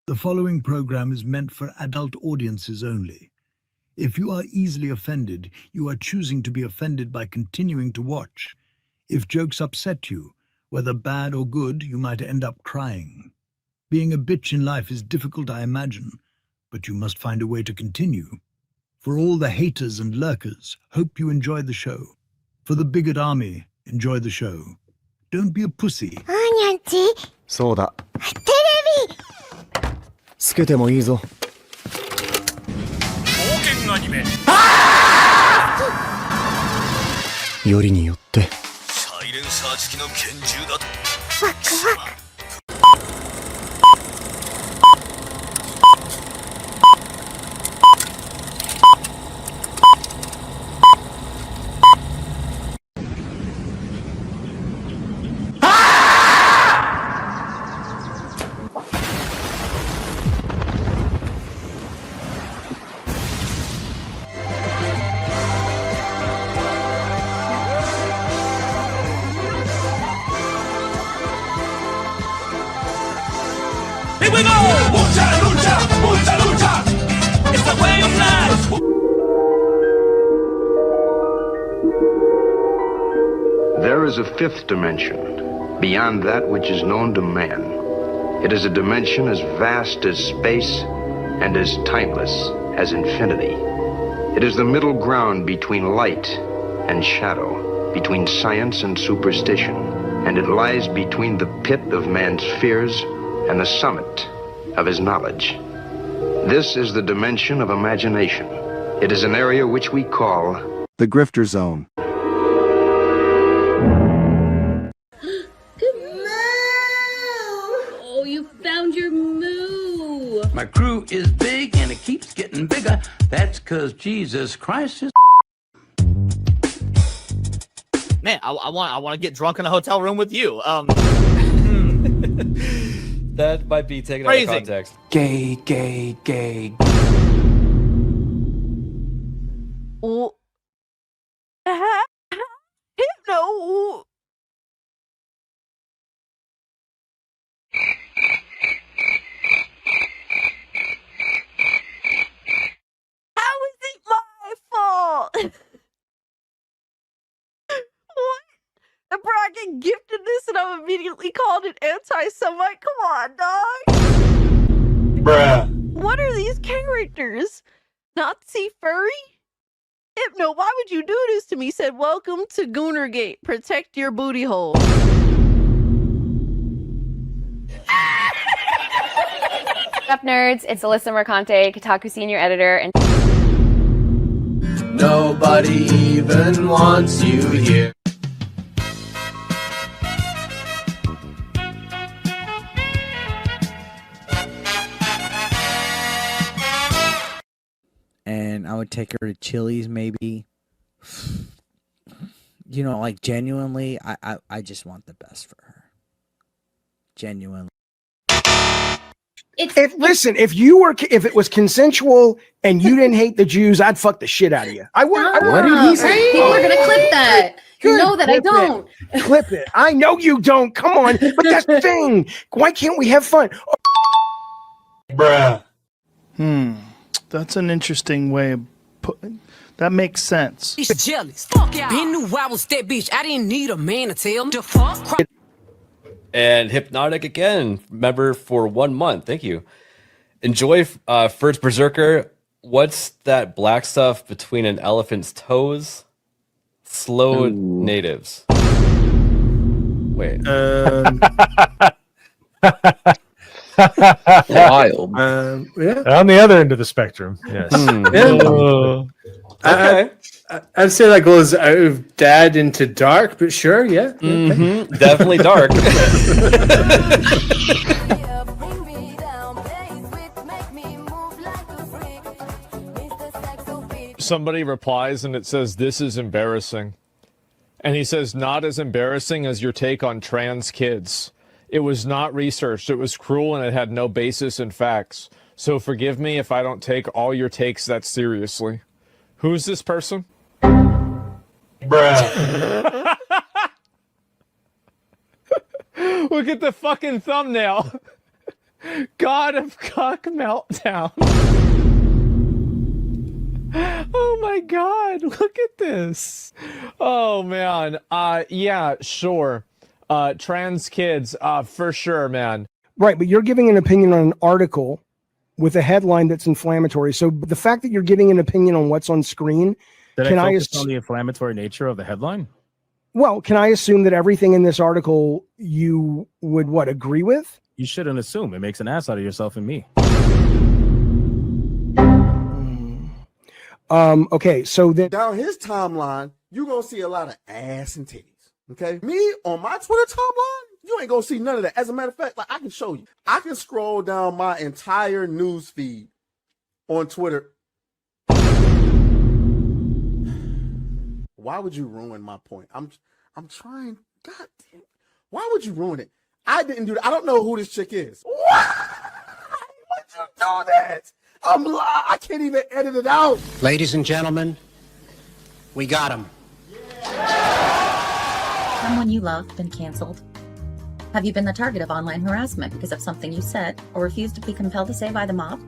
The following program is meant for adult audiences only. If you are easily offended, you are choosing to be offended by continuing to watch. If jokes upset you, whether bad or good, you might end up crying. Being a bitch in life is difficult, I imagine, but you must find a way to continue. For all the haters and lurkers, hope you enjoy the show. For the bigot army, enjoy the show. Don't be a pussy. そうだ。テレビつけてもいいぞ。冒険アニメよりによって。サイレンサー付きの拳銃だと。ワクワク。Here we go! Mucha lucha, mucha lucha. It's the way of life. There is a fifth dimension, beyond that which is known to man. It is a dimension as vast as space and as timeless as infinity. It is the middle ground between light and shadow, between science and superstition, and it lies between the pit of man's fears and the summit of his knowledge. This is the dimension of imagination. It is an area which we call the Grifter Zone. Good moo! Oh, you found your moo! My crew is big and it keeps getting bigger. That's 'cause Jesus Christ is. Man, I want to get drunk in a hotel room with you. That might be taken Phrasing. out of context. Gay, gay, gay. Oh. Hypno. How is it my fault? What? The bragging gifted this and I'm immediately called an anti-Semite? Come on, dog. Bruh. What are these characters? Nazi furry? Hypno, why would you do this to me? Said, welcome to Goonergate. Protect your booty hole. What's up, nerds? It's Alyssa Mercante, Kotaku senior editor, and nobody even wants you here. And I would take her to Chili's, maybe. You know, like, genuinely, I just want the best for her. Genuinely. Listen, if it was consensual and you didn't hate the Jews, I'd fuck the shit out of you. I would. What did he say? People are gonna clip that. You know that I don't. Clip it. I know you don't. Come on. But that's the thing. Why can't we have fun? Bruh. That's an interesting way of putting. That makes sense. Jealous. Fuck yeah. Been knew I was that bitch. I didn't need a man to tell the fuck. And Hypnotic again, member for 1 month. Thank you. Enjoy First Berserker. What's that black stuff between an elephant's toes? Slow natives. Wait. Wild. Yeah. On the other end of the spectrum, yes. Okay. I'd say that goes out of dad into dark, but sure, yeah. Definitely dark. Somebody replies and it says, "This is embarrassing." And he says, "Not as embarrassing as your take on trans kids. It was not researched. It was cruel and it had no basis in facts. So forgive me if I don't take all your takes that seriously." Who's this person? Bruh. Look at the fucking thumbnail. God of Cock Meltdown. Oh my God, look at this. Oh man. Yeah, sure. Trans kids, for sure, man. Right, but you're giving an opinion on an article with a headline that's inflammatory. So the fact that you're giving an opinion on what's on screen, Did can I I focus on the inflammatory nature of the headline? well, can I assume that everything in this article you would agree with? You shouldn't assume. It makes an ass out of yourself and me. Okay, so then down his timeline, you're gonna see a lot of ass and titties. Okay, me on my Twitter timeline, you ain't gonna see none of that. As a matter of fact, like I can show you, I can scroll down my entire news feed on Twitter. Why would you ruin my point? I'm trying. God damn. Why would you ruin it? I didn't do that. I don't know who this chick is. Why would you do that? I can't even edit it out. Ladies and gentlemen, we got him. Someone you love been canceled? Have you been the target of online harassment because of something you said or refused to be compelled to say by the mob?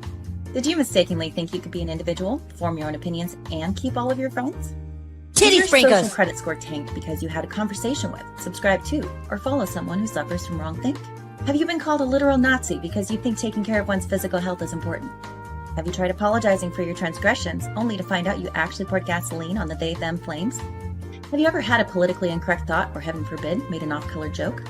Did you mistakenly think you could be an individual, form your own opinions, and keep all of your friends? Titty Did your social freakers. credit score tanked because you had a conversation with, subscribe to, or follow someone who suffers from wrongthink? Have you been called a literal Nazi because you think taking care of one's physical health is important? Have you tried apologizing for your transgressions only to find out you actually poured gasoline on the they-them flames? Have you ever had a politically incorrect thought or, heaven forbid, made an off-color joke?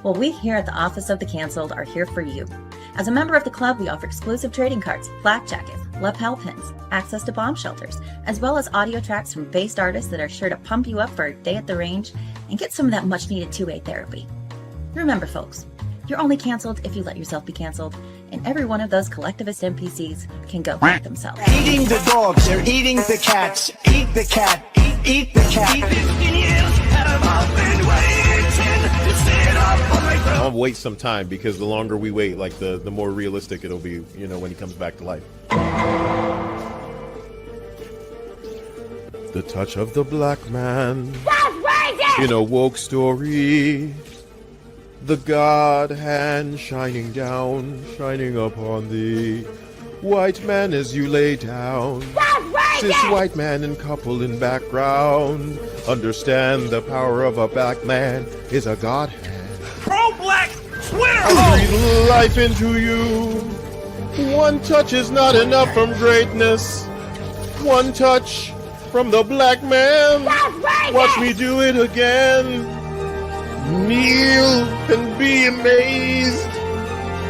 Well, we here at the Office of the Cancelled are here for you. As a member of the club, we offer exclusive trading cards, flak jackets, lapel pins, access to bomb shelters, as well as audio tracks from based artists that are sure to pump you up for a day at the range and get some of that much-needed two-way therapy. Remember, folks, you're only canceled if you let yourself be canceled, and every one of those collectivist NPCs can go fuck themselves. Eating the dogs, they're eating the cats. Eat the cat, eat the cat. I'll wait some time because the longer we wait, like the more realistic it'll be, you know, when he comes back to life. The touch of the black man in a woke story. The God hand shining down, shining upon thee. White man as you lay down. Cis white man and couple in background. Understand the power of a black man is a God hand. Pro-black Twitter Breathe life into you. One touch is not enough from greatness. One touch from the black man. Watch me do it again. Kneel and be amazed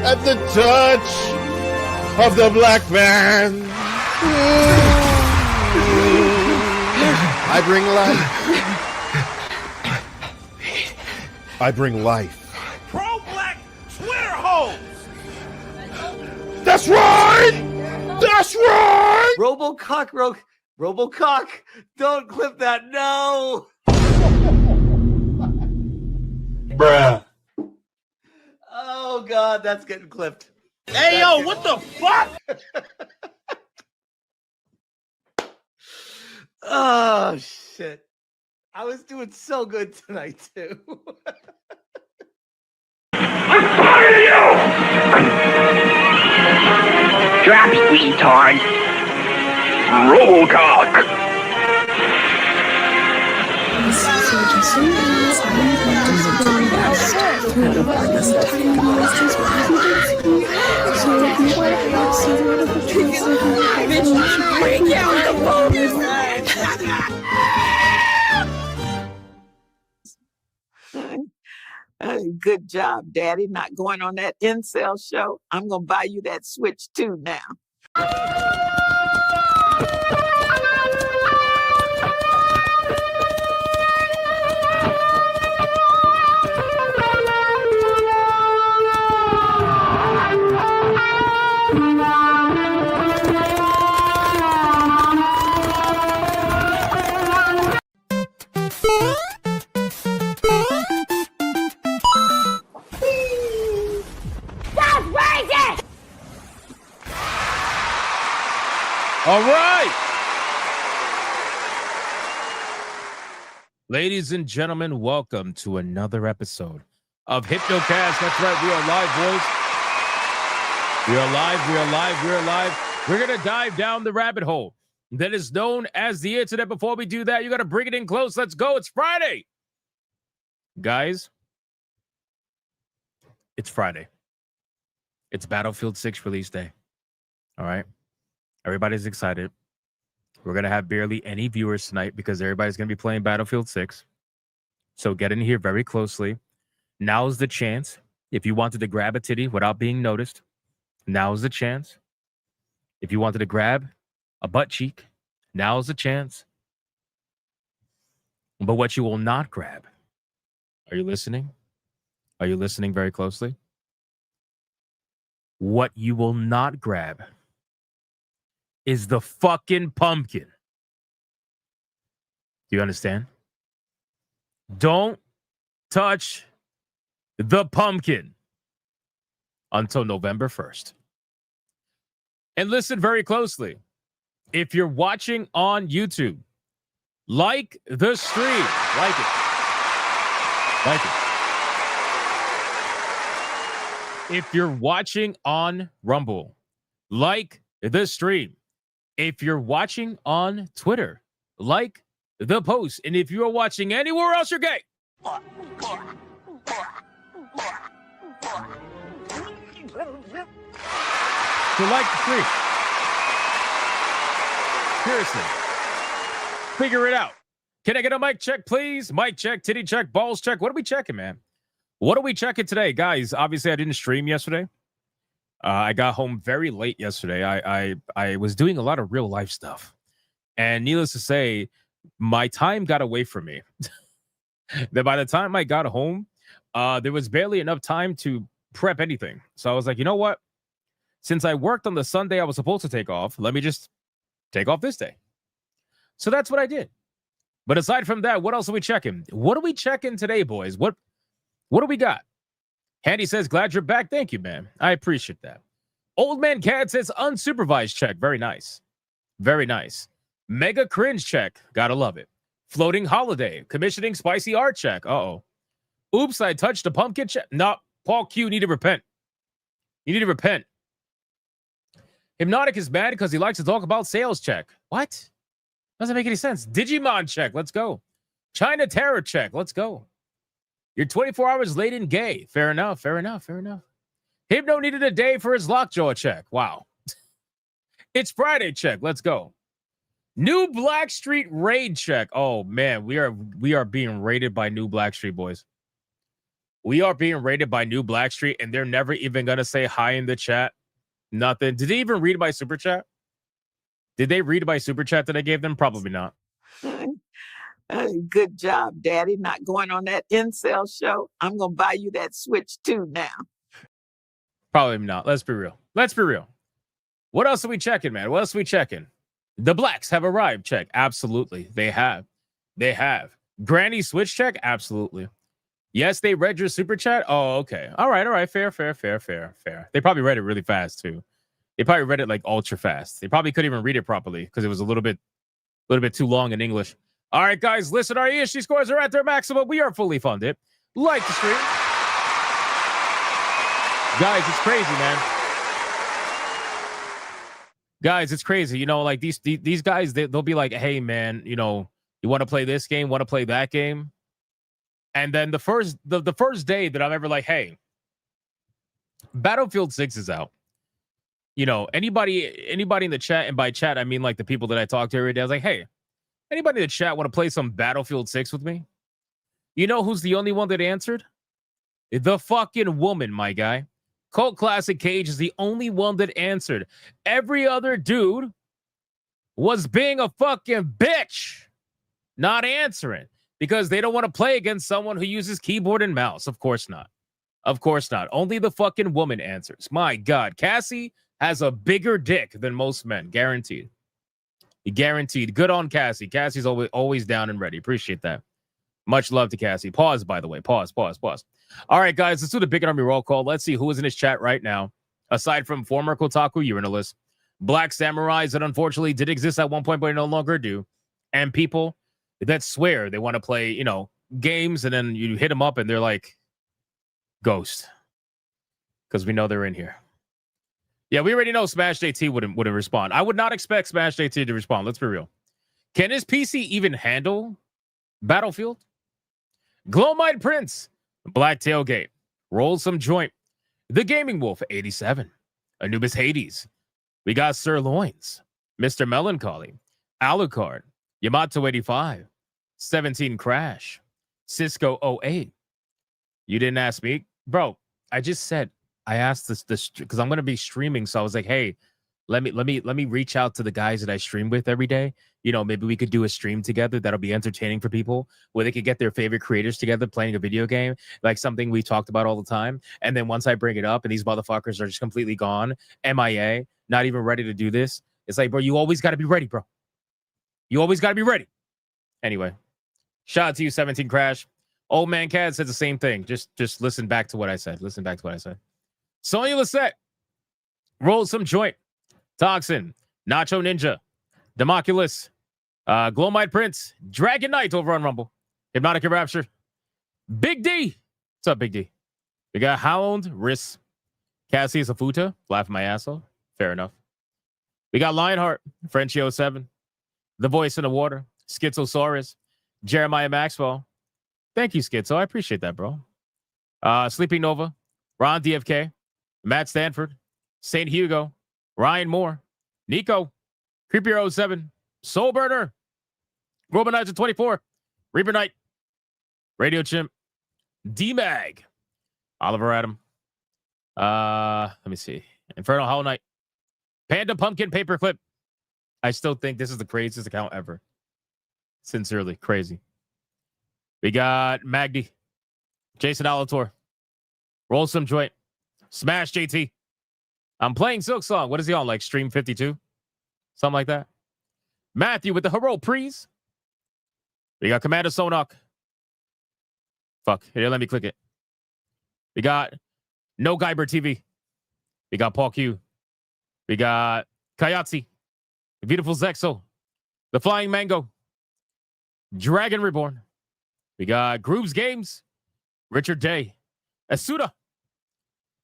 at the touch of the black man. I bring life. I bring life. Pro-black Twitter hoes. That's right! That's right! Robocock, don't clip that, no! Bruh. Oh God, that's getting clipped. Hey, yo, what the fuck? Oh shit. I was doing so good tonight too. I'm tired of you! Drop, retard. Robocock. Good job, Daddy, not going on that incel show. I'm gonna buy you that Switch too now. All right. Ladies and gentlemen, welcome to another episode of Hypnocast. That's right, we are live, boys. We are live. We are live. We are live. We're going to dive down the rabbit hole that is known as the internet. Before we do that, you got to bring it in close. Let's go. It's Friday. Guys, it's Friday. It's Battlefield 6 release day. All right. Everybody's excited. We're going to have barely any viewers tonight because everybody's going to be playing Battlefield 6. So get in here very closely. Now's the chance. If you wanted to grab a titty without being noticed, now's the chance. If you wanted to grab a butt cheek, now's the chance. But what you will not grab, are you listening? Are you listening very closely? What you will not grab is the fucking pumpkin. Do you understand? Don't touch the pumpkin until November 1st. And listen very closely. If you're watching on YouTube, like the stream. Like it. Like it. If you're watching on Rumble, like the stream. If you're watching on Twitter, like the post. And if you're watching anywhere else, you're gay. So like the stream. Seriously. Figure it out. Can I get a mic check, please? Mic check, titty check, balls check. What are we checking, man? What are we checking today? Guys, obviously I didn't stream yesterday. I got home very late yesterday. I was doing a lot of real life stuff. And needless to say, my time got away from me. That by the time I got home, there was barely enough time to prep anything. So I was like, you know what? Since I worked on the Sunday I was supposed to take off, let me just take off this day. So that's what I did. But aside from that, what else are we checking? What are we checking today, boys? What do we got? Handy says, glad you're back. Thank you, man. I appreciate that. Old Man Cat says, unsupervised check. Very nice. Very nice. Mega cringe check. Gotta love it. Floating holiday. Commissioning spicy art check. Uh-oh. Oops, I touched a pumpkin check. No, Paul Q, you need to repent. You need to repent. Hypnotic is mad because he likes to talk about sales check. What? Doesn't make any sense. Digimon check. Let's go. China Terror check. Let's go. You're 24 hours late and gay. Fair enough. Fair enough. Fair enough. Hypno needed a day for his lockjaw check. Wow. It's Friday check. Let's go. New Blackstreet raid check. Oh man, we are being raided by New Blackstreet, boys. We are being raided by New Blackstreet, and they're never even gonna say hi in the chat. Nothing. Did they even read my super chat? Did they read my super chat that I gave them? Probably not. Good job, Daddy. Not going on that incel show. I'm gonna buy you that Switch 2 now. Probably not. Let's be real. Let's be real. What else are we checking, man? What else are we checking? The blacks have arrived. Check. Absolutely. They have. They have. Granny Switch check? Absolutely. Yes, they read your super chat. Oh, okay. All right. All right. Fair. They probably read it really fast too. They probably read it like ultra fast. They probably couldn't even read it properly because it was a little bit too long in English. All right, guys, listen, our ESG scores are at their maximum. We are fully funded. Like the stream. Guys, it's crazy, man. Guys, it's crazy. You know, like these guys, they'll be like, hey, man, you know, you want to play this game, want to play that game? And then the first day that I'm ever like, hey, Battlefield 6 is out. You know, anybody in the chat, and by chat, I mean like the people that I talk to every day, I was like, hey, anybody in the chat want to play some Battlefield 6 with me? You know who's the only one that answered? The fucking woman, my guy. Cult Classic Cage is the only one that answered. Every other dude was being a fucking bitch, not answering, because they don't want to play against someone who uses keyboard and mouse. Of course not. Of course not. Only the fucking woman answers. My God. Cassie has a bigger dick than most men. Guaranteed. Guaranteed. Good on Cassie. Cassie's always down and ready. Appreciate that. Much love to Cassie. Pause, by the way. Pause. All right, guys, let's do the Big Army roll call. Let's see who is in his chat right now. Aside from former Kotaku urinalist, Black Samurais that unfortunately did exist at one point but no longer do, and people that swear they want to play, you know, games, and then you hit them up and they're like, ghost. Because we know they're in here. Yeah, we already know Smash JT wouldn't respond. I would not expect Smash JT to respond. Let's be real. Can his PC even handle Battlefield? Glowmite Prince, Black Tailgate, Roll Some Joint, The Gaming Wolf 87, Anubis Hades. We got Sirloins, Mr. Melancholy, Alucard, Yamato 85, 17 Crash, Cisco 08. You didn't ask me, bro. I just said I asked this because I'm gonna be streaming, so I was like, hey, let me reach out to the guys that I stream with every day. You know, maybe we could do a stream together that'll be entertaining for people, where they could get their favorite creators together playing a video game, like something we talked about all the time. And then once I bring it up and these motherfuckers are just completely gone, MIA, not even ready to do this, it's like, bro, you always got to be ready, bro. You always got to be ready. Anyway, shout out to you, 17 Crash. Old Man Cad said the same thing. Just listen back to what I said. Listen back to what I said. Sonya Lisette, Roll Some Joint, Toxin, Nacho Ninja, Democulus, Glowmite Prince, Dragon Knight over on Rumble, Hypnotic Rapture, Big D. What's up, Big D? We got Hound, Riss, Cassie Safuta, laughing my ass off. Fair enough. We got Lionheart, Frenchie 07, The Voice in the Water, Schizosaurus, Jeremiah Maxwell. Thank you, Schizo. I appreciate that, bro. Sleeping Nova, Ron DFK, Matt Stanford, St. Hugo, Ryan Moore, Nico, Creepier 07, Soul Burner, Robinizer 24, Reaper Knight, Radio Chimp, D-Mag, Oliver Adam. Let me see. Infernal Hollow Knight, Panda Pumpkin Paperclip. I still think this is the craziest account ever. Sincerely, crazy. We got Magdi, Jason Alator, Roll Some Joint, Smash JT. I'm playing Silk Song. What is he on? Like Stream 52? Something like that. Matthew with the Hero Prees. We got Commander Sonok. Fuck. Here, let me click it. We got No Guyber TV. We got Paul Q. We got Kayatsi. Beautiful Zexo. The Flying Mango. Dragon Reborn. We got Grooves Games. Richard Day. Asuda.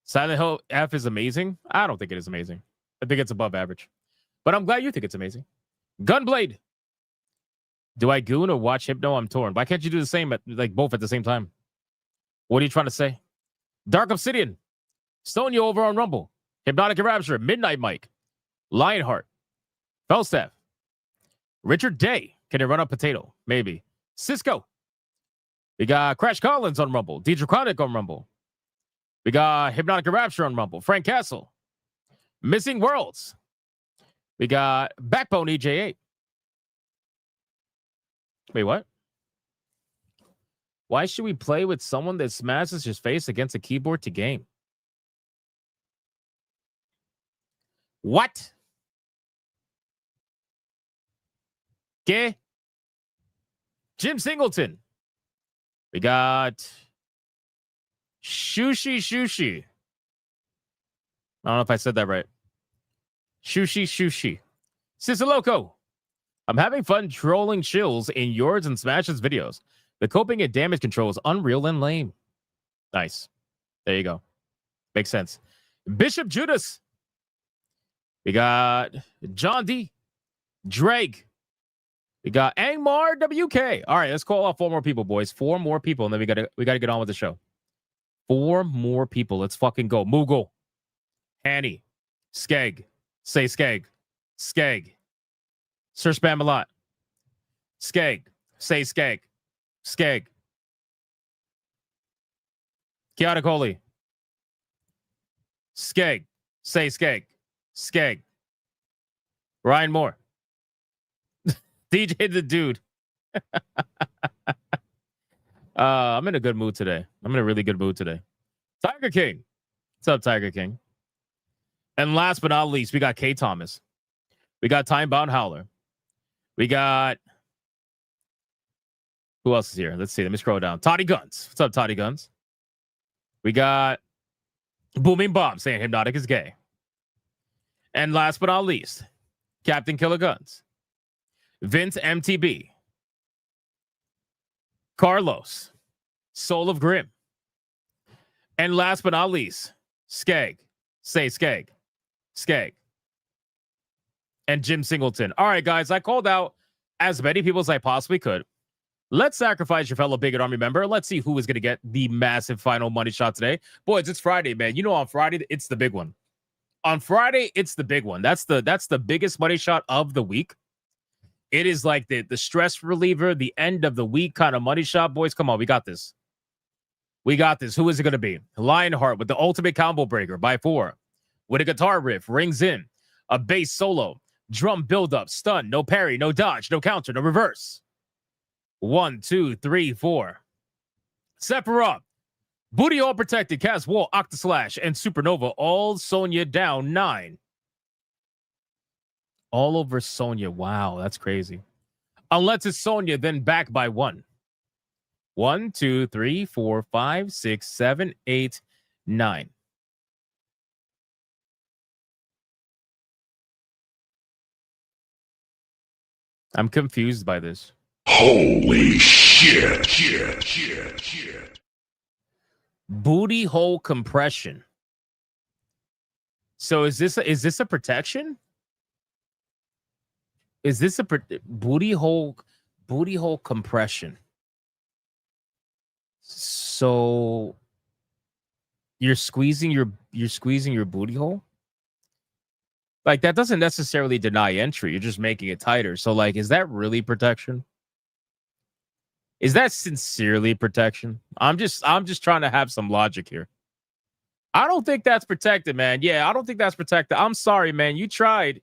Silent Hill F is amazing. I don't think it is amazing. I think it's above average. But I'm glad you think it's amazing. Gunblade. Do I goon or watch Hypno? I'm torn. Why can't you do the same, both at the same time? What are you trying to say? Dark Obsidian. Stone you over on Rumble. Hypnotic Rapture. Midnight Mike. Lionheart. Felstaff. Richard Day. Can he run up potato? Maybe. Cisco. We got Crash Collins on Rumble. Dedraconic on Rumble. We got Hypnotic Rapture on Rumble. Frank Castle. Missing Worlds. We got Backbone EJ8. Wait, what? Why should we play with someone that smashes his face against a keyboard to game? What? Okay. Jim Singleton. We got Shushi. I don't know if I said that right. Shushi. Sisaloco. I'm having fun trolling chills in yours and Smash's videos. The coping and damage control is unreal and lame. Nice. There you go. Makes sense. Bishop Judas. We got John D. Drake. We got Angmar WK. All right, let's call off 4 more people, boys. 4 more people, and then we gotta get on with the show. 4 more people. Let's fucking go. Moogle. Hanny. Skeg. Say Skeg. Skeg. Sir Spamalot. Skeg. Say Skeg. Skeg. Kiara Coley. Skeg. Say Skeg. Skeg. Ryan Moore. DJ the Dude. I'm in a good mood today. I'm in a really good mood today. Tiger King. What's up, Tiger King? And last but not least, we got K. Thomas. We got Time Bound Howler. We got... Who else is here? Let's see. Let me scroll down. Toddy Guns. What's up, Toddy Guns? We got Booming Bob saying Hypnotic is gay. And last but not least, Captain Killer Guns. Vince MTB. Carlos. Soul of Grim. And last but not least, Skeg. Say Skeg. Skag, and Jim Singleton. All right, guys, I called out as many people as I possibly could. Let's sacrifice your fellow Bigot Army member. Let's see who is going to get the massive final money shot today. Boys, it's Friday, man. You know, on Friday, it's the big one. On Friday, it's the big one. That's the biggest money shot of the week. It is like the stress reliever, the end of the week kind of money shot. Boys, come on. We got this. We got this. Who is it going to be? Lionheart with the ultimate combo breaker by 4. With a guitar riff, rings in. A bass solo. Drum build-up. Stun. No parry. No dodge. No counter. No reverse. 1, 2, 3, 4. Sephiroth. Booty all protected. Cast Wall. Octaslash. And Supernova. All Sonya down 9. All over Sonya. Wow, that's crazy. Unless it's Sonya, then back by 1. 1, 2, 3, 4, 5, 6, 7, 8, 9. I'm confused by this. Holy shit. Booty hole compression. So is this a protection? Is this a booty hole compression? So you're squeezing your booty hole? Like, that doesn't necessarily deny entry. You're just making it tighter. So, like, is that really protection? Is that sincerely protection? I'm just trying to have some logic here. I don't think that's protected, man. Yeah, I don't think that's protected. I'm sorry, man. You tried.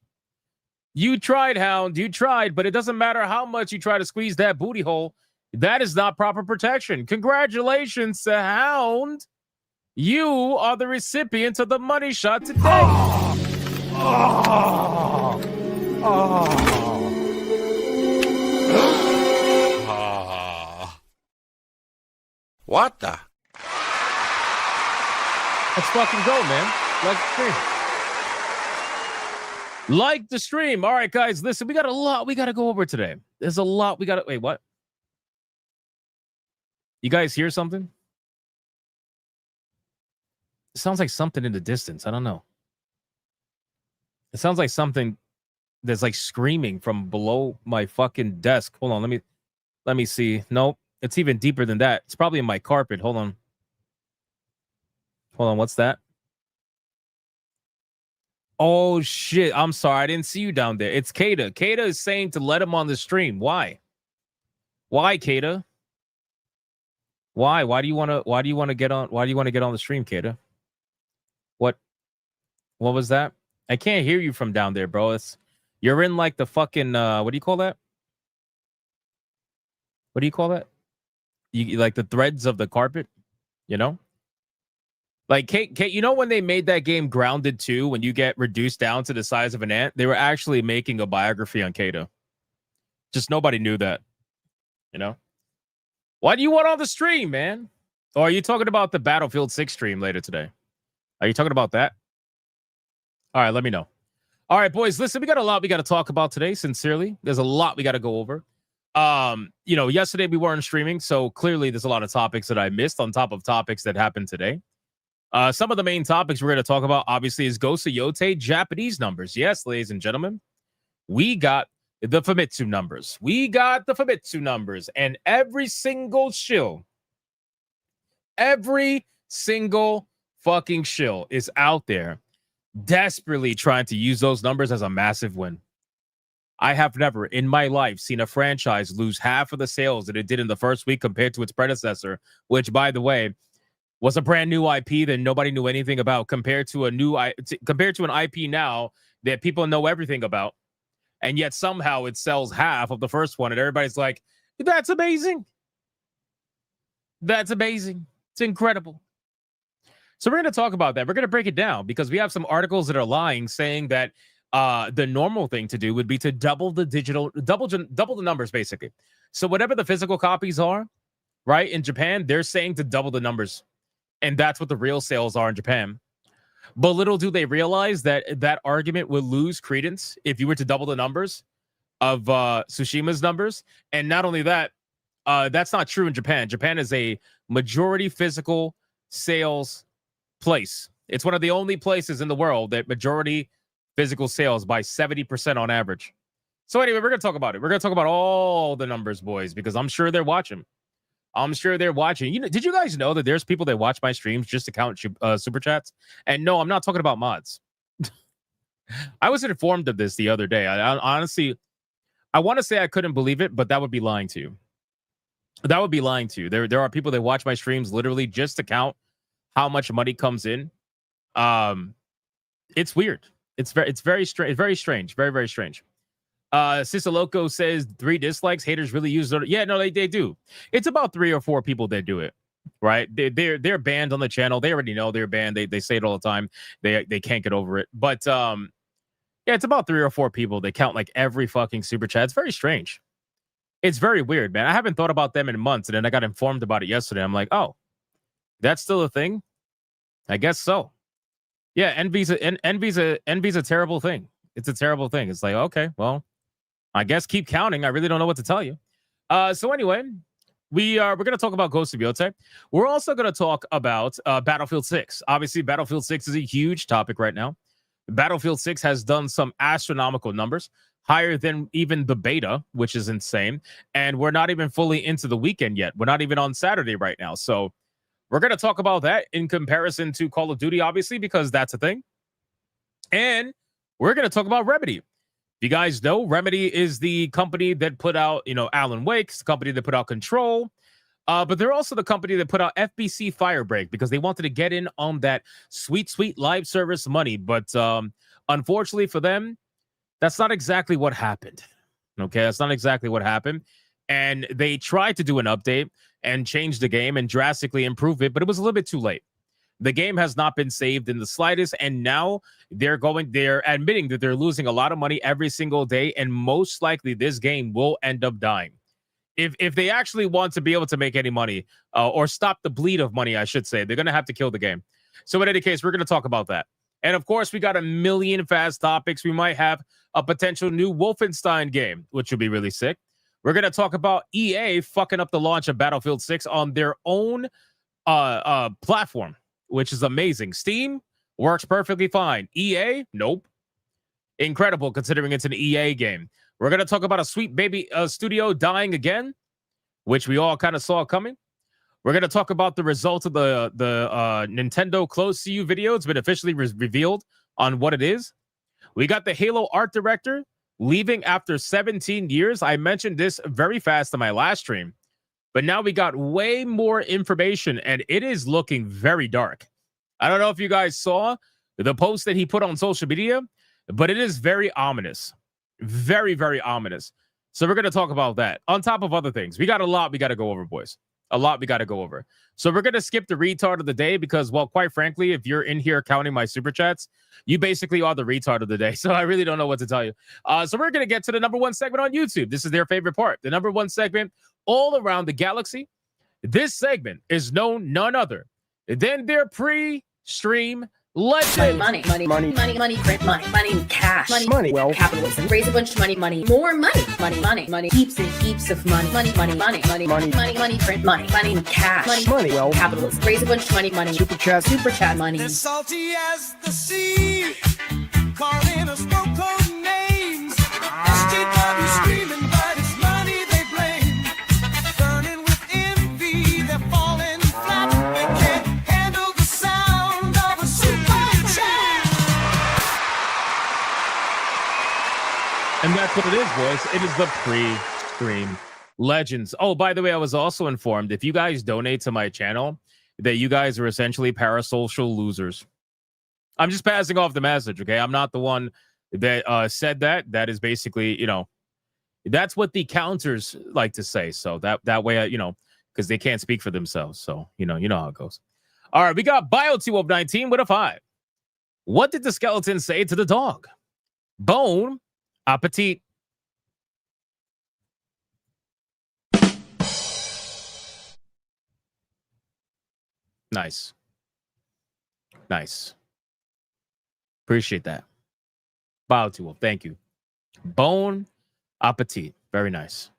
You tried, Hound. You tried, but it doesn't matter how much you try to squeeze that booty hole. That is not proper protection. Congratulations to Hound. You are the recipient of the money shot today. What the? Let's fucking go, man. Like the stream. Like the stream. All right, guys, listen, we got a lot we got to go over today. There's a lot we got to... Wait, what? You guys hear something? It sounds like something in the distance. I don't know. It sounds like something that's like screaming from below my fucking desk. Hold on, let me see. Nope, it's even deeper than that. It's probably in my carpet. Hold on, what's that? Oh shit, I'm sorry, I didn't see you down there. It's Kata. Kata is saying to let him on the stream. Why, Kata? Why do you want to get on the stream, Kata? What was that? I can't hear you from down there, bro. You're in like the fucking what do you call that? What do you call that? You like the threads of the carpet, you know? Like Kate, you know when they made that game Grounded 2, when you get reduced down to the size of an ant, they were actually making a biography on Kato. Just nobody knew that, you know? Why do you want on the stream, man? Or are you talking about the Battlefield 6 stream later today? Are you talking about that? All right, let me know. All right, boys, listen, we got a lot we got to talk about today, sincerely. There's a lot we got to go over. You know, yesterday we weren't streaming, so clearly there's a lot of topics that I missed on top of topics that happened today. Some of the main topics we're going to talk about, obviously, is Ghost of Yotei Japanese numbers. Yes, ladies and gentlemen, we got the Famitsu numbers. And every single shill, every single fucking shill is out there desperately trying to use those numbers as a massive win. I have never in my life seen a franchise lose half of the sales that it did in the first week compared to its predecessor, which, by the way, was a brand new IP that nobody knew anything about, compared to an IP now that people know everything about. And yet somehow it sells half of the first one, and everybody's like, that's amazing. That's amazing. It's incredible. So we're going to talk about that. We're going to break it down because we have some articles that are lying, saying that the normal thing to do would be to double the numbers, basically. So whatever the physical copies are, right, in Japan, they're saying to double the numbers. And that's what the real sales are in Japan. But little do they realize that that argument will lose credence if you were to double the numbers of Tsushima's numbers. And not only that, that's not true in Japan. Japan is a majority physical sales place. It's one of the only places in the world that majority physical sales by 70% on average. So anyway, we're going to talk about it. We're going to talk about all the numbers, boys, because I'm sure they're watching. I'm sure they're watching. You know, did you guys know that there's people that watch my streams just to count super chats? And no, I'm not talking about mods. I was informed of this the other day. I honestly, I want to say I couldn't believe it, but that would be lying to you. That would be lying to you. There are people that watch my streams literally just to count how much money comes in. It's weird. It's very strange. Very strange. Very, very strange. Sisaloco says 3 dislikes. Haters really use it. Yeah, no, they do. It's about 3 or 4 people that do it. Right? They're banned on the channel. They already know they're banned. They say it all the time. They can't get over it. But yeah, it's about 3 or 4 people. They count like every fucking super chat. It's very strange. It's very weird, man. I haven't thought about them in months, and then I got informed about it yesterday. I'm like, oh, that's still a thing? I guess so. Yeah, envy's a terrible thing. It's a terrible thing. It's like, okay, well, I guess keep counting. I really don't know what to tell you. So anyway, we're going to talk about Ghost of Yotei. We're also going to talk about Battlefield 6. Obviously, Battlefield 6 is a huge topic right now. Battlefield 6 has done some astronomical numbers, higher than even the beta, which is insane. And we're not even fully into the weekend yet. We're not even on Saturday right now. So we're going to talk about that in comparison to Call of Duty, obviously, because that's a thing. And we're going to talk about Remedy. If you guys know, Remedy is the company that put out, Alan Wake's the company that put out Control. But they're also the company that put out FBC Firebreak because they wanted to get in on that sweet, sweet live service money. But unfortunately for them, that's not exactly what happened. Okay, that's not exactly what happened. And they tried to do an update and change the game and drastically improve it, but it was a little bit too late. The game has not been saved in the slightest, and now they're admitting that they're losing a lot of money every single day, and most likely this game will end up dying. If they actually want to be able to make any money or stop the bleed of money, I should say, they're going to have to kill the game. So in any case, we're going to talk about that. And of course, we got a million fast topics. We might have a potential new Wolfenstein game, which would be really sick. We're going to talk about EA fucking up the launch of Battlefield 6 on their own platform, which is amazing. Steam works perfectly fine. EA, nope. Incredible considering it's an EA game. We're going to talk about a Sweet Baby studio dying again, which we all kind of saw coming. We're going to talk about the results of the Nintendo Close CU video. It's been officially revealed on what it is. We got the Halo art director leaving after 17 years. I mentioned this very fast in my last stream, but now we got way more information, and it is looking very dark. I don't know if you guys saw the post that he put on social media, but it is very ominous. Very, very ominous. So we're going to talk about that on top of other things. We got a lot we got to go over, boys. A lot we got to go over. So we're going to skip the retard of the day because, well, quite frankly, if you're in here counting my super chats, you basically are the retard of the day. So I really don't know what to tell you. So we're going to get to the number 1 segment on YouTube. This is their favorite part. The number 1 segment all around the galaxy. This segment is known none other than their pre-stream legend. Money, print money, cash, Money, well, capitalism, raise a bunch of money, more money, heaps and heaps of money, print money, cash, money, well, capitalism, raise a bunch of money, super chat, money. As salty as the sea, calling us no-code names. SJW screaming, but it's money they blame. Burning with envy, they're falling flat. They can't handle the sound of a super chat. And that's what it is, boys. It is the pre-stream legends. Oh, by the way, I was also informed if you guys donate to my channel, that you guys are essentially parasocial losers. I'm just passing off the message, okay? I'm not the one that said that. That is basically, that's what the counters like to say. So that way, because they can't speak for themselves. So, you know how it goes. All right, we got Bio2 of 19 with a 5. What did the skeleton say to the dog? Bon appetit. Nice. Appreciate that. Bow to him. Thank you. Bon appetit. Very nice.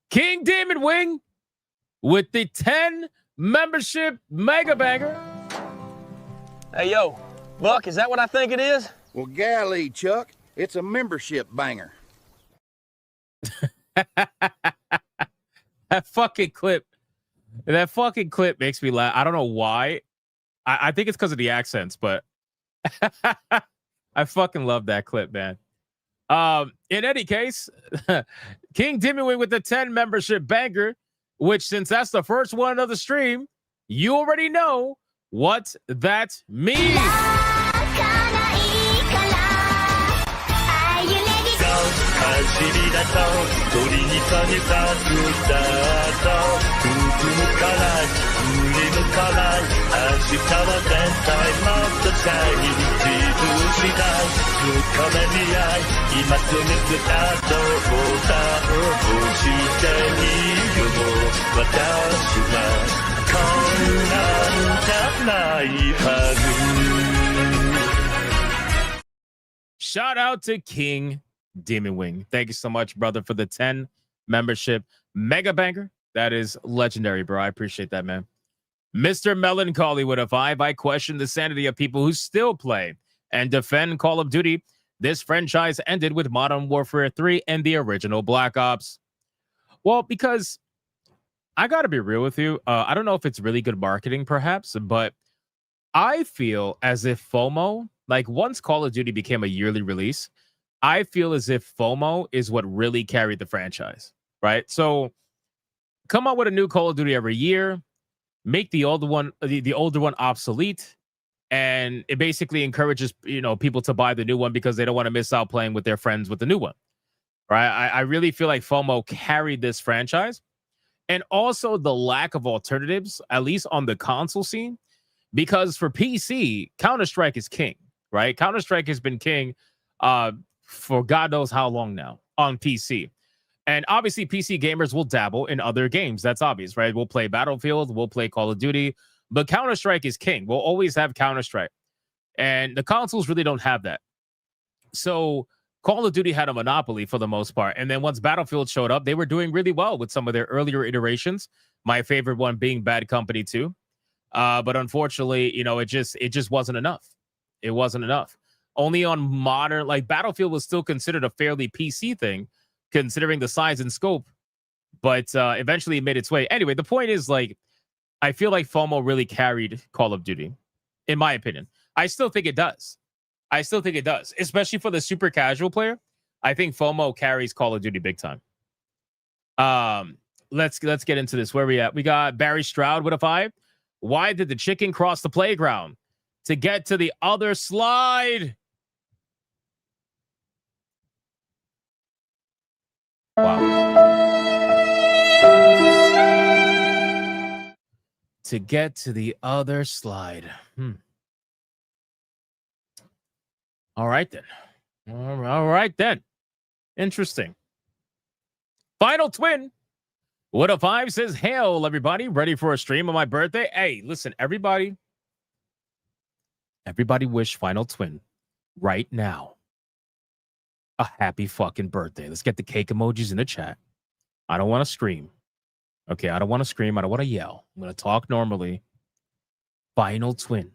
King Demon Wing with the 10 membership mega banger. Hey, yo. Buck, is that what I think it is? Well, golly, Chuck, it's a membership banger. That fucking clip makes me laugh. I don't know why. I think it's because of the accents, but I fucking love that clip, man. In any case, King Dimmy with the 10 membership banger, which since that's the first one of the stream, you already know what that means. Shout out to King Demon. Thank you so much, brother, for the 10 membership mega banger. That is legendary, bro. I appreciate that, man. Mr. Melancholy with a 5. I question the sanity of people who still play and defend Call of Duty. This franchise ended with Modern Warfare 3 and the original Black Ops. Well, because I got to be real with you. I don't know if it's really good marketing, perhaps, but I feel as if FOMO, like once Call of Duty became a yearly release, I feel as if FOMO is what really carried the franchise, right? So come out with a new Call of Duty every year, make the older one, the older one obsolete, and it basically encourages, people to buy the new one because they don't want to miss out playing with their friends with the new one, right? I really feel like FOMO carried this franchise, and also the lack of alternatives, at least on the console scene, because for PC, Counter-Strike is king, right? Counter-Strike has been king for God knows how long now on PC. And obviously, PC gamers will dabble in other games. That's obvious, right? We'll play Battlefield, we'll play Call of Duty, but Counter-Strike is king. We'll always have Counter-Strike. And the consoles really don't have that. So Call of Duty had a monopoly for the most part. And then once Battlefield showed up, they were doing really well with some of their earlier iterations. My favorite one being Bad Company 2. But unfortunately, it just wasn't enough. It wasn't enough. Only on modern, like Battlefield was still considered a fairly PC thing, considering the size and scope, but eventually it made its way. Anyway, the point is, like, I feel like FOMO really carried Call of Duty, in my opinion. I still think it does. Especially for the super casual player. I think FOMO carries Call of Duty big time. Let's get into this. Where we at? We got Barry Stroud with a 5. Why did the chicken cross the playground to get to the other slide? Wow. To get to the other slide. All right, then. All right, then. Interesting. Final Twin. What a 5 says, hail, everybody. Ready for a stream on my birthday? Hey, listen, everybody wish Final Twin right now a happy fucking birthday. Let's get the cake emojis in the chat. I don't want to scream. Okay, I don't want to scream. I don't want to yell. I'm going to talk normally. Final Twin.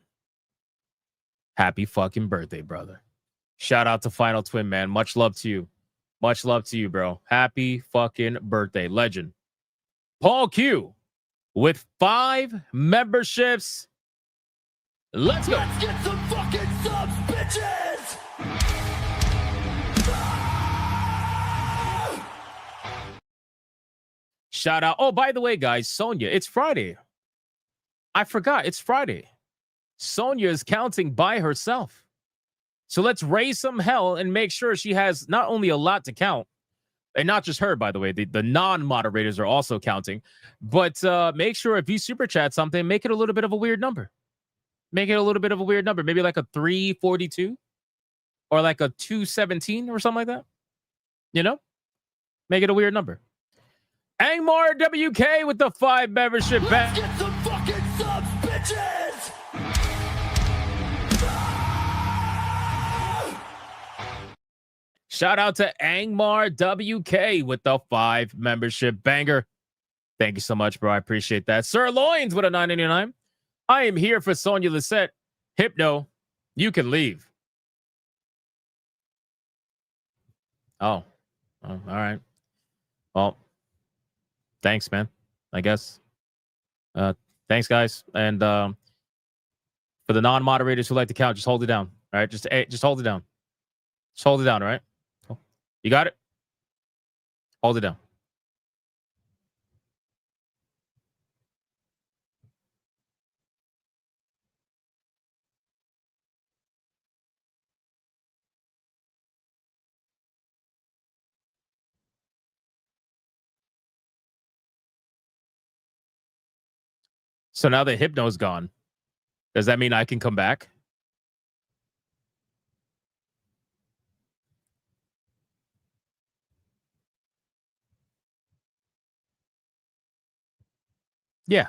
Happy fucking birthday, brother. Shout out to Final Twin, man. Much love to you. Much love to you, bro. Happy fucking birthday. Legend. Paul Q with 5 memberships. Let's go. Let's get some fucking subs, bitches! Shout out. Oh, by the way, guys, Sonia, it's Friday. I forgot. It's Friday. Sonia is counting by herself. So let's raise some hell and make sure she has not only a lot to count, and not just her, by the way, the non-moderators are also counting, but make sure if you super chat something, make it a little bit of a weird number. Make it a little bit of a weird number. Maybe like a 342 or like a 217 or something like that. Make it a weird number. Angmar WK with the 5 membership back. Let's get some fucking subs, bitches! Shout out to Angmar WK with the 5 membership banger. Thank you so much, bro. I appreciate that. Sir Loins with a $9.99. I am here for Sonia Lisette, Hypno, You can leave. Oh, all right. Well, thanks, man. I guess. Thanks, guys. And for the non-moderators who like to count, just hold it down. All right, just hold it down. Just hold it down. All right. You got it. Hold it down. So now that Hypno's gone, does that mean I can come back? Yeah.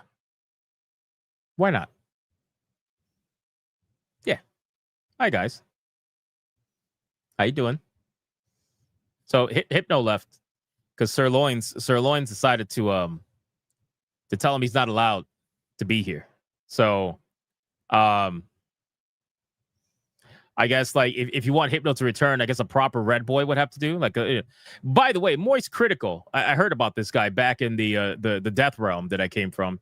Why not? Yeah. Hi, guys. How you doing? So Hypno left because Sirloins decided to tell him he's not allowed to be here. So I guess like if you want Hypno to return, I guess a proper Red Boy would have to do. Like, by the way, Moist Critical. I heard about this guy back in the Death Realm that I came from,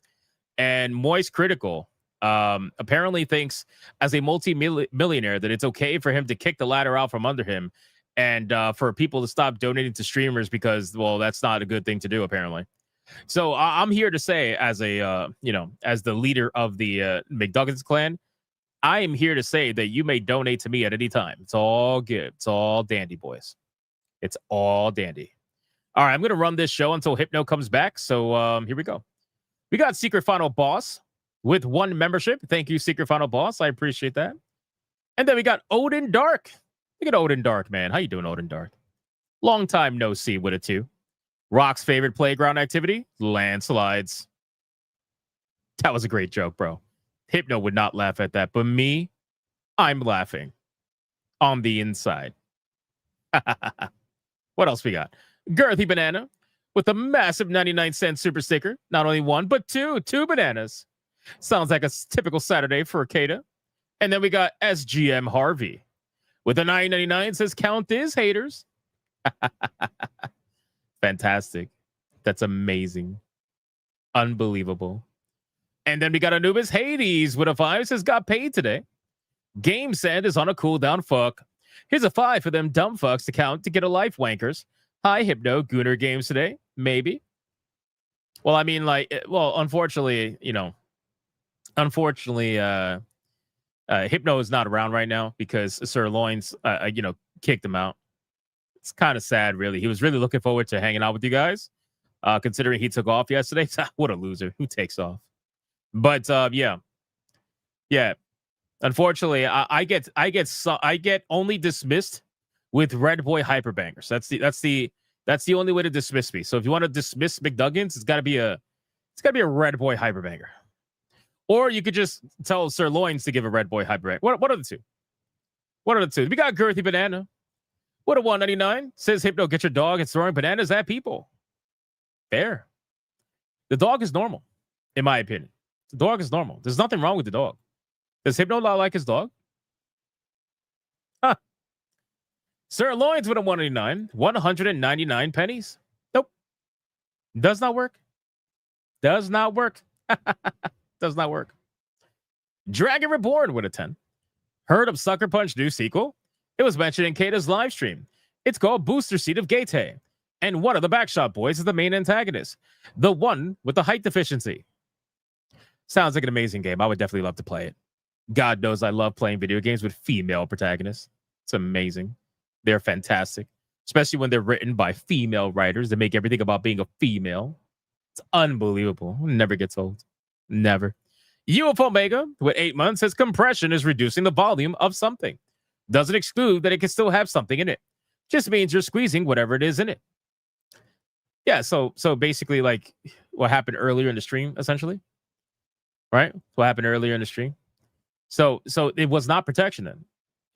and Moist Critical apparently thinks as a multi-millionaire that it's okay for him to kick the ladder out from under him, and for people to stop donating to streamers because, well, that's not a good thing to do apparently. So I'm here to say, as a as the leader of the McDuggins clan, I am here to say that you may donate to me at any time. It's all good. It's all dandy, boys. It's all dandy. All right, I'm going to run this show until Hypno comes back. So here we go. We got Secret Final Boss with 1 membership. Thank you, Secret Final Boss. I appreciate that. And then we got Odin Dark. Look at Odin Dark, man. How you doing, Odin Dark? Long time no see with it, too. Rock's favorite playground activity? Landslides. That was a great joke, bro. Hypno would not laugh at that, but me, I'm laughing on the inside. What else we got? Girthy Banana with a massive 99-cent super sticker. Not only 1, but 2 bananas. Sounds like a typical Saturday for Akeda. And then we got SGM Harvey with a $9.99. Says count is haters. Fantastic. That's amazing. Unbelievable. And then we got Anubis Hades with a 5. Says got paid today. Game Send is on a cooldown. Fuck. Here's a 5 for them dumb fucks to count to get a life, wankers. Hi, Hypno. Gooner games today? Maybe. Well, I mean, like, unfortunately, Hypno is not around right now because Sirloins, kicked him out. It's kind of sad, really. He was really looking forward to hanging out with you guys, considering he took off yesterday. What a loser. Who takes off? But yeah. Unfortunately, I get only dismissed with Red Boy Hyperbangers. That's the only way to dismiss me. So if you want to dismiss McDuggins, it's gotta be a Red Boy Hyperbanger. Or you could just tell Sirloins to give a Red Boy Hyperbanger. What are the two? What are the two? We got Girthy Banana. What a 199 says Hypno, get your dog and throwing bananas at people. Fair. The dog is normal, in my opinion. The dog is normal. There's nothing wrong with the dog. Does Hypno not like his dog? Huh. Sirloins with a 189. 199 pennies. Nope. Does not work. Does not work. Does not work. Dragon Reborn with a 10. Heard of Sucker Punch new sequel? It was mentioned in Kata's live stream. It's called Booster Seat of Yotei. And one of the Backshot boys is the main antagonist. The one with the height deficiency. Sounds like an amazing game. I would definitely love to play it. God knows I love playing video games with female protagonists. It's amazing. They're fantastic. Especially when they're written by female writers that make everything about being a female. It's unbelievable. Never gets old. Never. UFO Omega with 8 months says compression is reducing the volume of something. Doesn't exclude that it can still have something in it. Just means you're squeezing whatever it is in it. Yeah, so basically like what happened earlier in the stream, essentially. Right? What happened earlier in the stream. So it was not protection then.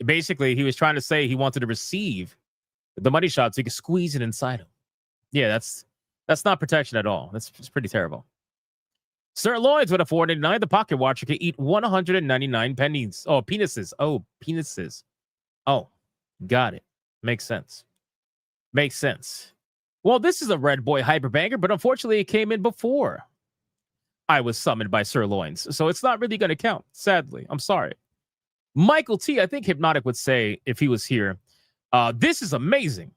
Basically, he was trying to say he wanted to receive the money shot so he could squeeze it inside him. Yeah, that's not protection at all. That's pretty terrible. Sirloins with a 4.99. The pocket watcher can eat 199 pennies. Oh, penises. Oh, penises. Oh, got it. Makes sense. Makes sense. Well, this is a Red Boy Hyperbanger, but unfortunately it came in before I was summoned by Sirloins. So it's not really going to count, sadly. I'm sorry. Michael T, I think Hypnotic would say if he was here, this is amazing.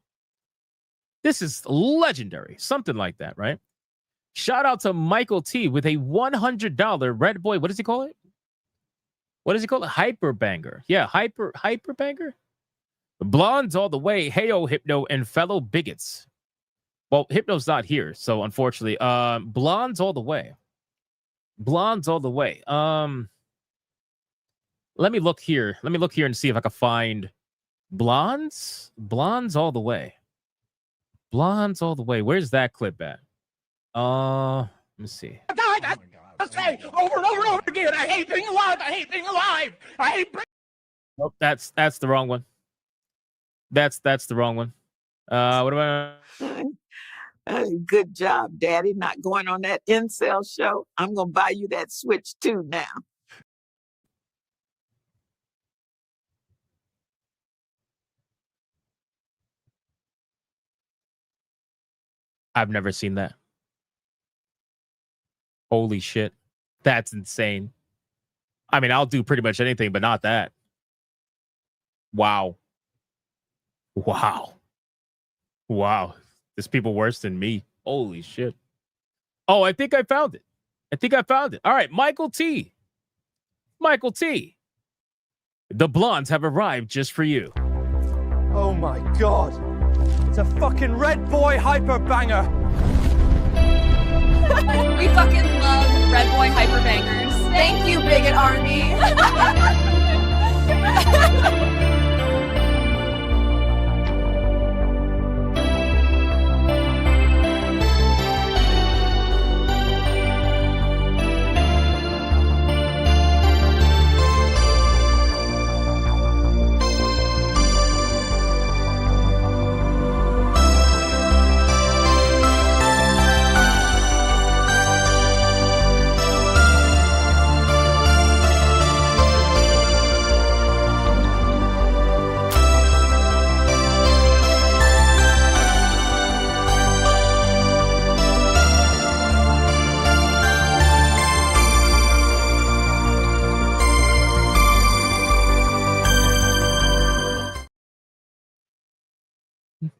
This is legendary. Something like that, right? Shout out to Michael T with a $100 Red Boy. What does he call it? What does he call it? Hyperbanger. Yeah, Hyperbanger. Blondes all the way. Heyo, Hypno, and fellow bigots. Well, Hypno's not here, so unfortunately, blondes all the way. Blondes all the way. Let me look here. Let me look here and see if I can find blondes. Blondes all the way. Blondes all the way. Where's that clip at? Let me see. I say over and over and over again, I hate being alive. I hate being alive. I hate. Nope, that's the wrong one. That's the wrong one. What about? Good job, Daddy. Not going on that incel show. I'm gonna buy you that Switch 2 now. I've never seen that. Holy shit. That's insane. I mean, I'll do pretty much anything, but not that. Wow. Wow. Wow. There's people worse than me. Holy shit. Oh, I think I found it. All right, Michael T. Michael T. The blondes have arrived just for you. Oh my god. It's a fucking Red Boy Hyperbanger. We fucking love Red Boy Hyperbangers. Thank you, Bigot Army.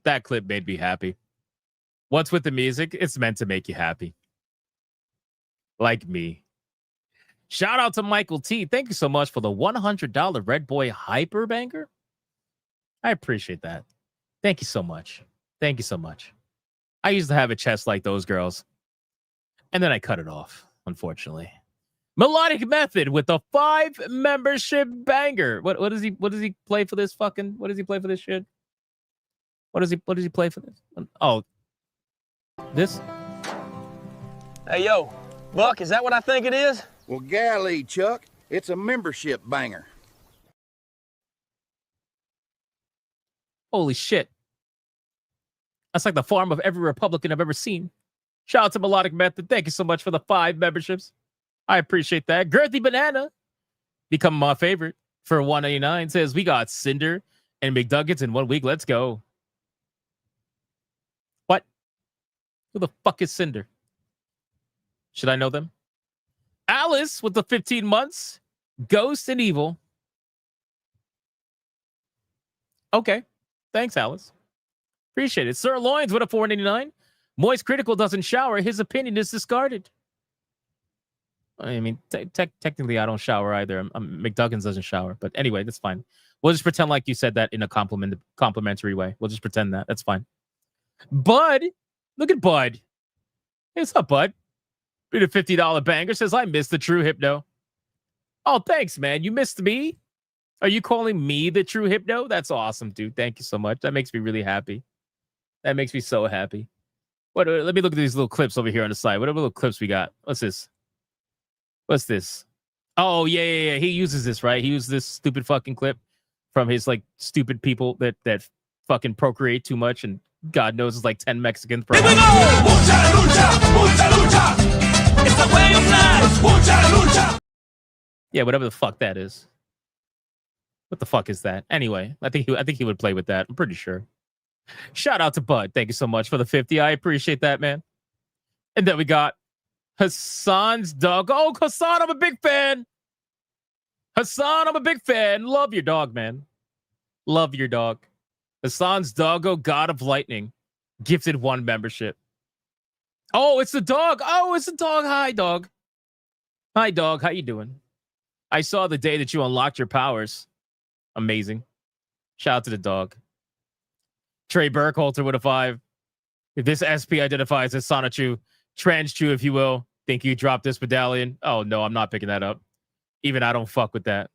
That clip made me happy. What's with the music? It's meant to make you happy. Like me. Shout out to Michael T. Thank you so much for the $100 Red Boy Hyperbanger. I appreciate that. Thank you so much. Thank you so much. I used to have a chest like those girls. And then I cut it off, unfortunately. Melodic Method with the 5 membership banger. What does he play for this fucking? What does he play for this shit? What does he play for this? Oh, this? Hey, yo, Buck, is that what I think it is? Well, golly, Chuck, it's a membership banger. Holy shit. That's like the farm of every Republican I've ever seen. Shout out to Melodic Method. Thank you so much for the 5 memberships. I appreciate that. Girthy Banana, become my favorite for $1.99. Says, we got Cinder and McDuggets in 1 week. Let's go. What? Who the fuck is Cinder? Should I know them? Alice with the 15 months. Ghost and Evil. Okay. Thanks, Alice. Appreciate it. Sirloins with a $4.99. Moist Critical doesn't shower. His opinion is discarded. I mean, technically, I don't shower either. McDuggins doesn't shower. But anyway, that's fine. We'll just pretend like you said that in a complimentary way. We'll just pretend that. That's fine. Bud. Look at Bud. Hey, what's up, Bud? Been a $50 banger. Says, I missed the true Hypno. Oh, thanks, man. You missed me? Are you calling me the true Hypno? That's awesome, dude. Thank you so much. That makes me really happy. That makes me so happy. What? Let me look at these little clips over here on the side. What little clips we got? What's this? What's this? Oh, yeah. He uses this, right? He used this stupid fucking clip from his, like, stupid people that fucking procreate too much, and God knows it's like 10 Mexicans per hour. Mucha lucha, mucha lucha. It's It's the way of life. Mucha lucha. Yeah, whatever the fuck that is. What the fuck is that? Anyway, I think he would play with that. I'm pretty sure. Shout out to Bud. Thank you so much for the 50. I appreciate that, man. And then we got Hassan's dog. Oh, Hassan, I'm a big fan. Hassan, I'm a big fan. Love your dog, man. Love your dog. Hassan's doggo, God of Lightning, gifted 1 membership. Oh, it's the dog. Oh, it's the dog. Hi, dog. Hi, dog. How you doing? I saw the day that you unlocked your powers. Amazing. Shout out to the dog. Trey Burkhalter with a 5. If this SP identifies as Sonichu, Transchu, if you will, think you dropped this medallion? Oh, no, I'm not picking that up. Even I don't fuck with that.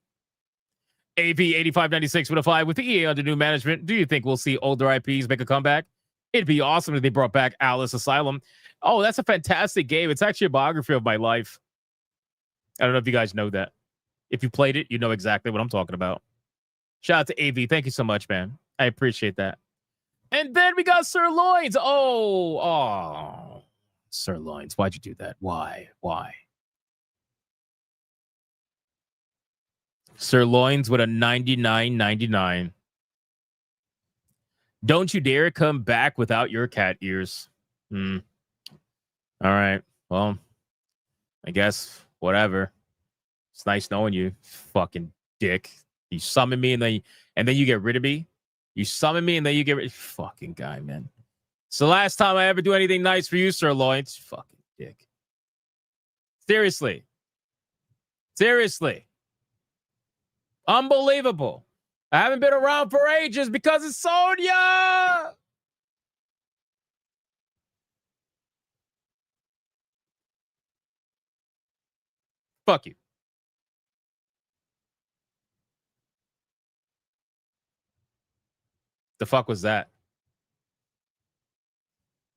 AB8596 with a 5. With the EA under new management, do you think we'll see older IPs make a comeback? It'd be awesome if they brought back Alice Asylum. Oh, that's a fantastic game. It's actually a biography of my life. I don't know if you guys know that. If you played it, you know exactly what I'm talking about. Shout out to AV. Thank you so much, man. I appreciate that. And then we got Sirloins. Oh, Sirloins. Why'd you do that? Why? Sirloins with a 99.99. Don't you dare come back without your cat ears. All right. Well, I guess whatever. It's nice knowing you, fucking dick. You summon me and then you get rid of me. You summon me and then you get rid of fucking guy, man. It's the last time I ever do anything nice for you, Sirloins. Fucking dick. Seriously. Unbelievable. I haven't been around for ages because it's Sonya. Fuck you. The fuck was that?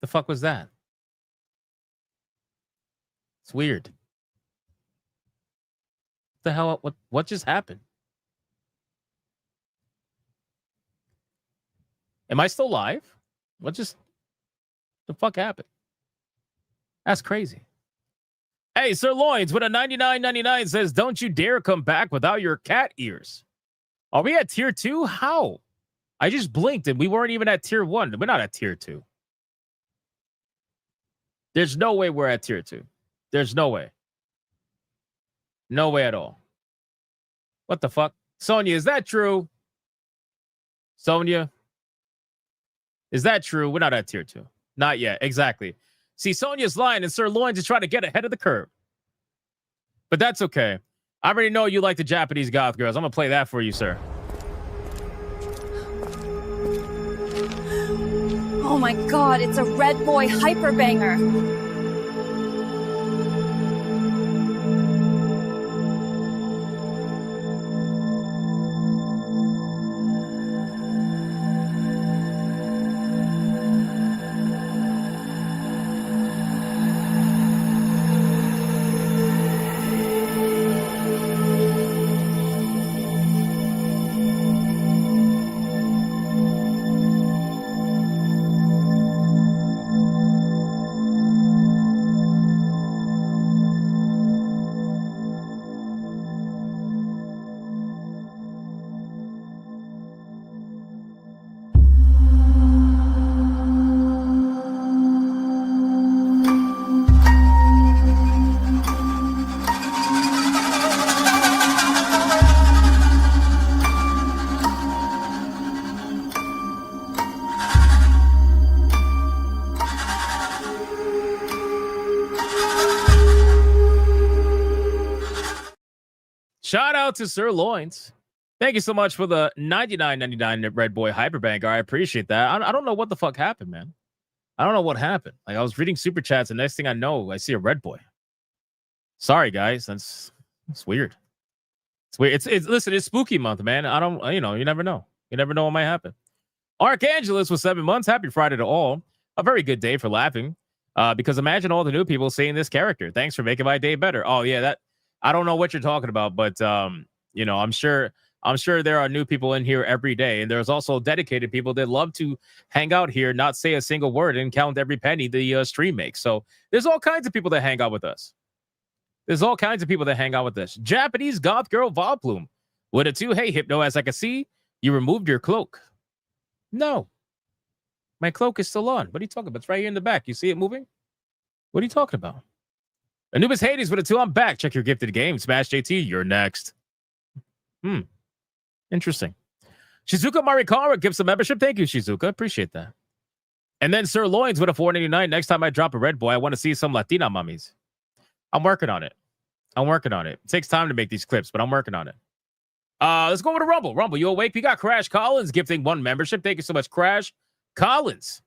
The fuck was that? It's weird. The hell? What just happened? Am I still live? The fuck happened? That's crazy. Hey, Sirloins with a 99.99 says, don't you dare come back without your cat ears. Are we at tier 2? How? I just blinked and we weren't even at tier 1. We're not at tier 2. There's no way we're at tier 2. There's no way. No way at all. What the fuck? Sonya, is that true? Sonya? Is that true? We're not at tier 2. Not yet. Exactly. See, Sonya's lying and Sirloins is trying to get ahead of the curve. But that's okay. I already know you like the Japanese goth girls. I'm going to play that for you, sir. Oh my god, it's a red boy hyper banger. Shout out to Sirloins. Thank you so much for the $99.99 Red Boy Hyperbanker. I appreciate that. I don't know what the fuck happened, man. I don't know what happened. Like, I was reading super chats, and next thing I know, I see a Red Boy. Sorry, guys. That's weird. It's weird. Listen, it's spooky month, man. You never know. You never know what might happen. Archangelus with 7 months. Happy Friday to all. A very good day for laughing. Because imagine all the new people seeing this character. Thanks for making my day better. Oh yeah, that I don't know what you're talking about, but I'm sure there are new people in here every day, and there's also dedicated people that love to hang out here, not say a single word, and count every penny the stream makes. So there's all kinds of people that hang out with us. There's all kinds of people that hang out with this. Japanese goth girl Volplume with a 2. Hey, Hypno, as I can see, you removed your cloak. No. My cloak is still on. What are you talking about? It's right here in the back. You see it moving? What are you talking about? Anubis Hades with a 2. I'm back. Check your gifted game. Smash JT, you're next. Interesting. Shizuka Marikara gives a membership. Thank you, Shizuka. Appreciate that. And then Sir Loins with a 4.99. Next time I drop a Red Boy, I want to see some Latina mummies. I'm working on it. It takes time to make these clips, but I'm working on it. Let's go with a Rumble. Rumble, you awake? We got Crash Collins gifting 1 membership. Thank you so much, Crash Collins.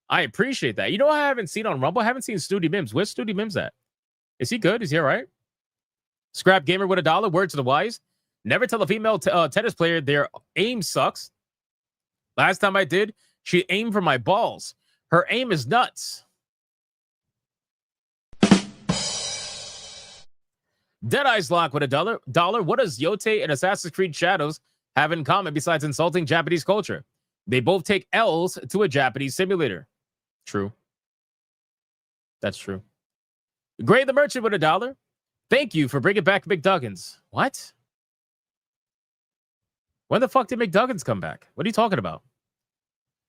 I appreciate that. You know what I haven't seen on Rumble? I haven't seen Studi Mims. Where's Studi Mims at? Is he good? Is he all right? Scrap Gamer with $1. Word to the wise. Never tell a female tennis player their aim sucks. Last time I did, she aimed for my balls. Her aim is nuts. Deadeye's Lock with $1. What does Yotei and Assassin's Creed Shadows have in common besides insulting Japanese culture? They both take L's to a Japanese simulator. True. That's true. Gray the Merchant with $1. Thank you for bringing back McDuggins. What? When the fuck did McDuggins come back? What are you talking about?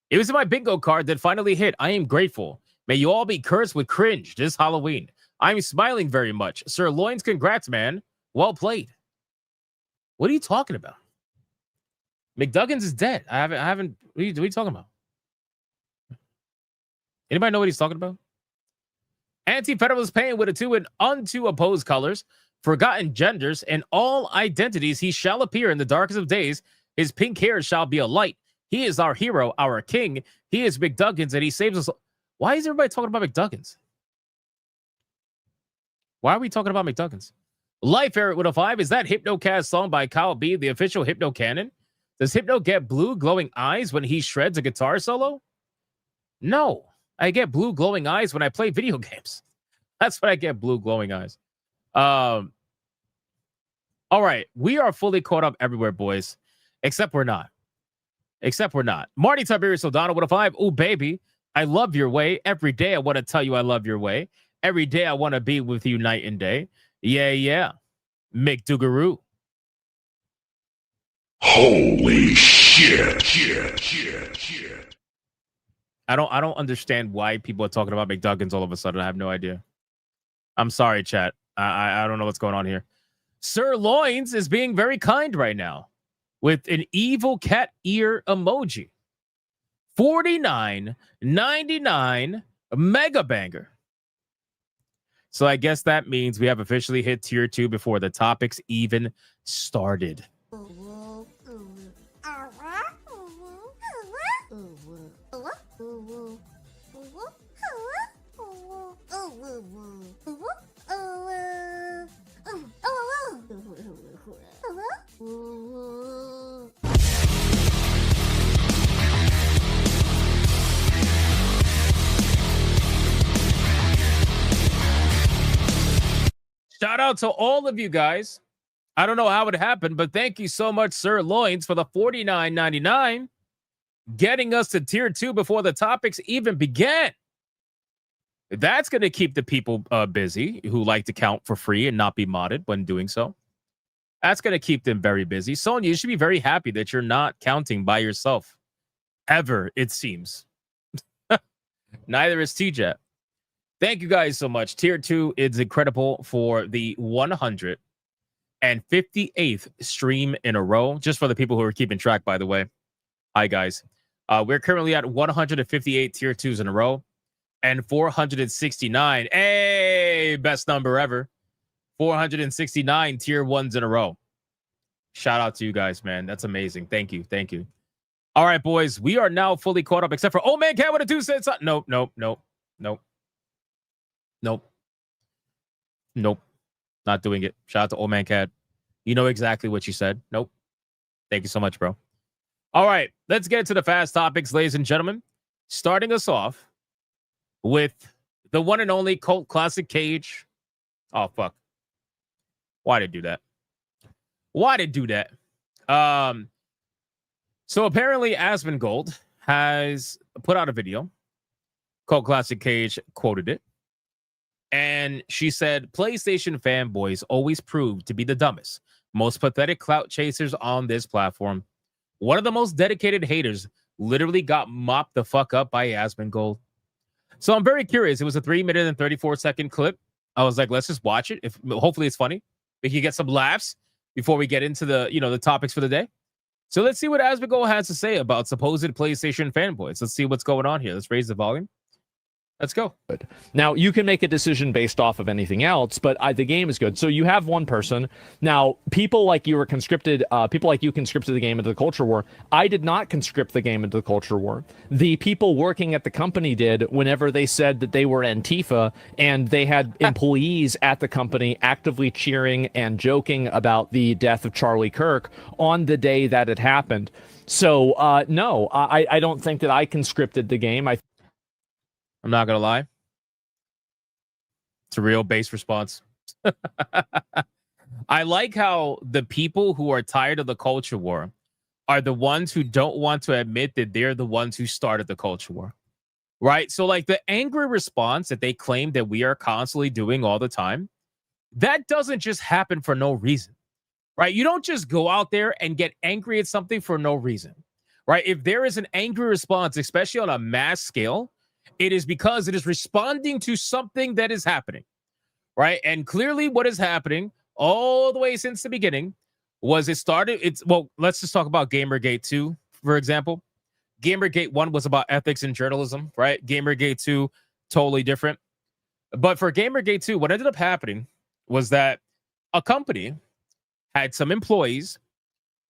It was in my bingo card that finally hit. I am grateful. May you all be cursed with cringe this Halloween. I'm smiling very much. Sir Loins, congrats, man. Well played. What are you talking about? McDuggins is dead. I haven't. What are you talking about? Anybody know what he's talking about? Anti-Federalist Pain with a 2 in unto opposed colors, forgotten genders, and all identities. He shall appear in the darkest of days. His pink hair shall be a light. He is our hero, our king. He is McDuggins, and he saves us. Why is everybody talking about McDuggins? Why are we talking about McDuggins? Life Eric with a 5. Is that Hypnocast song by Kyle B, the official Hypno canon? Does Hypno get blue glowing eyes when he shreds a guitar solo? No. I get blue glowing eyes when I play video games. That's when I get blue glowing eyes. All right. We are fully caught up everywhere, boys. Except we're not. Marty Tiberius O'Donnell with a 5. Ooh, baby. I love your way. Every day I want to tell you I love your way. Every day I want to be with you night and day. Yeah. Mick Dugaroo. Holy shit. I don't understand why people are talking about McDuggins all of a sudden. I have no idea. I'm sorry, chat. I don't know what's going on here. Sir Loins is being very kind right now with an evil cat ear emoji. $49.99 mega banger. So I guess that means we have officially hit tier 2 before the topics even started. Shout out to all of you guys. I don't know how it happened, but thank you so much, Sir Loins, for the $49.99, getting us to tier 2 before the topics even began. That's going to keep the people busy who like to count for free and not be modded when doing so. That's going to keep them very busy. Sonya, you should be very happy that you're not counting by yourself. Ever, it seems. Neither is TJ. Thank you guys so much. Tier 2 is incredible for the 158th stream in a row. Just for the people who are keeping track, by the way. Hi, guys. We're currently at 158 tier 2s in a row and 469. Hey, best number ever. 469 tier 1s in a row. Shout out to you guys, man. That's amazing. Thank you. All right, boys. We are now fully caught up, except for, oh, man, Cat, what a 2 said something. Nope. Not doing it. Shout out to Old Man Cat. You know exactly what you said. Nope. Thank you so much, bro. All right. Let's get to the fast topics, ladies and gentlemen. Starting us off with the one and only cult classic Cage. Oh, fuck. Why did do that? So apparently Asmongold has put out a video. Cult Classic Cage quoted it. And she said, PlayStation fanboys always prove to be the dumbest, most pathetic clout chasers on this platform. One of the most dedicated haters literally got mopped the fuck up by Asmongold. So I'm very curious. It was a 3-minute and 34-second clip. I was like, let's just watch it. Hopefully it's funny. We can get some laughs before we get into the topics for the day. So let's see what Asmongold has to say about supposed PlayStation fanboys. Let's see what's going on here. Let's raise the volume. Let's go. Now, you can make a decision based off of anything else, but the game is good. So you have one person. Now, people like you conscripted the game into the culture war. I did not conscript the game into the culture war. The people working at the company did whenever they said that they were Antifa, and they had employees at the company actively cheering and joking about the death of Charlie Kirk on the day that it happened. So, no, I don't think that I conscripted the game. I'm not going to lie. It's a real base response. I like how the people who are tired of the culture war are the ones who don't want to admit that they're the ones who started the culture war. Right? So like the angry response that they claim that we are constantly doing all the time, that doesn't just happen for no reason. Right? You don't just go out there and get angry at something for no reason. Right? If there is an angry response, especially on a mass scale, it is because it is responding to something that is happening, right? And clearly what is happening all the way since the beginning was let's just talk about Gamergate 2, for example. Gamergate 1 was about ethics and journalism, right? Gamergate 2, totally different. But for Gamergate 2, what ended up happening was that a company had some employees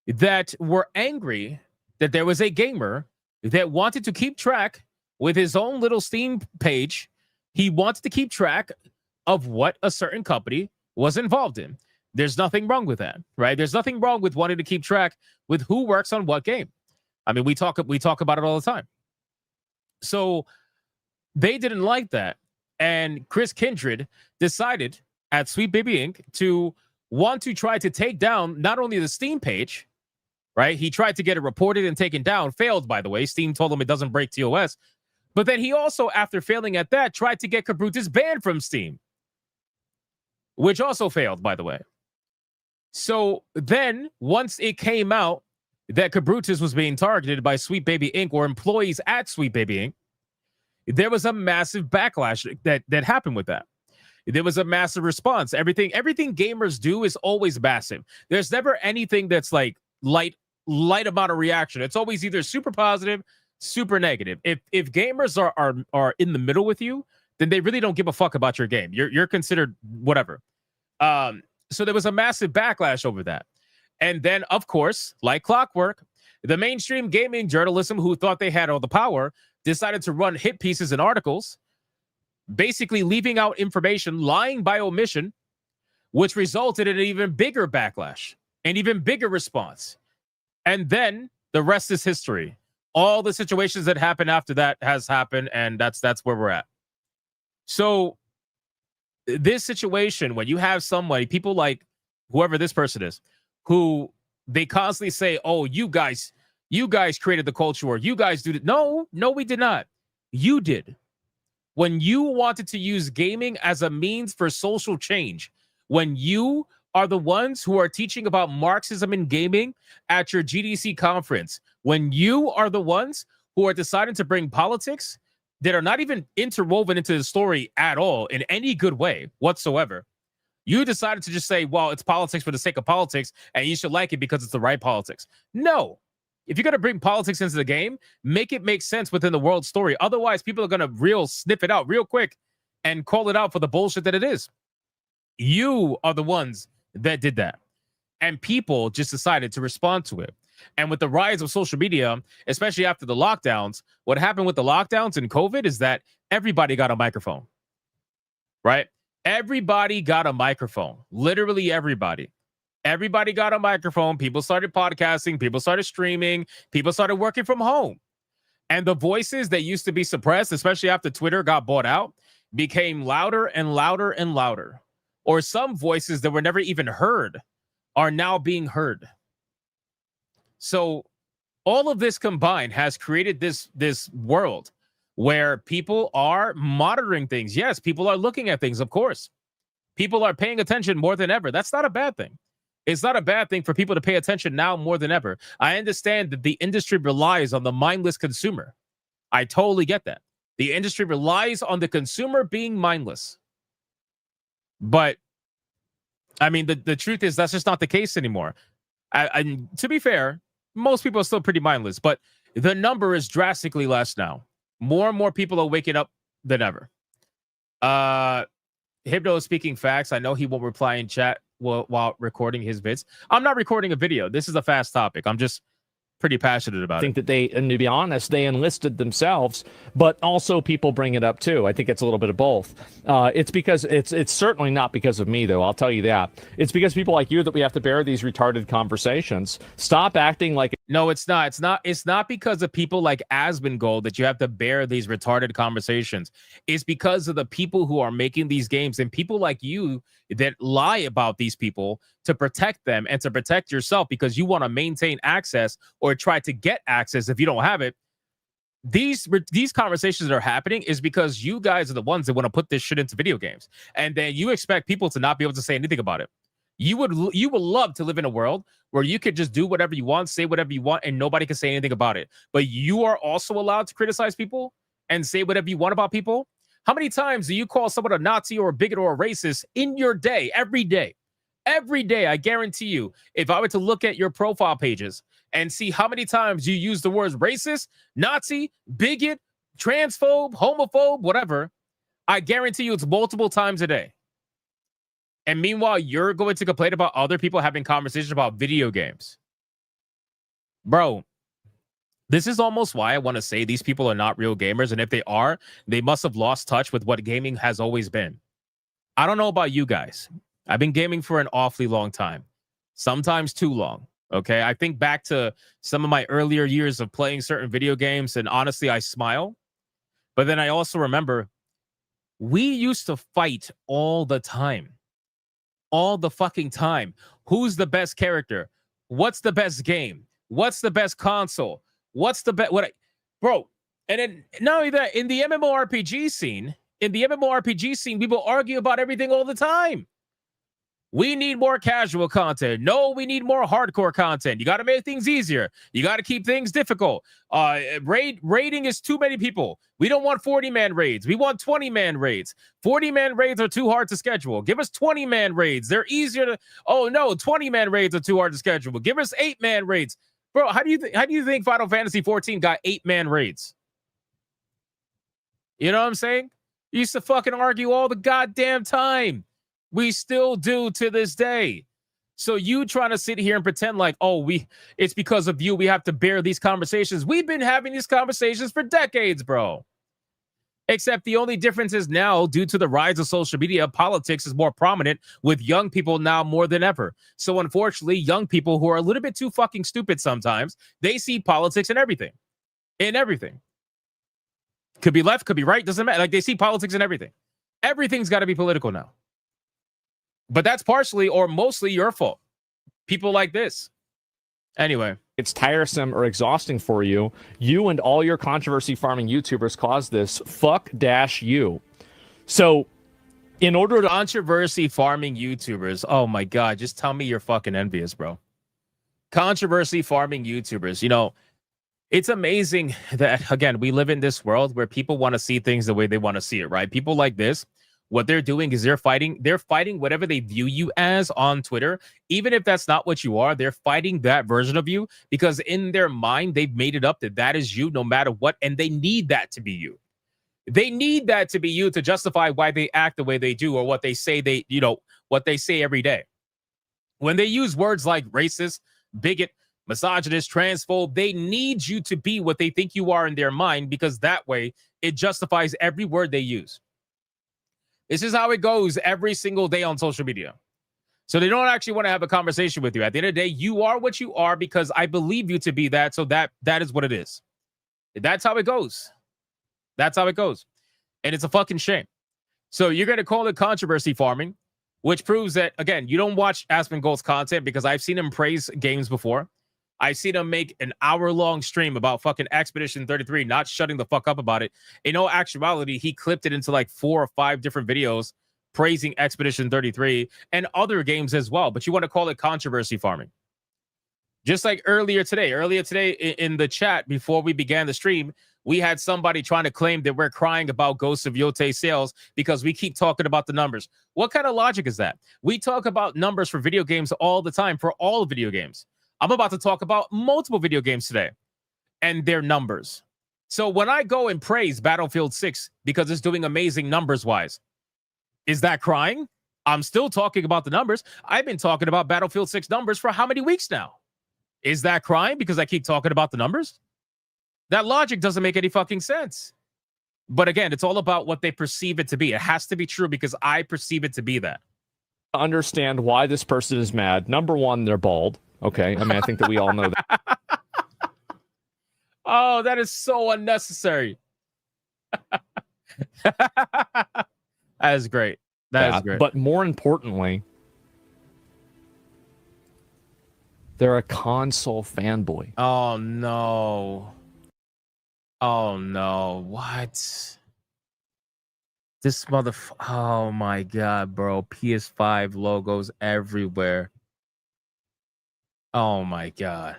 that were angry that there was a gamer that wanted to keep track with his own little Steam page. He wants to keep track of what a certain company was involved in. There's nothing wrong with that, right? There's nothing wrong with wanting to keep track with who works on what game. I mean, we talk about it all the time. So they didn't like that. And Chris Kindred decided at Sweet Baby Inc. to want to try to take down not only the Steam page, right? He tried to get it reported and taken down, failed, by the way. Steam told him it doesn't break TOS. But then he also, after failing at that, tried to get Kabrutus banned from Steam, which also failed, by the way. So then, once it came out that Kabrutus was being targeted by Sweet Baby Inc. or employees at Sweet Baby Inc., there was a massive backlash that happened with that. There was a massive response. Everything gamers do is always massive. There's never anything that's like light amount of reaction. It's always either super positive, super negative. If gamers are in the middle with you, then they really don't give a fuck about your game. You're considered whatever. So there was a massive backlash over that. And then, of course, like clockwork, the mainstream gaming journalism who thought they had all the power decided to run hit pieces and articles, basically leaving out information, lying by omission, which resulted in an even bigger backlash, an even bigger response. And then the rest is history. All the situations that happened after that has happened, and that's where we're at. So this situation, when you have somebody, people like whoever this person is, who they constantly say, oh, you guys created the culture war. You guys did it. No, we did not. You did. When you wanted to use gaming as a means for social change, when you are the ones who are teaching about Marxism in gaming at your GDC conference, when you are the ones who are deciding to bring politics that are not even interwoven into the story at all in any good way whatsoever, you decided to just say, well, it's politics for the sake of politics, and you should like it because it's the right politics. No. If you're going to bring politics into the game, make it make sense within the world story. Otherwise, people are going to sniff it out real quick and call it out for the bullshit that it is. You are the ones that did that. And people just decided to respond to it. And with the rise of social media, especially after the lockdowns, what happened with the lockdowns and COVID is that everybody got a microphone, right? Everybody got a microphone. Literally everybody. Everybody got a microphone. People started podcasting. People started streaming. People started working from home. And the voices that used to be suppressed, especially after Twitter got bought out, became louder and louder and louder. Or some voices that were never even heard are now being heard. So all of this combined has created this world where people are monitoring things. Yes, people are looking at things, of course. People are paying attention more than ever. That's not a bad thing. It's not a bad thing for people to pay attention now more than ever. I understand that the industry relies on the mindless consumer. I totally get that. The industry relies on the consumer being mindless. But, I mean, the truth is that's just not the case anymore. And to be fair, most people are still pretty mindless, but the number is drastically less now. More and more people are waking up than ever. Hypno is speaking facts. I know he won't reply in chat while recording his vids. I'm not recording a video. This is a fast topic. I'm just pretty passionate about it. I think that they, and to be honest, they enlisted themselves, but also people bring it up too. I think it's a little bit of both. It's because it's certainly not because of me, though. I'll tell you that. It's because people like you that we have to bear these retarded conversations. Stop acting like. No, it's not. It's not because of people like Asmongold that you have to bear these retarded conversations. It's because of the people who are making these games and people like you that lie about these people to protect them and to protect yourself because you want to maintain access or try to get access if you don't have it. These conversations that are happening is because you guys are the ones that want to put this shit into video games, and then you expect people to not be able to say anything about it. You would love to live in a world where you could just do whatever you want, say whatever you want, and nobody can say anything about it. But you are also allowed to criticize people and say whatever you want about people. How many times do you call someone a Nazi or a bigot or a racist in your day, every day? Every day, I guarantee you, if I were to look at your profile pages and see how many times you use the words racist, Nazi, bigot, transphobe, homophobe, whatever, I guarantee you it's multiple times a day. And meanwhile, you're going to complain about other people having conversations about video games. Bro, this is almost why I want to say these people are not real gamers. And if they are, they must have lost touch with what gaming has always been. I don't know about you guys. I've been gaming for an awfully long time, sometimes too long. Okay, I think back to some of my earlier years of playing certain video games, and honestly, I smile. But then I also remember we used to fight all the time. All the fucking time. Who's the best character? What's the best game? What's the best console? What's the best? Bro, and then not only that, in the MMORPG scene, we will argue about everything all the time. We need more casual content. No, we need more hardcore content. You got to make things easier. You got to keep things difficult. Raiding is too many people. We don't want 40-man raids. We want 20-man raids. 40-man raids are too hard to schedule. Give us 20-man raids. They're easier to. Oh no, 20-man raids are too hard to schedule. Give us 8-man raids, bro. How do you think Final Fantasy 14 got 8-man raids? You know what I'm saying? You used to fucking argue all the goddamn time. We still do to this day. So you trying to sit here and pretend like, oh, it's because of you we have to bear these conversations. We've been having these conversations for decades, bro. Except the only difference is now, due to the rise of social media, politics is more prominent with young people now more than ever. So unfortunately, young people who are a little bit too fucking stupid sometimes, they see politics in everything. In everything. Could be left, could be right, doesn't matter. Like, they see politics in everything. Everything's got to be political now. But that's partially or mostly your fault. People like this. Anyway. It's tiresome or exhausting for you. You and all your controversy farming YouTubers caused this. Fuck you. So, in order to... Controversy farming YouTubers. Oh my God. Just tell me you're fucking envious, bro. Controversy farming YouTubers. You know, it's amazing that, again, we live in this world where people want to see things the way they want to see it, right? People like this. What they're doing is they're fighting whatever they view you as on Twitter. Even if that's not what you are, they're fighting that version of you because in their mind, they've made it up that is you no matter what. And they need that to be you. They need that to be you to justify why they act the way they do or what they say what they say every day. When they use words like racist, bigot, misogynist, transphobe, they need you to be what they think you are in their mind because that way it justifies every word they use. This is how it goes every single day on social media. So they don't actually want to have a conversation with you. At the end of the day, you are what you are because I believe you to be that. So that is what it is. That's how it goes. That's how it goes. And it's a fucking shame. So you're going to call it controversy farming, which proves that, again, you don't watch Asmongold's content because I've seen him praise games before. I seen him make an hour-long stream about fucking Expedition 33, not shutting the fuck up about it. In all actuality, he clipped it into like 4 or 5 different videos praising Expedition 33 and other games as well. But you want to call it controversy farming. Just like earlier today in the chat before we began the stream, we had somebody trying to claim that we're crying about Ghosts of Yotei sales because we keep talking about the numbers. What kind of logic is that? We talk about numbers for video games all the time, for all video games. I'm about to talk about multiple video games today and their numbers. So when I go and praise Battlefield 6 because it's doing amazing numbers-wise, is that crying? I'm still talking about the numbers. I've been talking about Battlefield 6 numbers for how many weeks now? Is that crying because I keep talking about the numbers? That logic doesn't make any fucking sense. But again, it's all about what they perceive it to be. It has to be true because I perceive it to be that. Understand why this person is mad. Number one, they're bald. Okay. I mean, I think that we all know that. Oh, that is so unnecessary. That is great. That is great. But more importantly, they're a console fanboy. Oh, no. Oh, no. What? This motherfucker. Oh, my God, bro. PS5 logos everywhere. Oh, my God.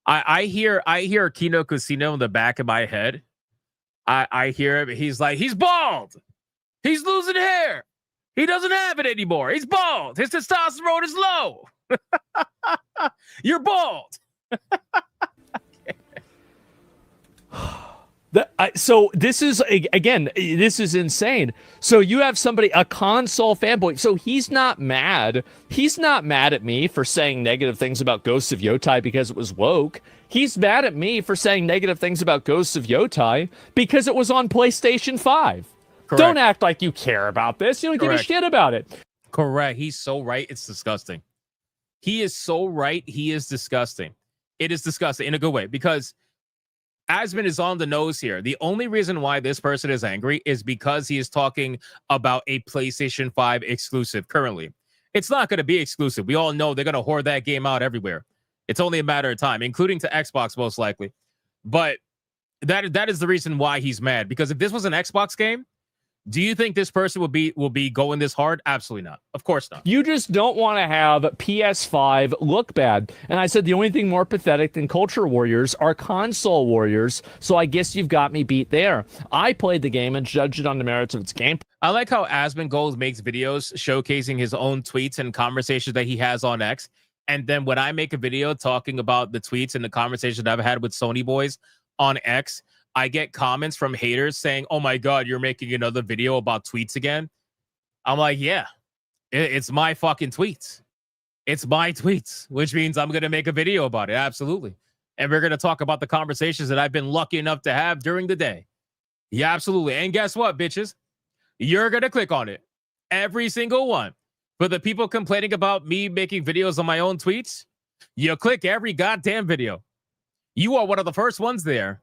I hear Kino Casino in the back of my head. I hear him. He's like, he's bald. He's losing hair. He doesn't have it anymore. He's bald. His testosterone is low. You're bald. So this is, again, this is insane. So you have somebody, a console fanboy. So he's not mad. He's not mad at me for saying negative things about Ghosts of Yotei because it was woke. He's mad at me for saying negative things about Ghosts of Yotei because it was on PlayStation 5. Correct. Don't act like you care about this. You don't give a shit about it. Correct. He's so right. It's disgusting. He is so right. He is disgusting. It is disgusting in a good way because Asmon is on the nose here. The only reason why this person is angry is because he is talking about a PlayStation 5 exclusive currently. It's not going to be exclusive. We all know they're going to whore that game out everywhere. It's only a matter of time, including to Xbox most likely. But that is the reason why he's mad. Because if this was an Xbox game, do you think this person will be going this hard? Absolutely not. Of course not. You just don't want to have PS5 look bad. And I said the only thing more pathetic than culture warriors are console warriors. So I guess you've got me beat there. I played the game and judged it on the merits of its game. I like how Asmon Gold makes videos showcasing his own tweets and conversations that he has on X. And then when I make a video talking about the tweets and the conversations I've had with Sony boys on X, I get comments from haters saying, oh my God, you're making another video about tweets again. I'm like, yeah, it's my fucking tweets. It's my tweets, which means I'm going to make a video about it. Absolutely. And we're going to talk about the conversations that I've been lucky enough to have during the day. Yeah, absolutely. And guess what, bitches? You're going to click on it. Every single one. For the people complaining about me making videos on my own tweets, you click every goddamn video. You are one of the first ones there.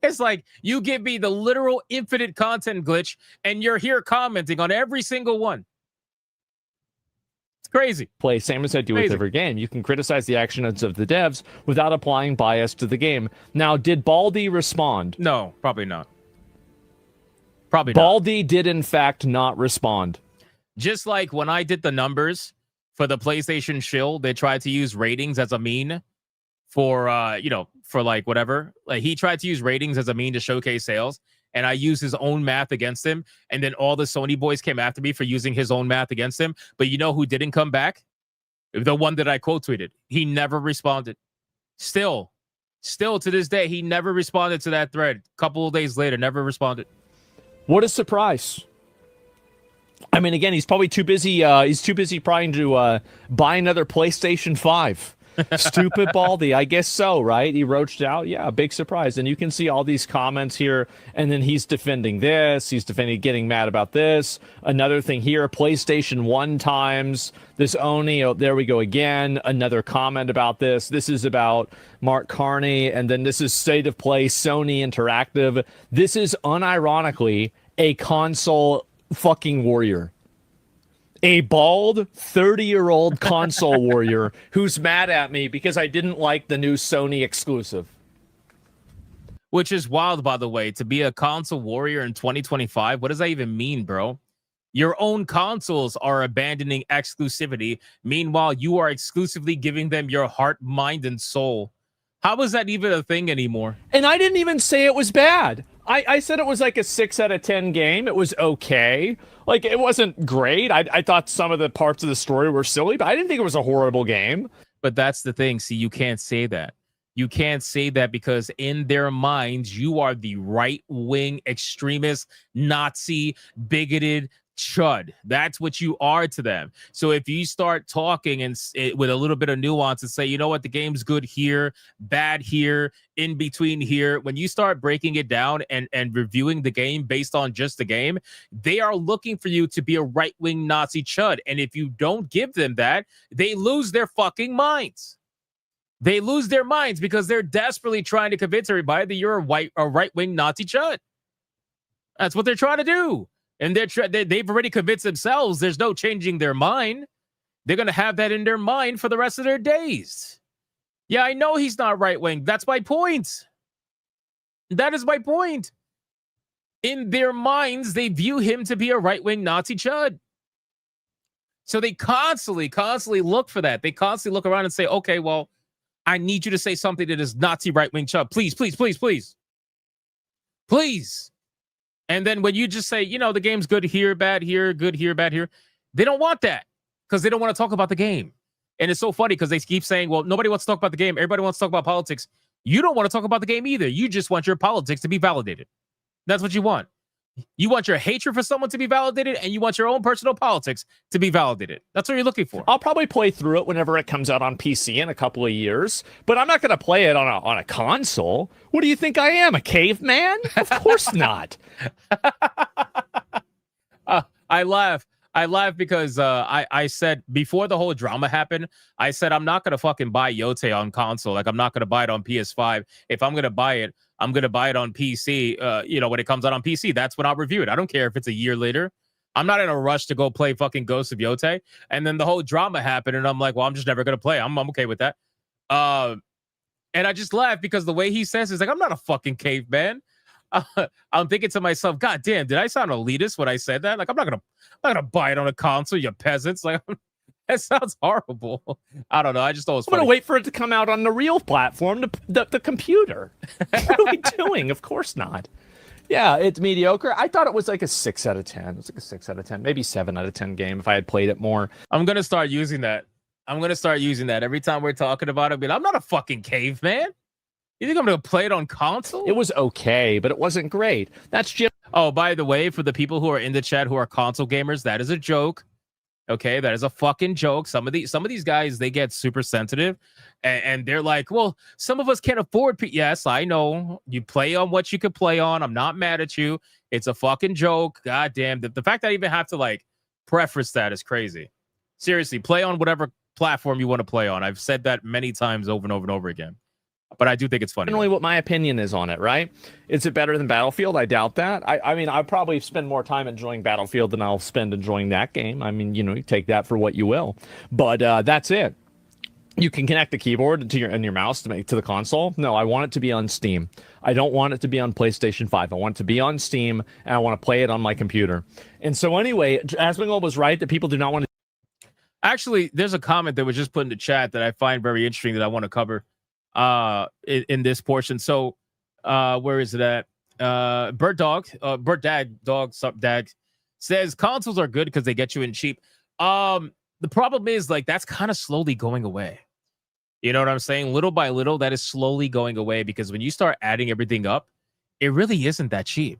It's like you give me the literal infinite content glitch and you're here commenting on every single one. It's crazy. Play same as I do with every game. You can criticize the actions of the devs without applying bias to the game. Now, did Baldy respond? No, probably not. Probably not. Baldy did in fact not respond. Just like when I did the numbers for the PlayStation shill, they tried to use ratings as a mean for for like whatever. Like he tried to use ratings as a mean to showcase sales, and I used his own math against him, and then all the Sony boys came after me for using his own math against him. But you know who didn't come back? The one that I quote tweeted. He never responded. Still to this day, he never responded to that thread. A couple of days later, never responded. What a surprise. I mean, again, he's probably too busy. He's too busy trying to buy another PlayStation 5. Stupid Baldy. I guess so, right? He roached out. Yeah, big surprise. And you can see all these comments here. And then he's defending this. He's defending getting mad about this. Another thing here, PlayStation 1 times. This Oni. Oh, there we go again. Another comment about this. This is about Mark Carney. And then this is State of Play, Sony Interactive. This is unironically a console fucking warrior. a bald 30-year-old console warrior who's mad at me because I didn't like the new Sony exclusive. Which is wild, by the way, to be a console warrior in 2025. What does that even mean, bro? Your own consoles are abandoning exclusivity. Meanwhile, you are exclusively giving them your heart, mind, and soul. How is that even a thing anymore? And I didn't even say it was bad. I said it was like a 6 out of 10 game. It was okay. Like, it wasn't great. I thought some of the parts of the story were silly, but I didn't think it was a horrible game. But that's the thing. See, you can't say that. You can't say that because in their minds, you are the right-wing extremist, Nazi, bigoted chud. That's what you are to them. So if you start talking and with a little bit of nuance and say, you know what, the game's good here, bad here, in between here, when you start breaking it down and reviewing the game based on just the game, they are looking for you to be a right-wing Nazi chud. And if you don't give them that, they lose their fucking minds. They lose their minds because they're desperately trying to convince everybody that you're a right-wing Nazi chud. That's what they're trying to do. And they've already convinced themselves there's no changing their mind. They're going to have that in their mind for the rest of their days. Yeah, I know he's not right-wing. That's my point. That is my point. In their minds, they view him to be a right-wing Nazi chud. So they constantly look for that. They constantly look around and say, okay, well, I need you to say something that is Nazi right-wing chud. Please, please, please, please. Please. And then when you just say, you know, the game's good here, bad here, good here, bad here, they don't want that because they don't want to talk about the game. And it's so funny because they keep saying, well, nobody wants to talk about the game. Everybody wants to talk about politics. You don't want to talk about the game either. You just want your politics to be validated. That's what you want. You want your hatred for someone to be validated, and you want your own personal politics to be validated. That's what you're looking for. I'll probably play through it whenever it comes out on PC in a couple of years, but I'm not going to play it on a console. What do you think I am, a caveman? Of course not. I laugh because I said before the whole drama happened, I said I'm not going to fucking buy Yotei on console. Like, I'm not going to buy it on PS5. If I'm going to buy it, I'm going to buy it on PC, when it comes out on PC. That's when I'll review it. I don't care if it's a year later. I'm not in a rush to go play fucking Ghost of Yotei. And then the whole drama happened, and I'm like, well, I'm just never going to play. I'm okay with that. And I just laugh because the way he says is like, I'm not a fucking caveman. I'm thinking to myself, God damn, did I sound elitist when I said that? Like, I'm not gonna buy it on a console, you peasants. Like, that sounds horrible. I don't know. I just thought it was funny. I'm gonna wait for it to come out on the real platform, the computer. What are we doing? Of course not. Yeah, it's mediocre. I thought it was like a 6 out of 10. It was like a 6 out of 10, maybe 7 out of 10 game if I had played it more. I'm gonna start using that. Every time we're talking about it. I'm not a fucking caveman. You think I'm going to play it on console? It was okay, but it wasn't great. That's just... Oh, by the way, for the people who are in the chat who are console gamers, that is a joke. Okay, that is a fucking joke. Some of these guys, they get super sensitive, and they're like, well, some of us can't afford... Yes, I know. You play on what you could play on. I'm not mad at you. It's a fucking joke. God damn. The fact that I even have to, like, preface that is crazy. Seriously, play on whatever platform you want to play on. I've said that many times over and over and over again. But I do think it's funny. Generally what my opinion is on it, right? Is it better than Battlefield? I doubt that. I mean, I'll probably spend more time enjoying Battlefield than I'll spend enjoying that game. I mean, you take that for what you will. But that's it. You can connect the keyboard to your mouse to the console. No, I want it to be on Steam. I don't want it to be on PlayStation 5. I want it to be on Steam, and I want to play it on my computer. And so anyway, Asmongold was right that people do not want to... Actually, there's a comment that was just put in the chat that I find very interesting that I want to cover in this portion. So where is it at? Bird Dad says consoles are good because they get you in cheap. The problem is, like, that's kind of slowly going away. You know what I'm saying? Little by little, that is slowly going away because when you start adding everything up, it really isn't that cheap.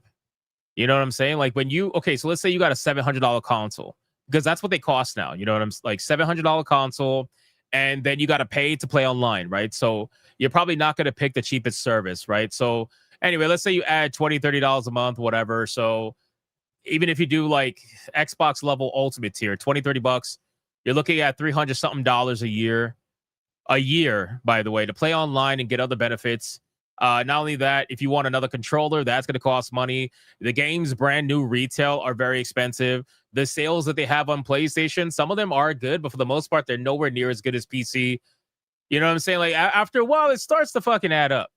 You know what I'm saying? Like, when you, okay, so let's say you got a $700 console, because that's what they cost now. You know what I'm like, $700 console, and then you got to pay to play online, right? So you're probably not going to pick the cheapest service, right? So anyway, let's say you add $20, $30 a month, whatever. So even if you do like Xbox level ultimate tier, $20, $30, you're looking at $300 something a year, by the way, to play online and get other benefits. Not only that, if you want another controller, that's going to cost money. The games brand new retail are very expensive. The sales that they have on PlayStation, some of them are good, but for the most part, they're nowhere near as good as PC. You know what I'm saying? Like after a while, it starts to fucking add up.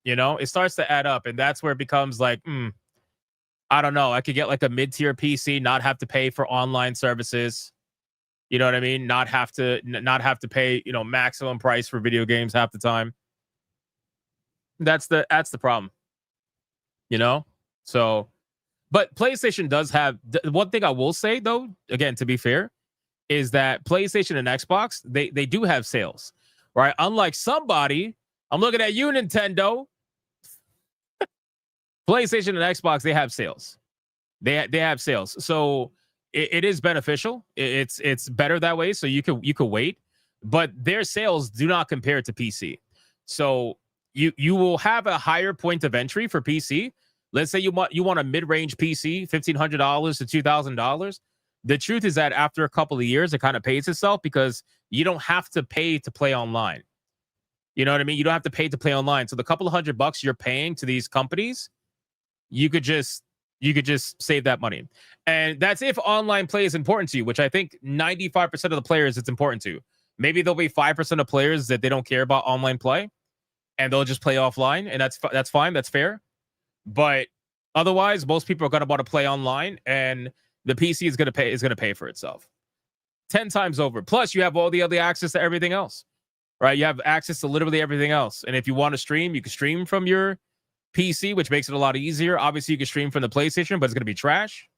You know, it starts to add up, and that's where it becomes like, I don't know. I could get like a mid-tier PC, not have to pay for online services. You know what I mean? Not have to pay, maximum price for video games half the time. That's the problem. So, but PlayStation does have one thing I will say though, again, to be fair, is that PlayStation and Xbox, they do have sales, right? Unlike somebody, I'm looking at you, Nintendo. PlayStation and Xbox, they have sales. They have sales. So it is beneficial. It's better that way. So you could wait, but their sales do not compare to PC. So you will have a higher point of entry for PC. Let's say you want a mid-range PC, $1,500 to $2,000. The truth is that after a couple of years, it kind of pays itself because you don't have to pay to play online. You know what I mean? You don't have to pay to play online. So the couple of $100 you're paying to these companies, you could just save that money. And that's if online play is important to you, which I think 95% of the players it's important to. Maybe there'll be 5% of players that they don't care about online play and they'll just play offline, and that's fine, that's fair. But otherwise, most people are going to want to play online, and the PC is going to pay for itself 10 times over. Plus, you have all the other access to everything else, right? You have access to literally everything else. And if you want to stream, you can stream from your PC, which makes it a lot easier. Obviously, you can stream from the PlayStation, but it's going to be trash.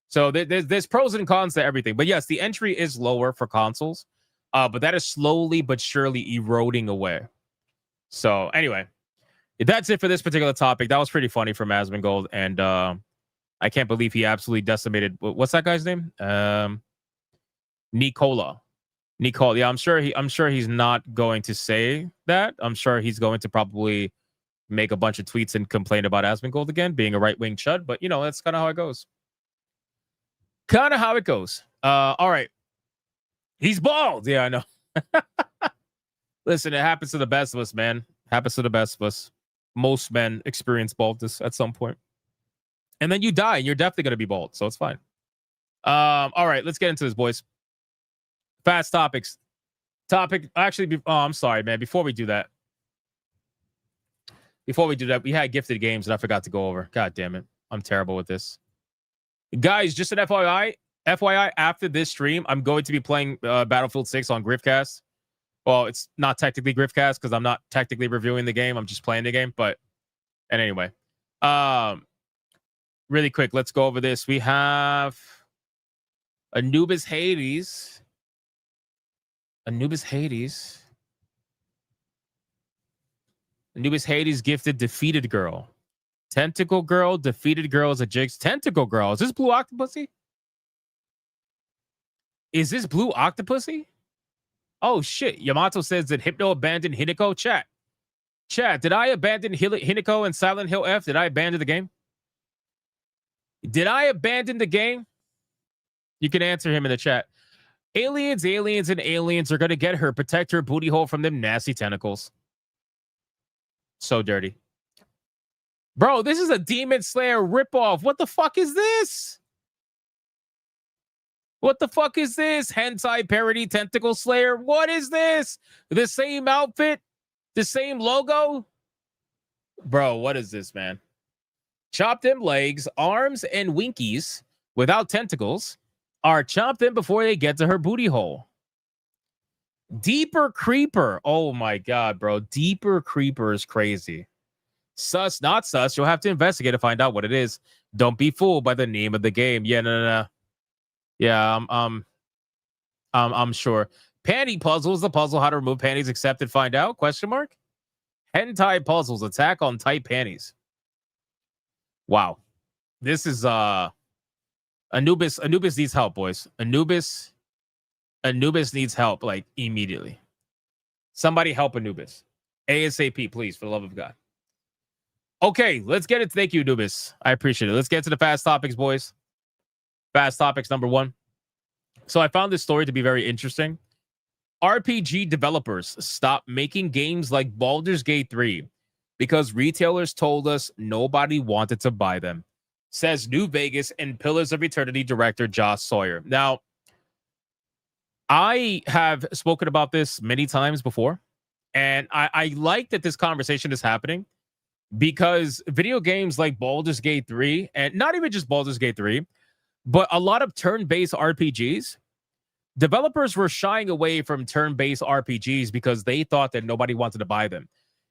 So there's pros and cons to everything. But yes, the entry is lower for consoles, but that is slowly but surely eroding away. So anyway, that's it for this particular topic. That was pretty funny from Asmongold, and I can't believe he absolutely decimated. What's that guy's name? Nicola. Yeah, I'm sure he's not going to say that. I'm sure he's going to probably make a bunch of tweets and complain about Asmongold again being a right-wing chud. But that's kind of how it goes. All right. He's bald. Yeah, I know. Listen, it happens to the best of us, man. Happens to the best of us. Most men experience baldness at some point. And then you die, and you're definitely going to be bald, so it's fine. All right, let's get into this, boys. Fast topics. I'm sorry, man. Before we do that, we had gifted games that I forgot to go over. God damn it. I'm terrible with this. Guys, just an FYI, after this stream, I'm going to be playing Battlefield 6 on Griffcast. Well, it's not technically Griffcast because I'm not technically reviewing the game. I'm just playing the game. And anyway, really quick, let's go over this. We have Anubis Hades. Anubis Hades gifted Defeated Girl. Tentacle Girl, Defeated Girl is a jigs. Tentacle Girl. Is this Blue Octopussy? Oh, shit. Yamato says that Hypno abandoned Hinako. Chat, did I abandon Hinako and Silent Hill F? Did I abandon the game? You can answer him in the chat. Aliens are going to get her. Protect her booty hole from them nasty tentacles. So dirty. Bro, this is a Demon Slayer ripoff. What the fuck is this? Hentai parody Tentacle Slayer. What is this? The same outfit? The same logo? Bro, what is this, man? Chop them legs, arms, and winkies without tentacles are chopped in before they get to her booty hole. Deeper Creeper. Oh my God, bro. Deeper Creeper is crazy. Sus, not sus. You'll have to investigate to find out what it is. Don't be fooled by the name of the game. Yeah, no. Yeah, I'm sure. Panty puzzles. The puzzle how to remove panties. Accepted. Find out? Question mark. Hentai puzzles. Attack on tight panties. Wow. This is Anubis needs help, boys. Anubis needs help like immediately. Somebody help Anubis. ASAP, please, for the love of God. Okay, let's get it. Thank you, Anubis. I appreciate it. Let's get to the fast topics, boys. Fast topics number 1. So I found this story to be very interesting. RPG developers stop making games like Baldur's Gate 3 because retailers told us nobody wanted to buy them, says New Vegas and Pillars of Eternity director Josh Sawyer. Now, I have spoken about this many times before, and I like that this conversation is happening because video games like Baldur's Gate 3, and not even just Baldur's Gate 3, but a lot of turn-based RPGs, developers were shying away from turn-based RPGs because they thought that nobody wanted to buy them.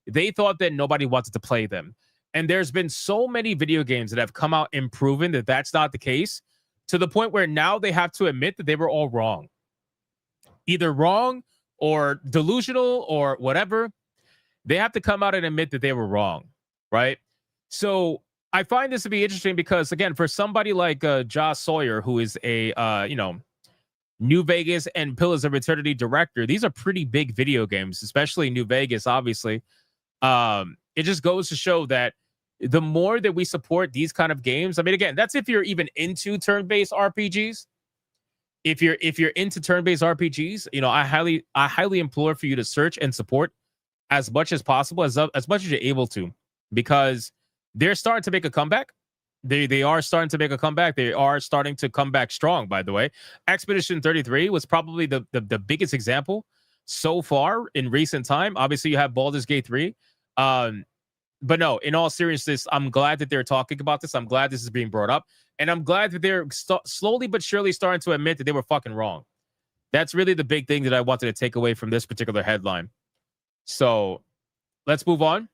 They thought that nobody wanted to play them. And there's been so many video games that have come out and proven that that's not the case, to the point where now they have to admit that they were all wrong. Either wrong or delusional or whatever. They have to come out and admit that they were wrong, right? So I find this to be interesting because, again, for somebody like Josh Sawyer, who is a, New Vegas and Pillars of Eternity director, these are pretty big video games, especially New Vegas, obviously. It just goes to show that the more that we support these kind of games, I mean, again, that's if you're even into turn-based RPGs. If you're into turn-based RPGs, I highly implore for you to search and support as much as possible, as much as you're able to, because they're starting to make a comeback. They are starting to make a comeback. They are starting to come back strong, by the way. Expedition 33 was probably the biggest example so far in recent time. Obviously, you have Baldur's Gate 3. But no, in all seriousness, I'm glad that they're talking about this. I'm glad this is being brought up. And I'm glad that they're slowly but surely starting to admit that they were fucking wrong. That's really the big thing that I wanted to take away from this particular headline. So let's move on.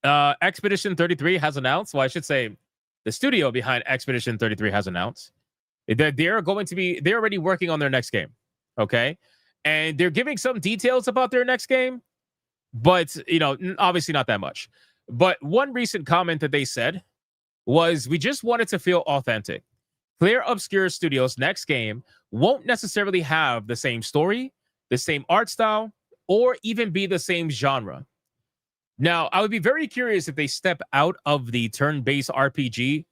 Expedition 33 has announced, well, I should say the studio behind Expedition 33 has announced that they're already working on their next game. Okay. And they're giving some details about their next game, but, obviously not that much. But one recent comment that they said was, we just wanted to feel authentic. Clear Obscure Studios' next game won't necessarily have the same story, the same art style, or even be the same genre. Now, I would be very curious if they step out of the turn-based RPG,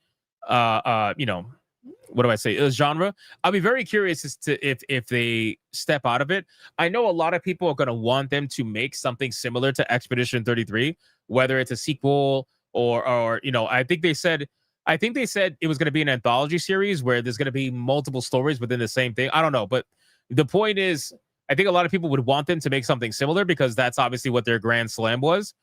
what do I say, genre. I'll be very curious as to if they step out of it. I know a lot of people are going to want them to make something similar to Expedition 33, whether it's a sequel or I think they said it was going to be an anthology series where there's going to be multiple stories within the same thing. I don't know, but the point is, I think a lot of people would want them to make something similar because that's obviously what their grand slam was.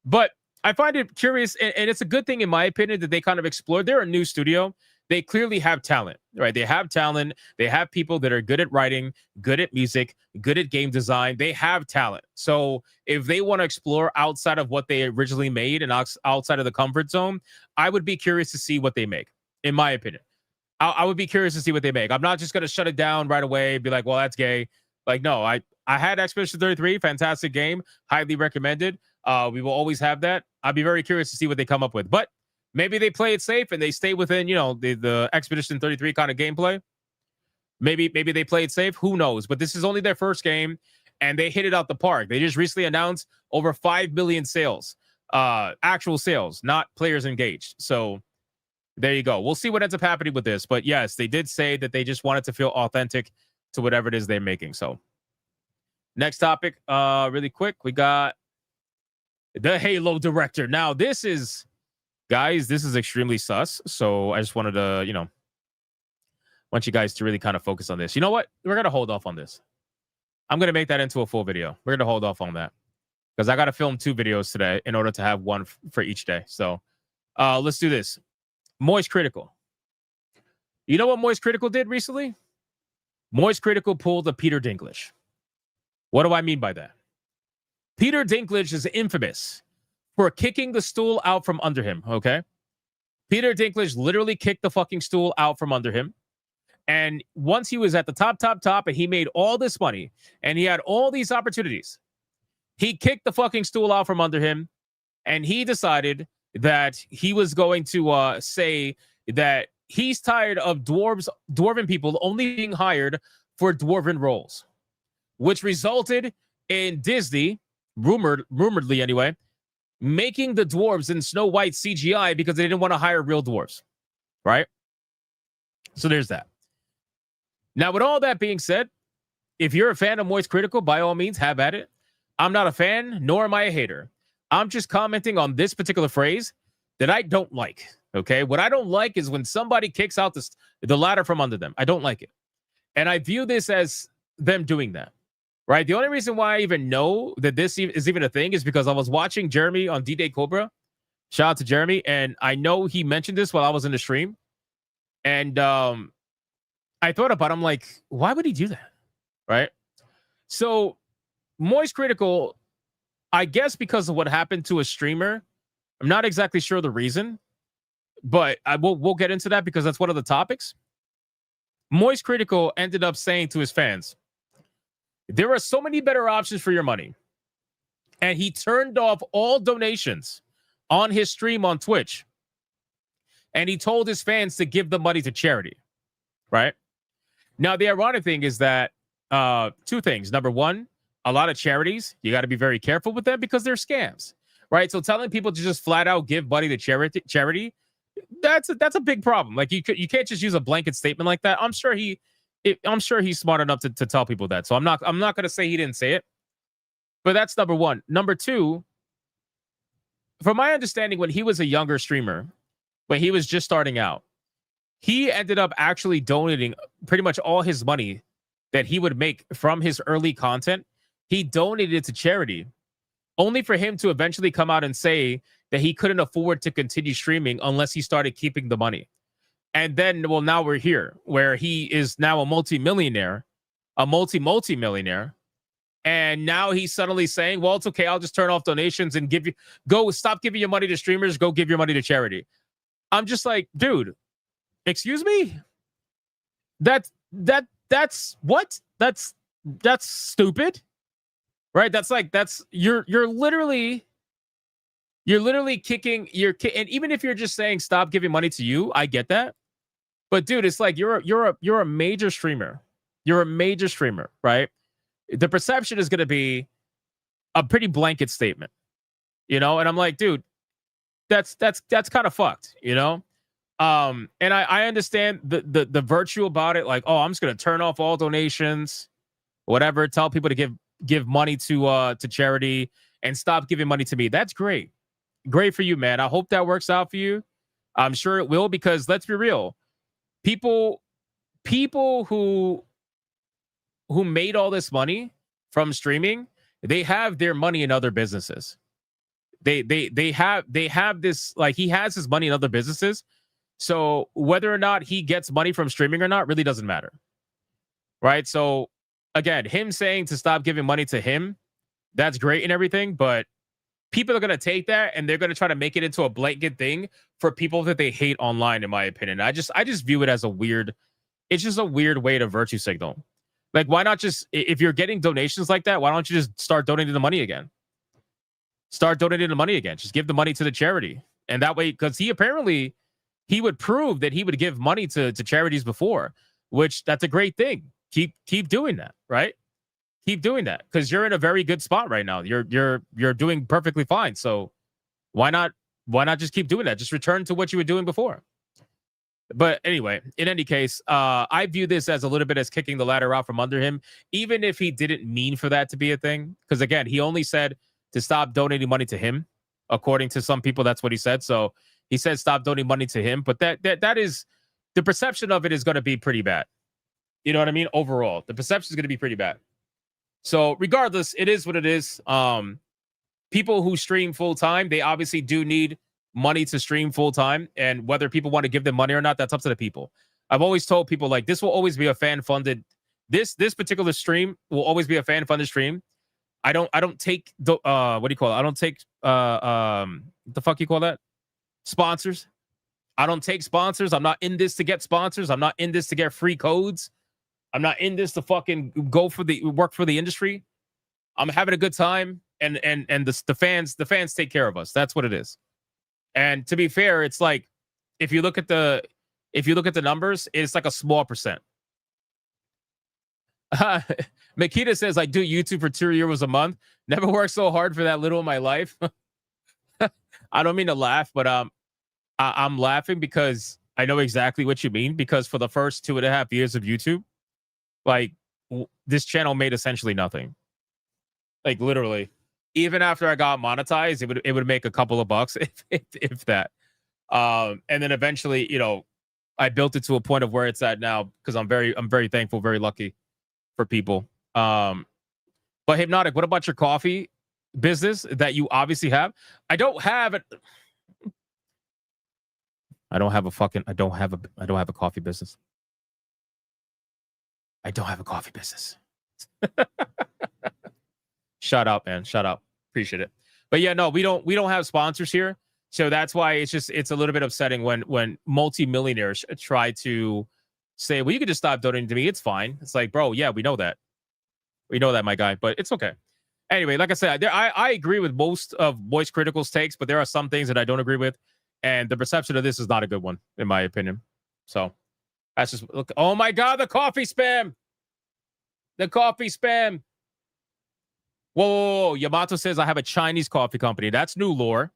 But I find it curious, and it's a good thing, in my opinion, that they kind of explored. They're a new studio. They clearly have talent, right? They have talent. They have people that are good at writing, good at music, good at game design. They have talent. So if they want to explore outside of what they originally made and outside of the comfort zone, I would be curious to see what they make, in my opinion. I would be curious to see what they make. I'm not just going to shut it down right away, be like, well, that's gay. Like, no, I had Expedition 33, fantastic game, highly recommended. We will always have that. I'd be very curious to see what they come up with. But maybe they play it safe and they stay within, the Expedition 33 kind of gameplay. Maybe they play it safe. Who knows? But this is only their first game, and they hit it out the park. They just recently announced over 5 million sales, actual sales, not players engaged. So there you go. We'll see what ends up happening with this. But yes, they did say that they just wanted to feel authentic to whatever it is they're making. So next topic, really quick, we got the Halo director. Now, this is extremely sus. So I just wanted to, want you guys to really kind of focus on this. You know what? We're going to hold off on this. I'm going to make that into a full video. We're going to hold off on that because I got to film 2 videos today in order to have one for each day. So let's do this. Moist Critical. You know what Moist Critical did recently? Moist Critical pulled a Peter Dinklage. What do I mean by that? Peter Dinklage is infamous for kicking the stool out from under him, okay? Peter Dinklage literally kicked the fucking stool out from under him. And once he was at the top, and he made all this money, and he had all these opportunities, he kicked the fucking stool out from under him, and he decided that he was going to say that he's tired of dwarven people only being hired for dwarven roles, which resulted in Disney, rumoredly anyway, making the dwarves in Snow White CGI because they didn't want to hire real dwarves, right? So there's that. Now, with all that being said, if you're a fan of Moist Critical, by all means, have at it. I'm not a fan, nor am I a hater. I'm just commenting on this particular phrase that I don't like. Okay, what I don't like is when somebody kicks out the ladder from under them. I don't like it, and I view this as them doing that. Right. The only reason why I even know that this is even a thing is because I was watching Jeremy on D-Day Cobra. Shout out to Jeremy. And I know he mentioned this while I was in the stream. And I thought about it. I'm like, why would he do that? Right. So Moist Critical, I guess because of what happened to a streamer. I'm not exactly sure the reason, but we'll get into that because that's one of the topics. Moist Critical ended up saying to his fans, there are so many better options for your money. And he turned off all donations on his stream on Twitch. And he told his fans to give the money to charity. Right? Now, the ironic thing is that two things. Number one, a lot of charities, you got to be very careful with them because they're scams. Right? So telling people to just flat out give money to charity, that's a big problem. Like you can't just use a blanket statement like that. I'm sure he's smart enough to tell people that. So I'm not going to say he didn't say it. But that's number one. Number two, from my understanding, when he was a younger streamer, when he was just starting out, he ended up actually donating pretty much all his money that he would make from his early content. He donated it to charity, only for him to eventually come out and say that he couldn't afford to continue streaming unless he started keeping the money. And then, well, now we're here where he is now a multi-millionaire, a multi-millionaire. And now he's suddenly saying, well, it's okay. I'll just turn off donations and stop giving your money to streamers. Go give your money to charity. I'm just like, dude, excuse me. That's what? That's stupid. Right? You're literally kicking and even if you're just saying stop giving money to you, I get that. But dude, it's like you're a major streamer. You're a major streamer, right? The perception is going to be a pretty blanket statement, you know? And I'm like, dude, that's kind of fucked, you know? And I understand the virtue about it, like, oh, I'm just going to turn off all donations, whatever, tell people to give money to charity and stop giving money to me. That's great. Great for you, man. I hope that works out for you. I'm sure it will, because let's be real. People who made all this money from streaming, they have their money in other businesses. They have this, like, he has his money in other businesses. So whether or not he gets money from streaming or not really doesn't matter. Right? So again, him saying to stop giving money to him, that's great and everything, but people are going to take that and they're going to try to make it into a blanket thing for people that they hate online, in my opinion. I just view it as it's just a weird way to virtue signal. Like, why not just, if you're getting donations like that, why don't you just start donating the money again? Start donating the money again. Just give the money to the charity. And that way, because he would prove that he would give money to charities before, which that's a great thing. Keep doing that, right? Keep doing that, because you're in a very good spot right now. You're doing perfectly fine. So why not just keep doing that? Just return to what you were doing before. But anyway, in any case, I view this as a little bit as kicking the ladder out from under him, even if he didn't mean for that to be a thing. Because again, he only said to stop donating money to him. According to some people, that's what he said. So he said stop donating money to him. But that is, the perception of it is going to be pretty bad. You know what I mean? Overall, the perception is going to be pretty bad. So regardless, it is what it is. People who stream full time, they obviously do need money to stream full time, and whether people want to give them money or not, that's up to the people. I've always told people, like, this will always be a fan funded. This particular stream will always be a fan funded stream. I don't take the what do you call it? I don't take the fuck you call that? Sponsors. I don't take sponsors. I'm not in this to get sponsors. I'm not in this to get free codes. I'm not in this to fucking work for the industry. I'm having a good time, and the fans take care of us. That's what it is. And to be fair, it's like, if you look at the numbers, it's like a small percent. Makita says, I do YouTube for 2 years a month. Never worked so hard for that little in my life. I don't mean to laugh, but I'm laughing because I know exactly what you mean. Because for the first 2.5 years of YouTube, like, this channel made essentially nothing. Like, literally, even after I got monetized, it would make a couple of bucks if that. And then eventually, you know, I built it to a point of where it's at now because I'm very thankful, very lucky for people. But Hypnotic, what about your coffee business that you obviously have? I don't have it. I don't have a coffee business. I don't have a coffee business. Shut up, man. Shut up. Appreciate it. But yeah, no, we don't have sponsors here. So that's why it's a little bit upsetting when multimillionaires try to say, well, you can just stop donating to me. It's fine. It's like, bro, yeah, we know that. We know that, my guy, but it's okay. Anyway, like I said, I agree with most of Voice Critical's takes, but there are some things that I don't agree with. And the perception of this is not a good one, in my opinion. So that's just, look. Oh my God, the coffee spam. The coffee spam. Whoa. Yamato says I have a Chinese coffee company. That's new lore.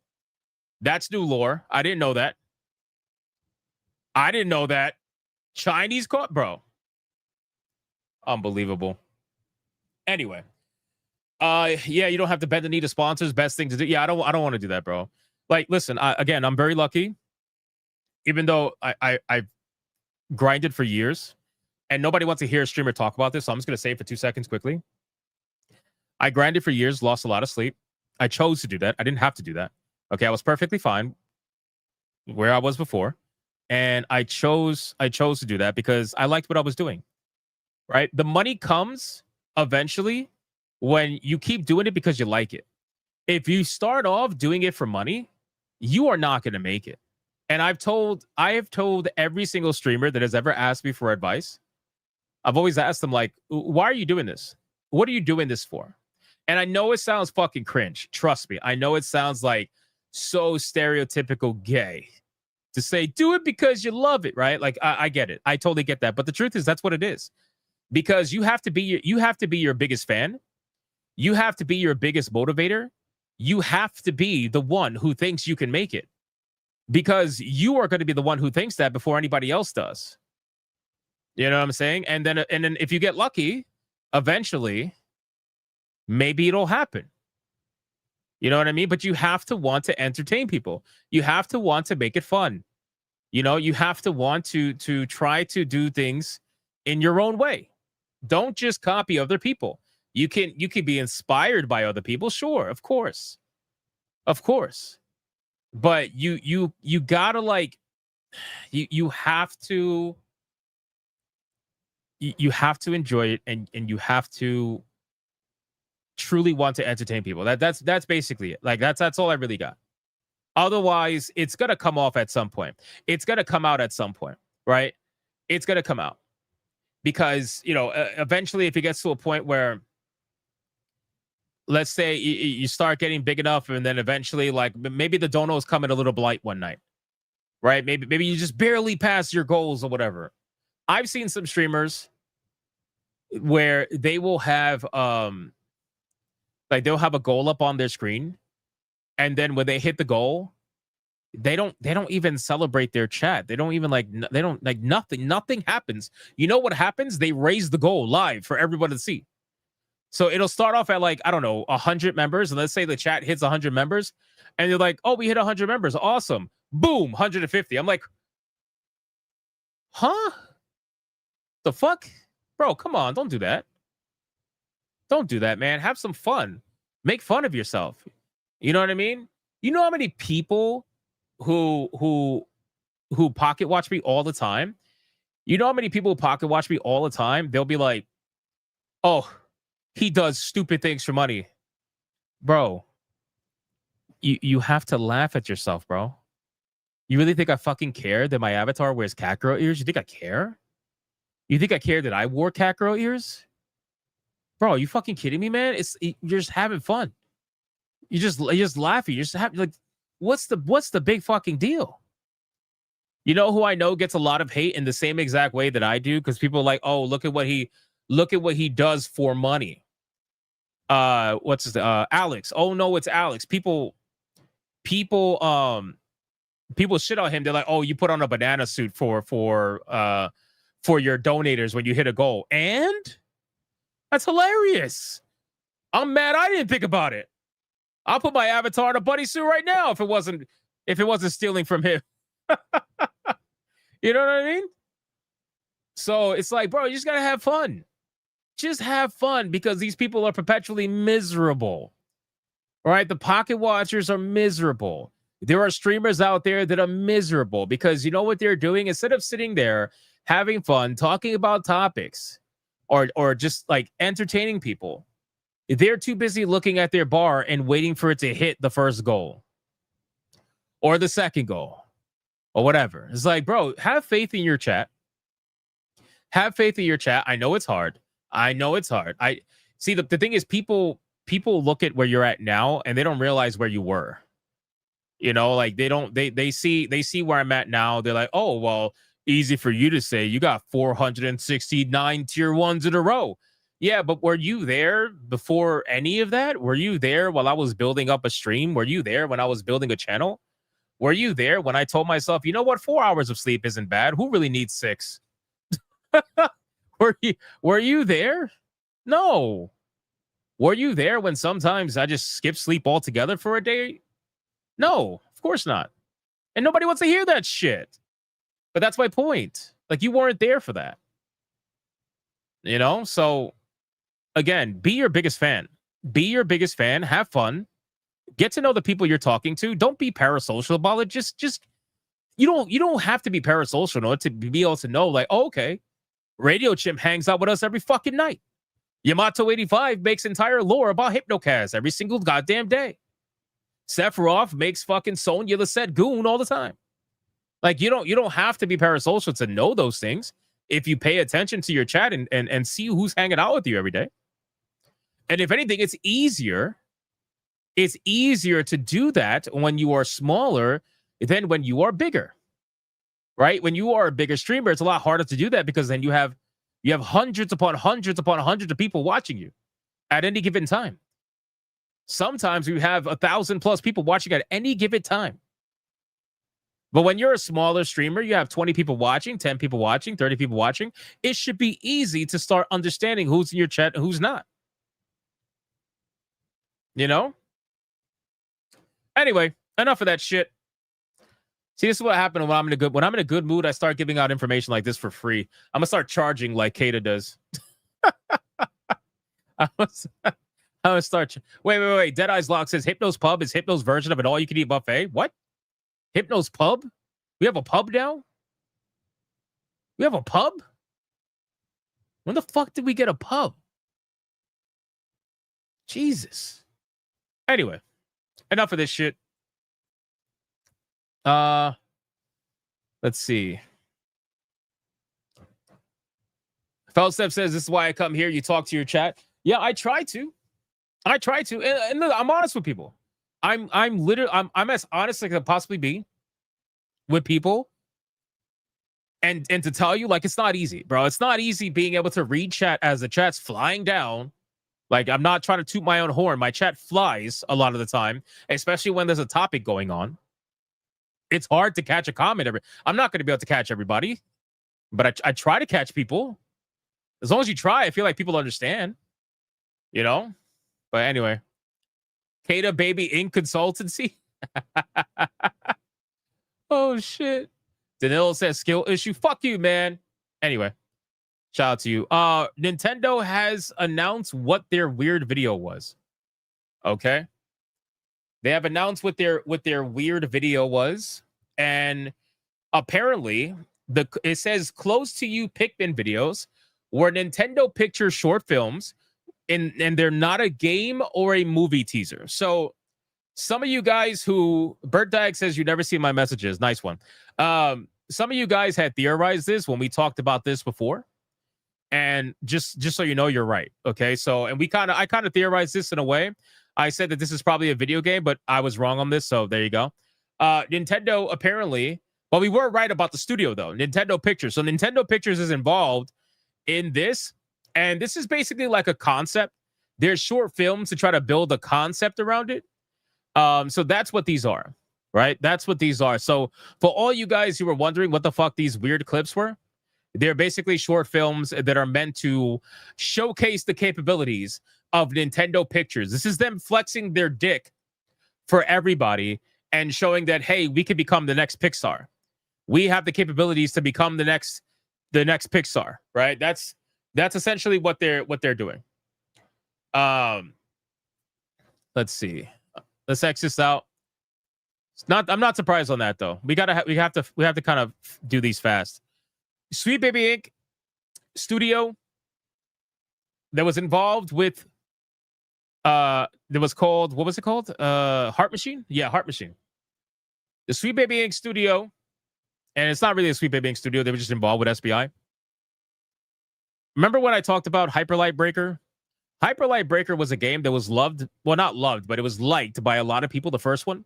That's new lore. I didn't know that. Chinese coffee, bro. Unbelievable. Anyway. Yeah, you don't have to bend the knee to sponsors. Best thing to do. Yeah, I don't want to do that, bro. Like, listen, again, I'm very lucky. Even though I've grinded for years, and nobody wants to hear a streamer talk about this, so I'm just going to say it for 2 seconds quickly. I grinded for years, lost a lot of sleep. I chose to do that. I didn't have to do that. Okay, I was perfectly fine where I was before, and I chose to do that because I liked what I was doing. Right? The money comes eventually when you keep doing it because you like it. If you start off doing it for money, you are not going to make it. And I have told every single streamer that has ever asked me for advice. I've always asked them, like, why are you doing this? What are you doing this for? And I know it sounds fucking cringe. Trust me. I know it sounds like so stereotypical gay to say, do it because you love it, right? Like, I get it. I totally get that. But the truth is, that's what it is. Because you have to be your biggest fan. You have to be your biggest motivator. You have to be the one who thinks you can make it. Because you are going to be the one who thinks that before anybody else does. You know what I'm saying? And then if you get lucky, eventually, maybe it'll happen. You know what I mean? But you have to want to entertain people. You have to want to make it fun. You know, you have to want to try to do things in your own way. Don't just copy other people. You can be inspired by other people, sure, of course. But you gotta, like, you have to enjoy it, and you have to truly want to entertain people. That's basically it. Like, that's all I really got. Otherwise, it's gonna come off at some point. It's gonna come out at some point, right? It's gonna come out because, you know, eventually, if it gets to a point where, let's say you start getting big enough, and then eventually, like, maybe the donos come in a little blight one night, right? Maybe you just barely pass your goals or whatever. I've seen some streamers where they will have they'll have a goal up on their screen, and then when they hit the goal, they don't even celebrate their chat. They don't even nothing happens. You know what happens? They raise the goal live for everyone to see. So it'll start off at, like, I don't know, 100 members. And let's say the chat hits 100 members. And you're like, oh, we hit 100 members. Awesome. Boom, 150. I'm like, huh? The fuck? Bro, come on. Don't do that. Don't do that, man. Have some fun. Make fun of yourself. You know what I mean? You know how many people who pocket watch me all the time? You know how many people who pocket watch me all the time? They'll be like, oh, he does stupid things for money. Bro, you have to laugh at yourself, bro. You really think I fucking care that my avatar wears cat girl ears? You think I care? You think I care that I wore cat girl ears? Bro, are you fucking kidding me, man? You're just having fun. You're just laughing. You're just happy. Like, what's the big fucking deal? You know who I know gets a lot of hate in the same exact way that I do? Because people are like, oh, look at what he does for money. What's his Alex? Oh no, it's Alex. People shit on him. They're like, oh, you put on a banana suit for your donators when you hit a goal, and that's hilarious. I'm mad I didn't think about it. I'll put my avatar in a bunny suit right now if it wasn't stealing from him. You know what I mean? So it's like, bro, you just gotta have fun. Just have fun because these people are perpetually miserable. All right, the pocket watchers are miserable. There are streamers out there that are miserable because you know what they're doing? Instead of sitting there having fun, talking about topics, or just like entertaining people, they're too busy looking at their bar and waiting for it to hit the first goal or the second goal or whatever. It's like, bro, have faith in your chat. Have faith in your chat. I know it's hard. I see the thing is people look at where you're at now and they don't realize where you were. You know, like they see where I'm at now. They're like, oh, well, easy for you to say. You got 469 tier 1s in a row. Yeah, but were you there before any of that? Were you there while I was building up a stream? Were you there when I was building a channel? Were you there when I told myself, you know what, 4 hours of sleep isn't bad. Who really needs 6? Were you there? No. Were you there when sometimes I just skip sleep altogether for a day? No, of course not. And nobody wants to hear that shit. But that's my point. Like, you weren't there for that. You know? So, again, be your biggest fan. Be your biggest fan. Have fun. Get to know the people you're talking to. Don't be parasocial about it. Just you don't have to be parasocial in order to be able to know, like, oh, okay, Radio Chimp hangs out with us every fucking night. Yamato85 makes entire lore about Hypnocast every single goddamn day. Sephiroth makes fucking Sonya Lisette Goon all the time. Like, you don't have to be parasocial to know those things if you pay attention to your chat and see who's hanging out with you every day. And if anything, it's easier to do that when you are smaller than when you are bigger. Right? When you are a bigger streamer, it's a lot harder to do that because then you have hundreds upon hundreds upon hundreds of people watching you at any given time. Sometimes we have 1,000+ people watching at any given time. But when you're a smaller streamer, you have 20 people watching, 10 people watching, 30 people watching. It should be easy to start understanding who's in your chat and who's not. You know? Anyway, enough of that shit. See, this is what happened when I'm in a good mood. I start giving out information like this for free. I'm gonna start charging like Kata does. I'm gonna start. Wait. Deadeye's Lock says Hypno's Pub is Hypno's version of an all-you-can-eat buffet. What? Hypno's Pub? We have a pub now? We have a pub? When the fuck did we get a pub? Jesus. Anyway, enough of this shit. Let's see. Felstep says, this is why I come here. You talk to your chat. Yeah, I try to. And look, I'm honest with people. I'm as honest as I can possibly be with people. And to tell you, like, it's not easy, bro. It's not easy being able to read chat as the chat's flying down. Like, I'm not trying to toot my own horn. My chat flies a lot of the time, especially when there's a topic going on. It's hard to catch a comment. I'm not going to be able to catch everybody, but I try to catch people. As long as you try, I feel like people understand, you know? But anyway, Kata Baby Inc. Consultancy. Oh, shit. Danilo says skill issue. Fuck you, man. Anyway, shout out to you. Nintendo has announced what their weird video was. Okay. They have announced what their weird video was, and apparently it says close to you Pikmin videos were Nintendo Picture short films, and they're not a game or a movie teaser. So some of you guys who Bert Dag says you never see my messages, nice one. Some of you guys had theorized this when we talked about this before, and just so you know, you're right. Okay, so and I kind of theorized this in a way. I said that this is probably a video game, but I was wrong on this, so there you go. Nintendo apparently, well, we were right about the studio, though. Nintendo Pictures. So Nintendo Pictures is involved in this, and this is basically like a concept. There's short films to try to build a concept around it. So that's what these are, right? That's what these are. So for all you guys who were wondering what the fuck these weird clips were, they're basically short films that are meant to showcase the capabilities of Nintendo Pictures. This is them flexing their dick for everybody and showing that, hey, we could become the next Pixar. We have the capabilities to become the next Pixar, right? That's essentially what they're doing. Let's see. Let's X this out. I'm not surprised on that though. We have to kind of do these fast. Sweet Baby Inc. studio that was involved with that was called, what was it called? Heart Machine? Yeah, Heart Machine. The Sweet Baby Inc. studio, and it's not really a Sweet Baby Inc. studio, they were just involved with SBI. Remember when I talked about Hyper Light Breaker? Hyper Light Breaker was a game that was loved, well, not loved, but it was liked by a lot of people, the first one.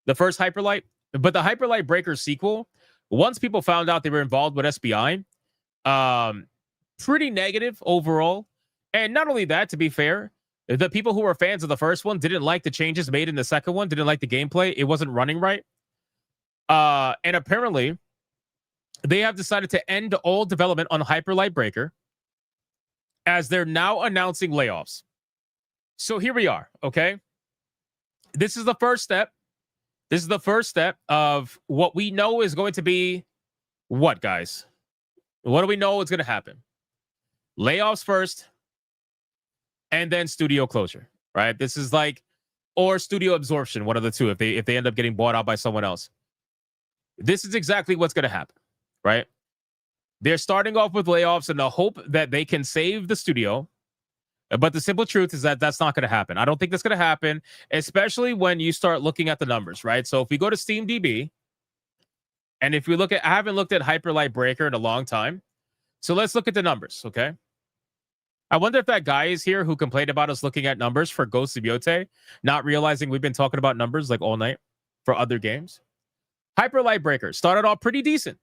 The first Hyper Light. But the Hyper Light Breaker sequel, once people found out they were involved with SBI, pretty negative overall. And not only that, to be fair, the people who were fans of the first one didn't like the changes made in the second one, didn't like the gameplay. It wasn't running right. And apparently, they have decided to end all development on Hyper Light Breaker as they're now announcing layoffs. So here we are, okay? This is the first step. This is the first step of what we know is going to be what, guys? What do we know is going to happen? Layoffs first, and then studio closure, right? This is like, or studio absorption, one of the two, if they end up getting bought out by someone else. This is exactly what's going to happen, right? They're starting off with layoffs in the hope that they can save the studio. But the simple truth is that that's not going to happen. I don't think that's going to happen, especially when you start looking at the numbers, right? So if we go to SteamDB, and if we look at, I haven't looked at Hyper Light Breaker in a long time. So let's look at the numbers, okay? I wonder if that guy is here who complained about us looking at numbers for Ghost of Yotei, not realizing we've been talking about numbers like all night for other games. Hyper Light Breaker started off pretty decent.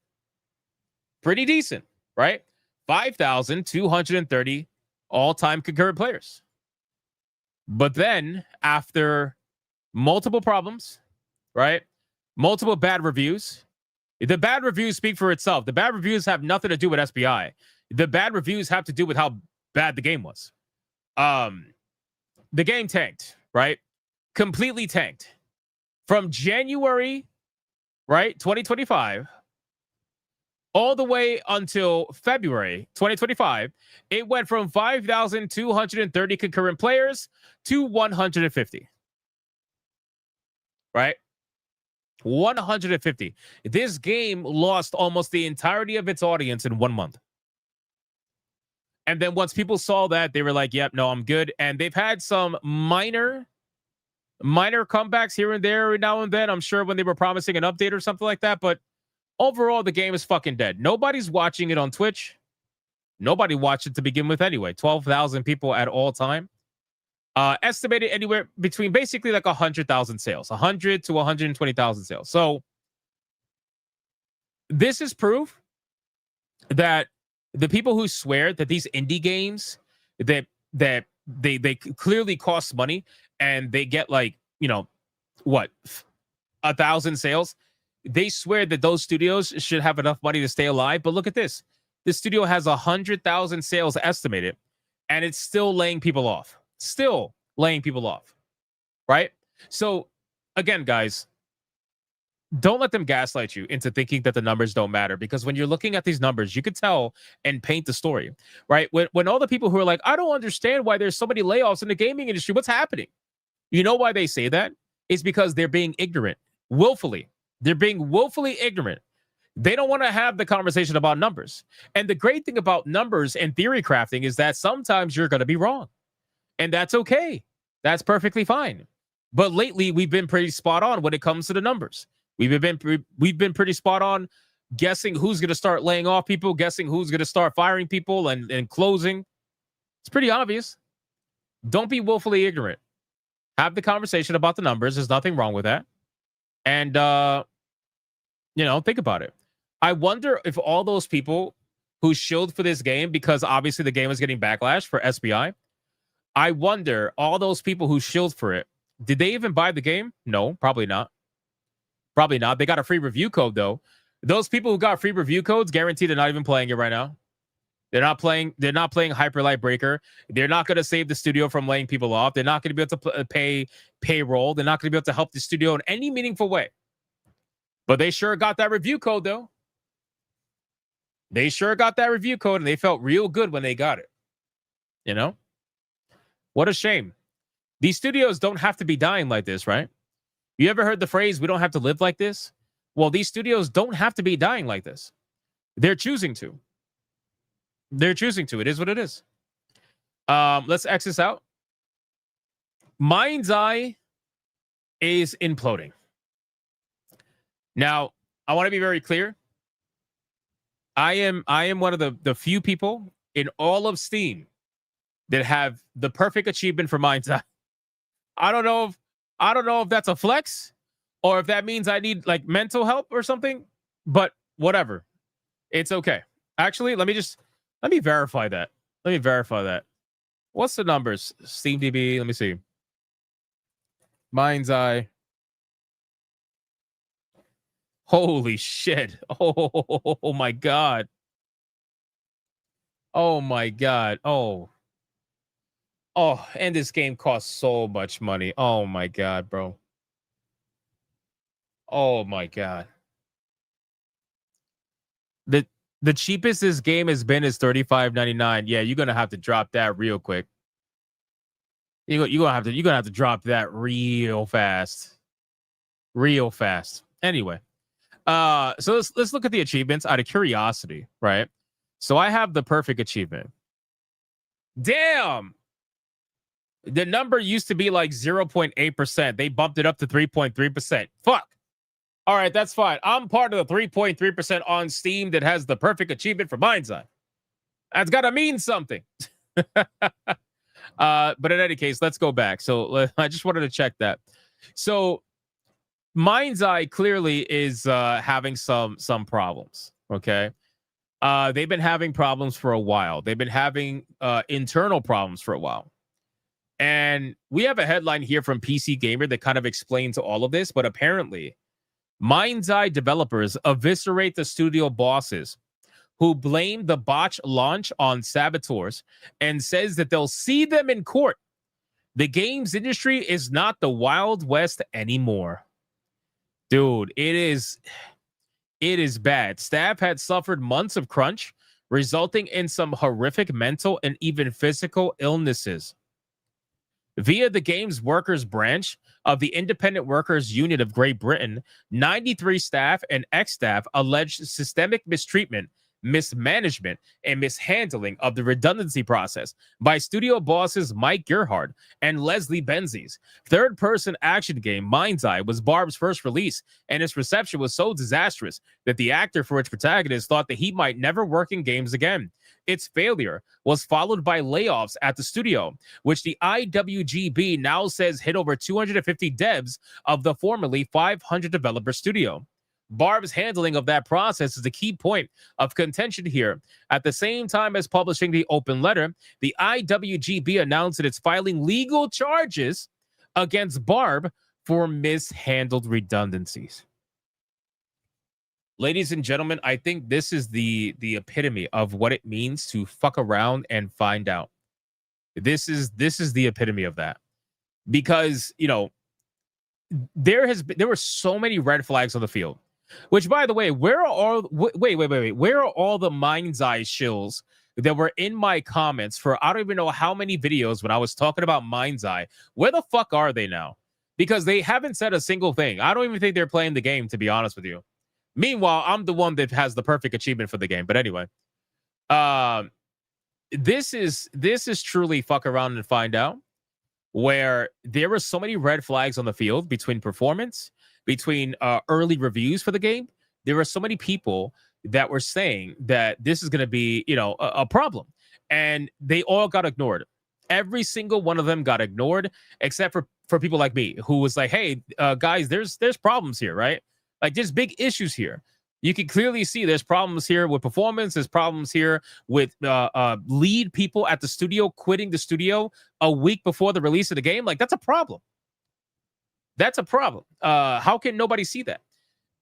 Pretty decent, right? 5,230 all-time concurrent players. But then, after multiple problems, right? Multiple bad reviews. The bad reviews speak for itself. The bad reviews have nothing to do with SBI. The bad reviews have to do with how bad the game was. The game tanked, right? Completely tanked. From January, right, 2025, all the way until February 2025, it went from 5,230 concurrent players to 150. Right? 150. This game lost almost the entirety of its audience in 1 month. And then once people saw that, they were like, yep, no, I'm good. And they've had some minor comebacks here and there every now and then. I'm sure when they were promising an update or something like that. But overall, the game is fucking dead. Nobody's watching it on Twitch. Nobody watched it to begin with anyway. 12,000 people at all time. Estimated anywhere between basically like 100,000 sales. 100 to 120,000 sales. So this is proof that the people who swear that these indie games that they clearly cost money and they get like, you know, what, 1,000 sales, they swear that those studios should have enough money to stay alive. But look at this. This studio has 100,000 sales estimated, and it's still laying people off. Still laying people off. Right? So, again, guys, don't let them gaslight you into thinking that the numbers don't matter, because when you're looking at these numbers, you could tell and paint the story, right? When all the people who are like, I don't understand why there's so many layoffs in the gaming industry, what's happening? You know why they say that? It's because they're being ignorant, willfully. They're being willfully ignorant. They don't want to have the conversation about numbers. And the great thing about numbers and theory crafting is that sometimes you're going to be wrong. And that's okay. That's perfectly fine. But lately, we've been pretty spot on when it comes to the numbers. We've been pretty spot on guessing who's going to start laying off people, guessing who's going to start firing people and closing. It's pretty obvious. Don't be willfully ignorant. Have the conversation about the numbers. There's nothing wrong with that. And, you know, think about it. I wonder if all those people who shilled for this game, because obviously the game is getting backlash for SBI, I wonder, all those people who shilled for it, did they even buy the game? No, probably not. Probably not. They got a free review code, though. Those people who got free review codes, guaranteed they're not even playing it right now. They're not playing Hyper Light Breaker. They're not going to save the studio from laying people off. They're not going to be able to pay payroll. They're not going to be able to help the studio in any meaningful way. But they sure got that review code, though. They sure got that review code, and they felt real good when they got it. You know? What a shame. These studios don't have to be dying like this, right? You ever heard the phrase, we don't have to live like this? Well, these studios don't have to be dying like this. They're choosing to. They're choosing to. It is what it is. Let's X this out. Mind's Eye is imploding. Now, I want to be very clear. I am one of the few people in all of Steam that have the perfect achievement for Mind's Eye. I don't know if that's a flex or if that means I need like mental help or something, but whatever. It's okay. Actually, let me verify that. Let me verify that. What's the numbers? SteamDB, let me see. Mind's Eye. Holy shit. Oh my God. Oh my God. Oh, and this game costs so much money. Oh my God, bro. Oh my God. The cheapest this game has been is $35.99. Yeah, you're gonna have to drop that real quick. You're gonna have to drop that real fast. Real fast. Anyway. So let's look at the achievements out of curiosity, right? So I have the perfect achievement. Damn. The number used to be like 0.8%. They bumped it up to 3.3%. Fuck. All right, that's fine. I'm part of the 3.3% on Steam that has the perfect achievement for Mind's Eye. That's got to mean something. But in any case, let's go back. So I just wanted to check that. So Mind's Eye clearly is having some problems, okay? They've been having problems for a while. They've been having internal problems for a while. And we have a headline here from PC Gamer that kind of explains all of this, but apparently Mind's Eye developers eviscerate the studio bosses who blame the botch launch on saboteurs and says that they'll see them in court. The games industry is not the Wild West anymore. Dude, it is bad. Staff had suffered months of crunch, resulting in some horrific mental and even physical illnesses. Via the game's workers branch of the Independent Workers Union of Great Britain, 93 staff and ex-staff alleged systemic mistreatment, mismanagement, and mishandling of the redundancy process by studio bosses Mike Gerhard and Leslie Benzies. Third-person action game Mind's Eye was Barb's first release, and its reception was so disastrous that the actor for its protagonist thought that he might never work in games again. Its failure was followed by layoffs at the studio, which the IWGB now says hit over 250 devs of the formerly 500 developer studio. Barb's handling of that process is the key point of contention here. At the same time as publishing the open letter, the IWGB announced that it's filing legal charges against Barb for mishandled redundancies. Ladies and gentlemen, I think this is the epitome of what it means to fuck around and find out. This is the epitome of that. Because, you know, there were so many red flags on the field. Which, by the way, where are all where are all the Mind's Eye shills that were in my comments for I don't even know how many videos when I was talking about Mind's Eye? Where the fuck are they now? Because they haven't said a single thing. I don't even think they're playing the game, to be honest with you. Meanwhile, I'm the one that has the perfect achievement for the game. But anyway, this is truly fuck around and find out, where there were so many red flags on the field between performance, between early reviews for the game. There were so many people that were saying that this is going to be, you know, a problem, and they all got ignored. Every single one of them got ignored, except for people like me, who was like, "Hey, guys, there's problems here, right? Like, there's big issues here. You can clearly see there's problems here with performance. There's problems here with lead people at the studio quitting the studio a week before the release of the game. Like, that's a problem. That's a problem. How can nobody see that?"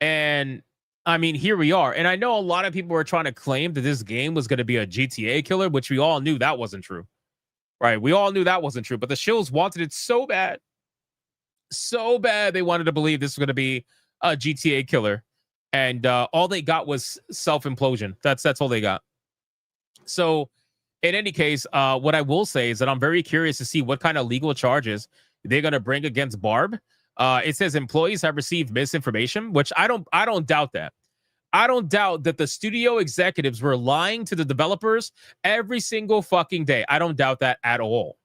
And I mean, here we are. And I know a lot of people were trying to claim that this game was going to be a GTA killer, which we all knew that wasn't true. Right? We all knew that wasn't true. But the shills wanted it so bad. so bad they wanted to believe this was going to be a GTA killer, and all they got was self-implosion. That's all they got. So in any case, what I will say is that I'm very curious to see what kind of legal charges they're going to bring against Barb. It says employees have received misinformation, which I don't doubt that. I don't doubt that the studio executives were lying to the developers every single fucking day. I don't doubt that at all.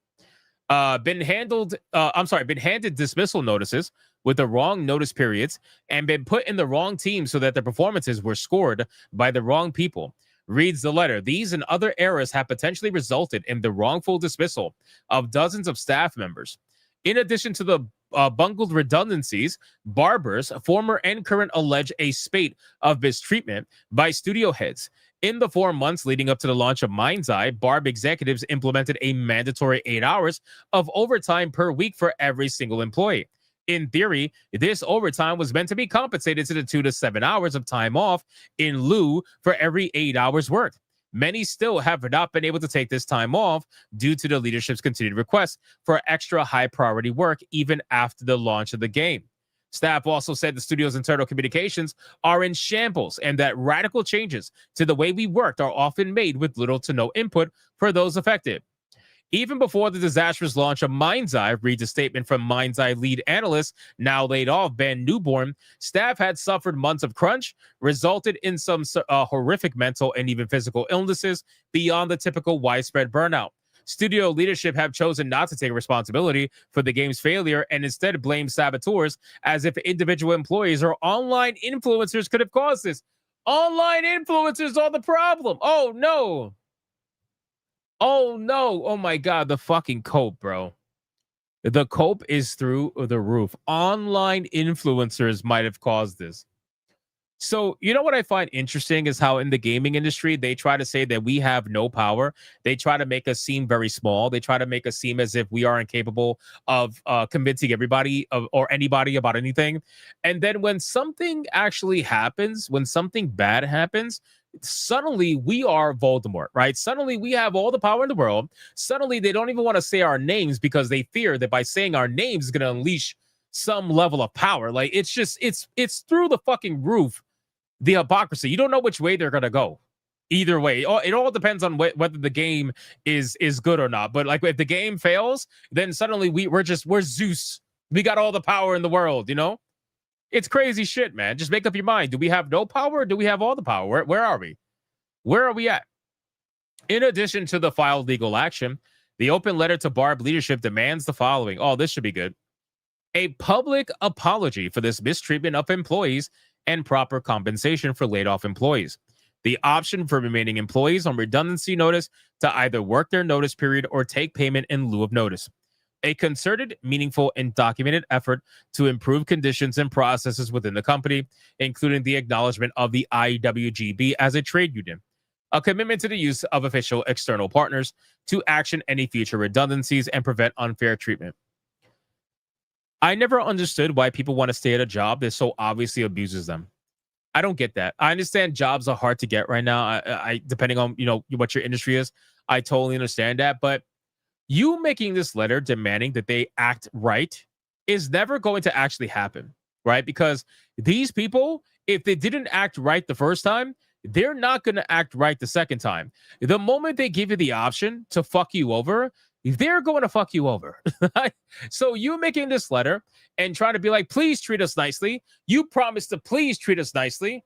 Been handed dismissal notices with the wrong notice periods and been put in the wrong team so that their performances were scored by the wrong people. Reads the letter. These and other errors have potentially resulted in the wrongful dismissal of dozens of staff members. In addition to the bungled redundancies, barbers, former and current, allege a spate of mistreatment by studio heads. In the 4 months leading up to the launch of Mind's Eye, Barb executives implemented a mandatory 8 hours of overtime per week for every single employee. In theory, this overtime was meant to be compensated to the 2 to 7 hours of time off in lieu for every 8 hours worked. Many still have not been able to take this time off due to the leadership's continued request for extra high priority work even after the launch of the game. Staff also said the studio's internal communications are in shambles and that radical changes to the way we worked are often made with little to no input for those affected. Even before the disastrous launch of Mind's Eye, reads a statement from Mind's Eye lead analyst, now laid off, Ben Newborn, staff had suffered months of crunch, resulted in some horrific mental and even physical illnesses beyond the typical widespread burnout. Studio leadership have chosen not to take responsibility for the game's failure and instead blame saboteurs as if individual employees or online influencers could have caused this. Online influencers are the problem. Oh, no. Oh, no. Oh, my God. The fucking cope, bro. The cope is through the roof. Online influencers might have caused this. So, you know what I find interesting is how in the gaming industry, they try to say that we have no power. They try to make us seem very small. They try to make us seem as if we are incapable of convincing everybody or anybody about anything. And then when something actually happens, when something bad happens, suddenly we are Voldemort, right? Suddenly we have all the power in the world. Suddenly they don't even want to say our names because they fear that by saying our names is going to unleash some level of power. Like it's just, it's through the fucking roof. The hypocrisy. You don't know which way they're going to go. Either way, it all depends on whether the game is good or not. But like if the game fails, then suddenly we're Zeus. We got all the power in the world, you know? It's crazy shit, man. Just make up your mind. Do we have no power or do we have all the power? Where are we? Where are we at? In addition to the filed legal action, the open letter to Barb leadership demands the following. Oh, this should be good. A public apology for this mistreatment of employees and proper compensation for laid-off employees. The option for remaining employees on redundancy notice to either work their notice period or take payment in lieu of notice. A concerted, meaningful, and documented effort to improve conditions and processes within the company, including the acknowledgement of the IWGB as a trade union. A commitment to the use of official external partners to action any future redundancies and prevent unfair treatment. I never understood why people want to stay at a job that so obviously abuses them. I don't get that. I understand jobs are hard to get right now. I depending on what your industry is, I totally understand that. But you making this letter demanding that they act right is never going to actually happen, right? Because these people, if they didn't act right the first time, they're not going to act right the second time. The moment they give you the option to fuck you over, they're going to fuck you over. So you making this letter and trying to be like, please treat us nicely. You promised to please treat us nicely.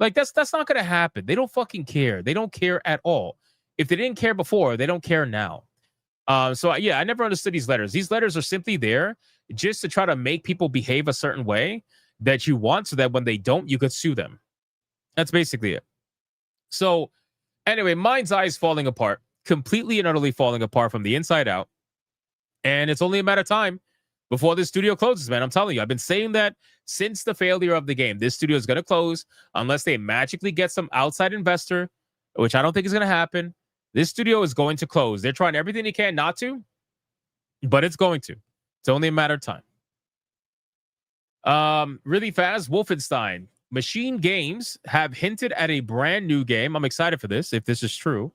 Like that's not going to happen. They don't fucking care. They don't care at all. If they didn't care before, they don't care now. So yeah, I never understood these letters. These letters are simply there just to try to make people behave a certain way that you want so that when they don't, you could sue them. That's basically it. So anyway, Mind's Eye is falling apart. Completely and utterly falling apart from the inside out. And it's only a matter of time before this studio closes, man. I'm telling you, I've been saying that since the failure of the game. This studio is going to close unless they magically get some outside investor, which I don't think is going to happen. This studio is going to close. They're trying everything they can not to, but it's going to. It's only a matter of time. Really fast, Wolfenstein. Machine Games have hinted at a brand new game. I'm excited for this, if this is true.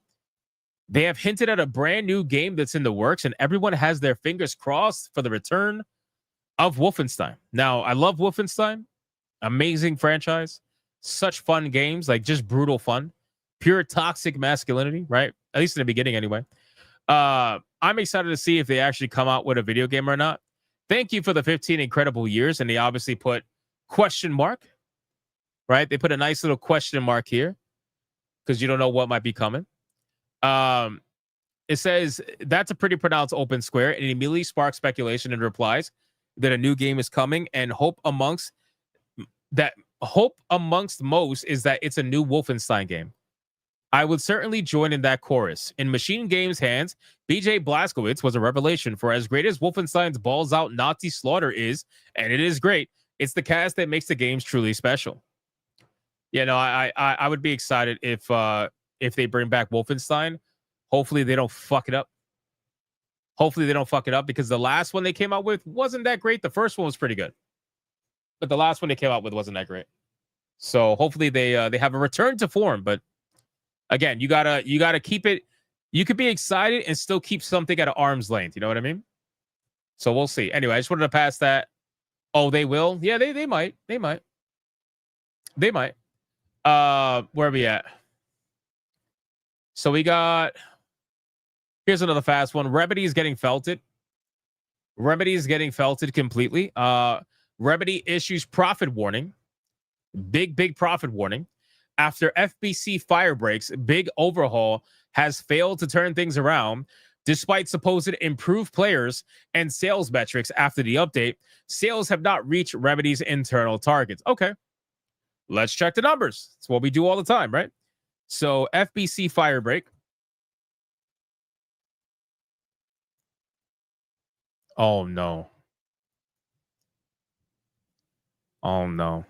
They have hinted at a brand new game that's in the works, and everyone has their fingers crossed for the return of Wolfenstein. Now, I love Wolfenstein. Amazing franchise. Such fun games, like just brutal fun. Pure toxic masculinity, right? At least in the beginning, anyway. I'm excited to see if they actually come out with a video game or not. Thank you for the 15 incredible years. And they obviously put question mark, right? They put a nice little question mark here because you don't know what might be coming. It says that's a pretty pronounced open square, and it immediately sparks speculation and replies that a new game is coming, and hope amongst most is that it's a new Wolfenstein game. I would certainly join in that chorus. In Machine Games' hands, BJ Blazkowicz was a revelation, for as great as Wolfenstein's balls out Nazi slaughter is, and it is great, it's the cast that makes the games truly special. Yeah, no, I would be excited if they bring back Wolfenstein. Hopefully they don't fuck it up. Hopefully they don't fuck it up, because the last one they came out with wasn't that great. The first one was pretty good, but the last one they came out with wasn't that great. So hopefully they have a return to form. But again, you gotta keep it. You could be excited and still keep something at an arm's length. You know what I mean? So we'll see. Anyway, I just wanted to pass that. Oh, they will? Yeah, they might. They might. Where are we at? So we got. Here's another fast one. Remedy is getting felted. Remedy is getting felted completely. Remedy issues profit warning. Big profit warning. After FBC firebreaks, big overhaul has failed to turn things around. Despite supposed improved players and sales metrics after the update, sales have not reached Remedy's internal targets. Okay. Let's check the numbers. That's what we do all the time, right? So FBC firebreak. Oh, no. Oh, no.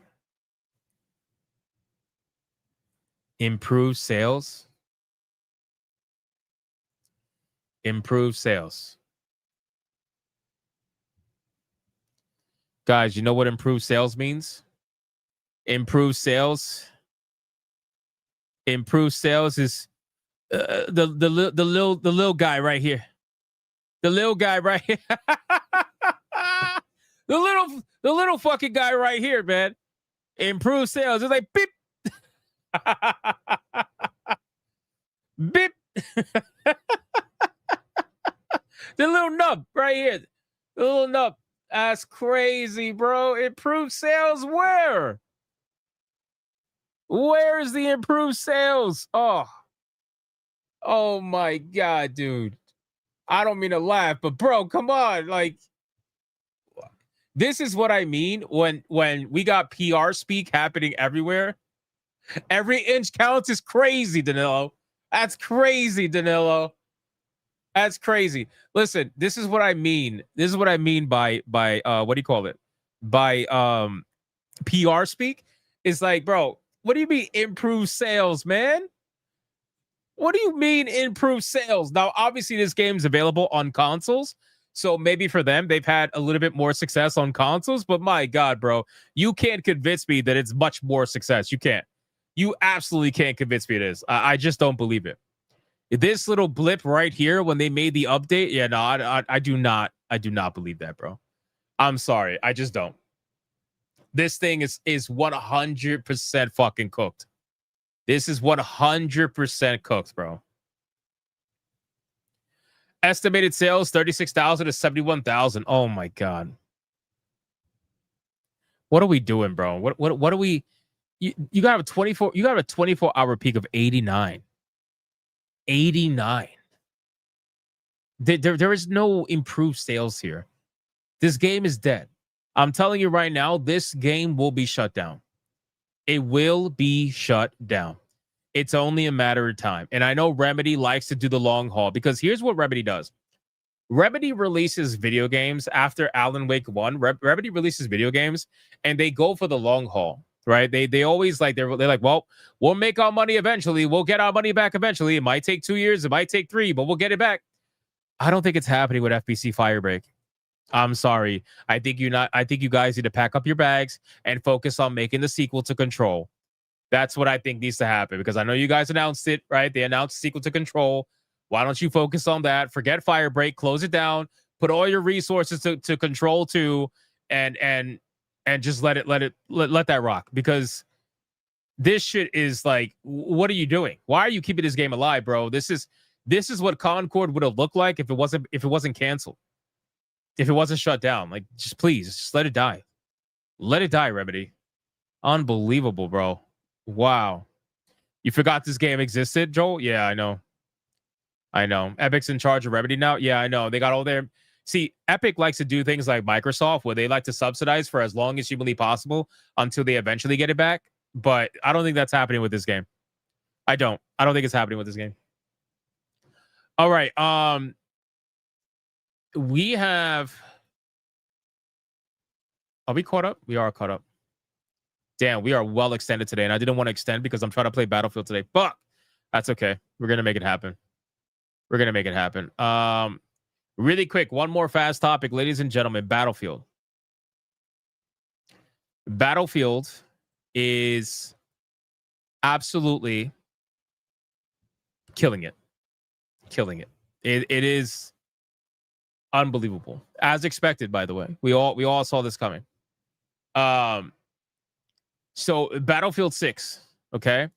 Improve sales. Improve sales. Guys, you know what improved sales means? Improved sales. Improved sales is the little guy right here. The little guy right here. the little fucking guy right here, man. Improve sales. It's like beep. Beep. The little nub right here. The little nub. That's crazy, bro. Improved sales where? Where is the improved sales? Oh my God, dude. I don't mean to laugh, but bro, come on. Like, this is what I mean when we got PR speak happening everywhere. Every inch counts is crazy, Danilo. That's crazy, Danilo. That's crazy. Listen, this is what I mean. This is what I mean by what do you call it? By PR speak. It's like, bro, what do you mean improve sales, man? What do you mean improve sales? Now, obviously, this game's available on consoles. So maybe for them, they've had a little bit more success on consoles. But my God, bro, you can't convince me that it's much more success. You can't. You absolutely can't convince me it is. I just don't believe it. This little blip right here when they made the update. Yeah, no, I do not. I do not believe that, bro. I'm sorry. I just don't. This thing is 100% fucking cooked. This is 100% cooked, bro. Estimated sales 36,000 to 71,000. Oh my God. What are we doing, bro? What are we? You got a 24. You got a 24-hour peak of 89. 89. There is no improved sales here. This game is dead. I'm telling you right now, this game will be shut down. It will be shut down. It's only a matter of time. And I know Remedy likes to do the long haul, because here's what Remedy does. Remedy releases video games after Alan Wake 1. Remedy releases video games and they go for the long haul, right? They always like, they're like, well, we'll make our money eventually. We'll get our money back eventually. It might take 2 years. It might take 3, but we'll get it back. I don't think it's happening with FBC Firebreak. I'm sorry. I think you guys need to pack up your bags and focus on making the sequel to Control. That's what I think needs to happen, because I know you guys announced it, right? They announced sequel to Control. Why don't you focus on that? Forget Firebreak, close it down, put all your resources to Control 2, and just let that rock, because this shit is like, what are you doing? Why are you keeping this game alive, bro? This is what Concord would have looked like if it wasn't canceled, if it wasn't shut down. Like, just let it die. Let it die, Remedy. Unbelievable, bro. Wow. You forgot this game existed, Joel? Yeah, I know. Epic's in charge of Remedy now? Yeah, I know. They got all their... See, Epic likes to do things like Microsoft, where they like to subsidize for as long as humanly possible until they eventually get it back. But I don't think that's happening with this game. I don't think it's happening with this game. All right. We have... Are we caught up? We are caught up. Damn, we are well extended today, and I didn't want to extend because I'm trying to play Battlefield today. Fuck. That's okay. We're going to make it happen. Really quick, one more fast topic, ladies and gentlemen. Battlefield. Battlefield is absolutely killing it. It is unbelievable, as expected. By the way, we all saw this coming. So Battlefield 6, okay,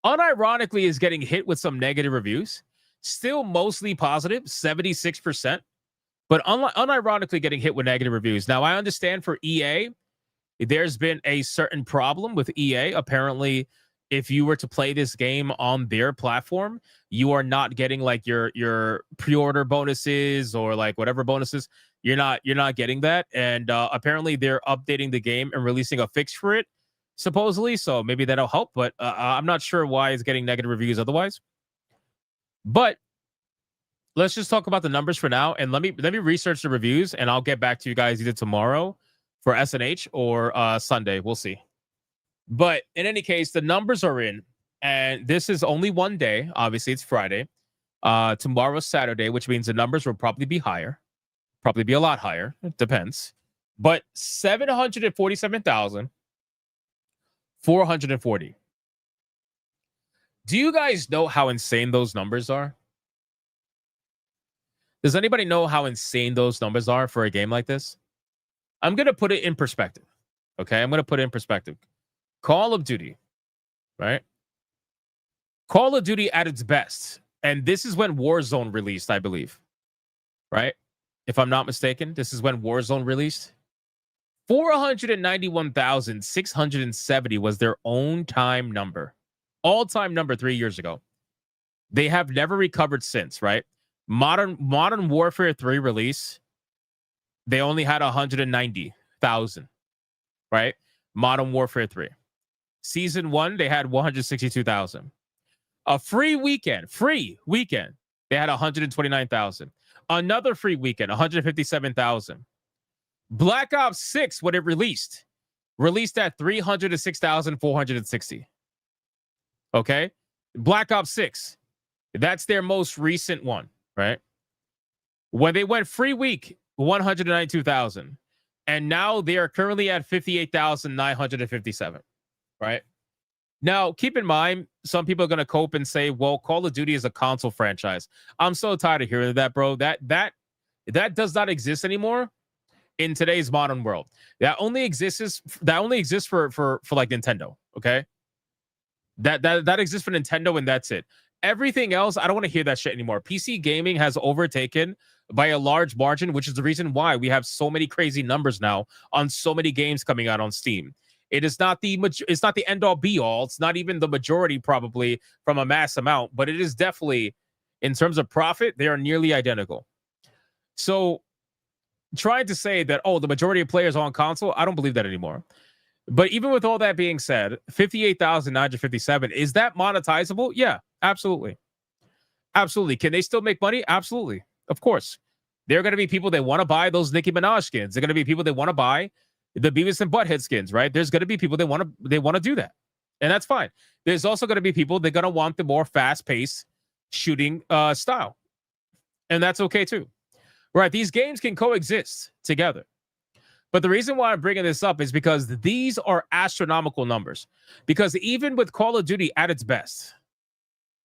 unironically is getting hit with some negative reviews. Still mostly positive, 76%, but unironically getting hit with negative reviews. Now, I understand for EA, there's been a certain problem with EA. Apparently, if you were to play this game on their platform, you are not getting like your pre-order bonuses or like whatever bonuses. You're not getting that. And apparently, they're updating the game and releasing a fix for it, supposedly. So maybe that'll help. But I'm not sure why it's getting negative reviews otherwise. But let's just talk about the numbers for now, and let me research the reviews, and I'll get back to you guys either tomorrow for SNH or Sunday. We'll see. But in any case, the numbers are in, and this is only one day. Obviously, it's Friday. Tomorrow's Saturday, which means the numbers will probably be higher, probably be a lot higher. It depends. But 747,440. Do you guys know how insane those numbers are? Does anybody know how insane those numbers are for a game like this? I'm going to put it in perspective. Okay, I'm going to put it in perspective. Call of Duty, right? Call of Duty at its best. And this is when Warzone released, I believe. Right? If I'm not mistaken, this is when Warzone released. 491,670 was their own time number. All-time number 3 years ago. They have never recovered since, right? Modern Warfare 3 release, they only had 190,000, right? Modern Warfare 3. Season 1, they had 162,000. A free weekend, they had 129,000. Another free weekend, 157,000. Black Ops 6, when it released at 306,460. Okay? Black Ops 6, that's their most recent one, right? When they went free week, 192,000. And now they are currently at 58,957, right? Now, keep in mind, some people are going to cope and say, well, Call of Duty is a console franchise. I'm so tired of hearing that, bro. That does not exist anymore in today's modern world. That only exists for like Nintendo, okay? That exists for Nintendo, and that's it. Everything else, I don't want to hear that shit anymore. PC gaming has overtaken by a large margin, which is the reason why we have so many crazy numbers now on so many games coming out on Steam. It is not the end all be all. It's not even the majority, probably, from a mass amount, but it is definitely, in terms of profit, they are nearly identical. So trying to say that, the majority of players are on console, I don't believe that anymore. But even with all that being said, 58,957, is that monetizable? Yeah, absolutely. Absolutely. Can they still make money? Absolutely. Of course. There are going to be people that want to buy those Nicki Minaj skins. There are going to be people that want to buy the Beavis and Butthead skins, right? There's going to be people that want to do that. And that's fine. There's also going to be people that are going to want the more fast-paced shooting style. And that's okay too. Right? These games can coexist together. But the reason why I'm bringing this up is because these are astronomical numbers. Because even with Call of Duty at its best,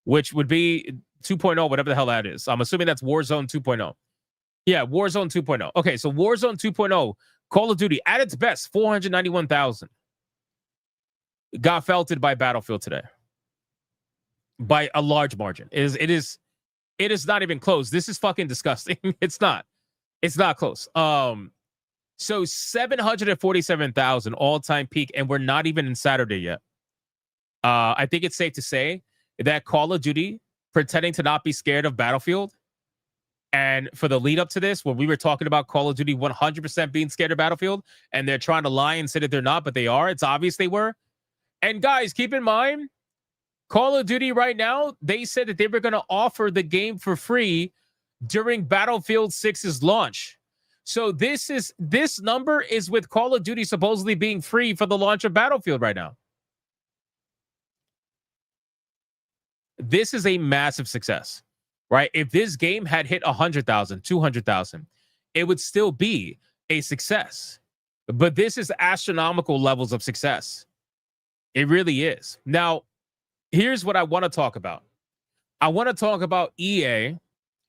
which would be 2.0, whatever the hell that is. I'm assuming that's Warzone 2.0. Yeah, Warzone 2.0. Okay, so Warzone 2.0 Call of Duty, at its best, 491,000. Got felted by Battlefield today. By a large margin. It is not even close. This is fucking disgusting. It's not close. So 747,000 all-time peak, and we're not even in Saturday yet. I think it's safe to say that Call of Duty, pretending to not be scared of Battlefield, and for the lead up to this, when we were talking about Call of Duty 100% being scared of Battlefield, and they're trying to lie and say that they're not, but they are. It's obvious they were. And guys, keep in mind, Call of Duty right now, they said that they were going to offer the game for free during Battlefield 6's launch. So this number is with Call of Duty supposedly being free for the launch of Battlefield right now. This is a massive success, right? If this game had hit 100,000, 200,000, it would still be a success. But this is astronomical levels of success. It really is. Now, here's what I want to talk about. I want to talk about EA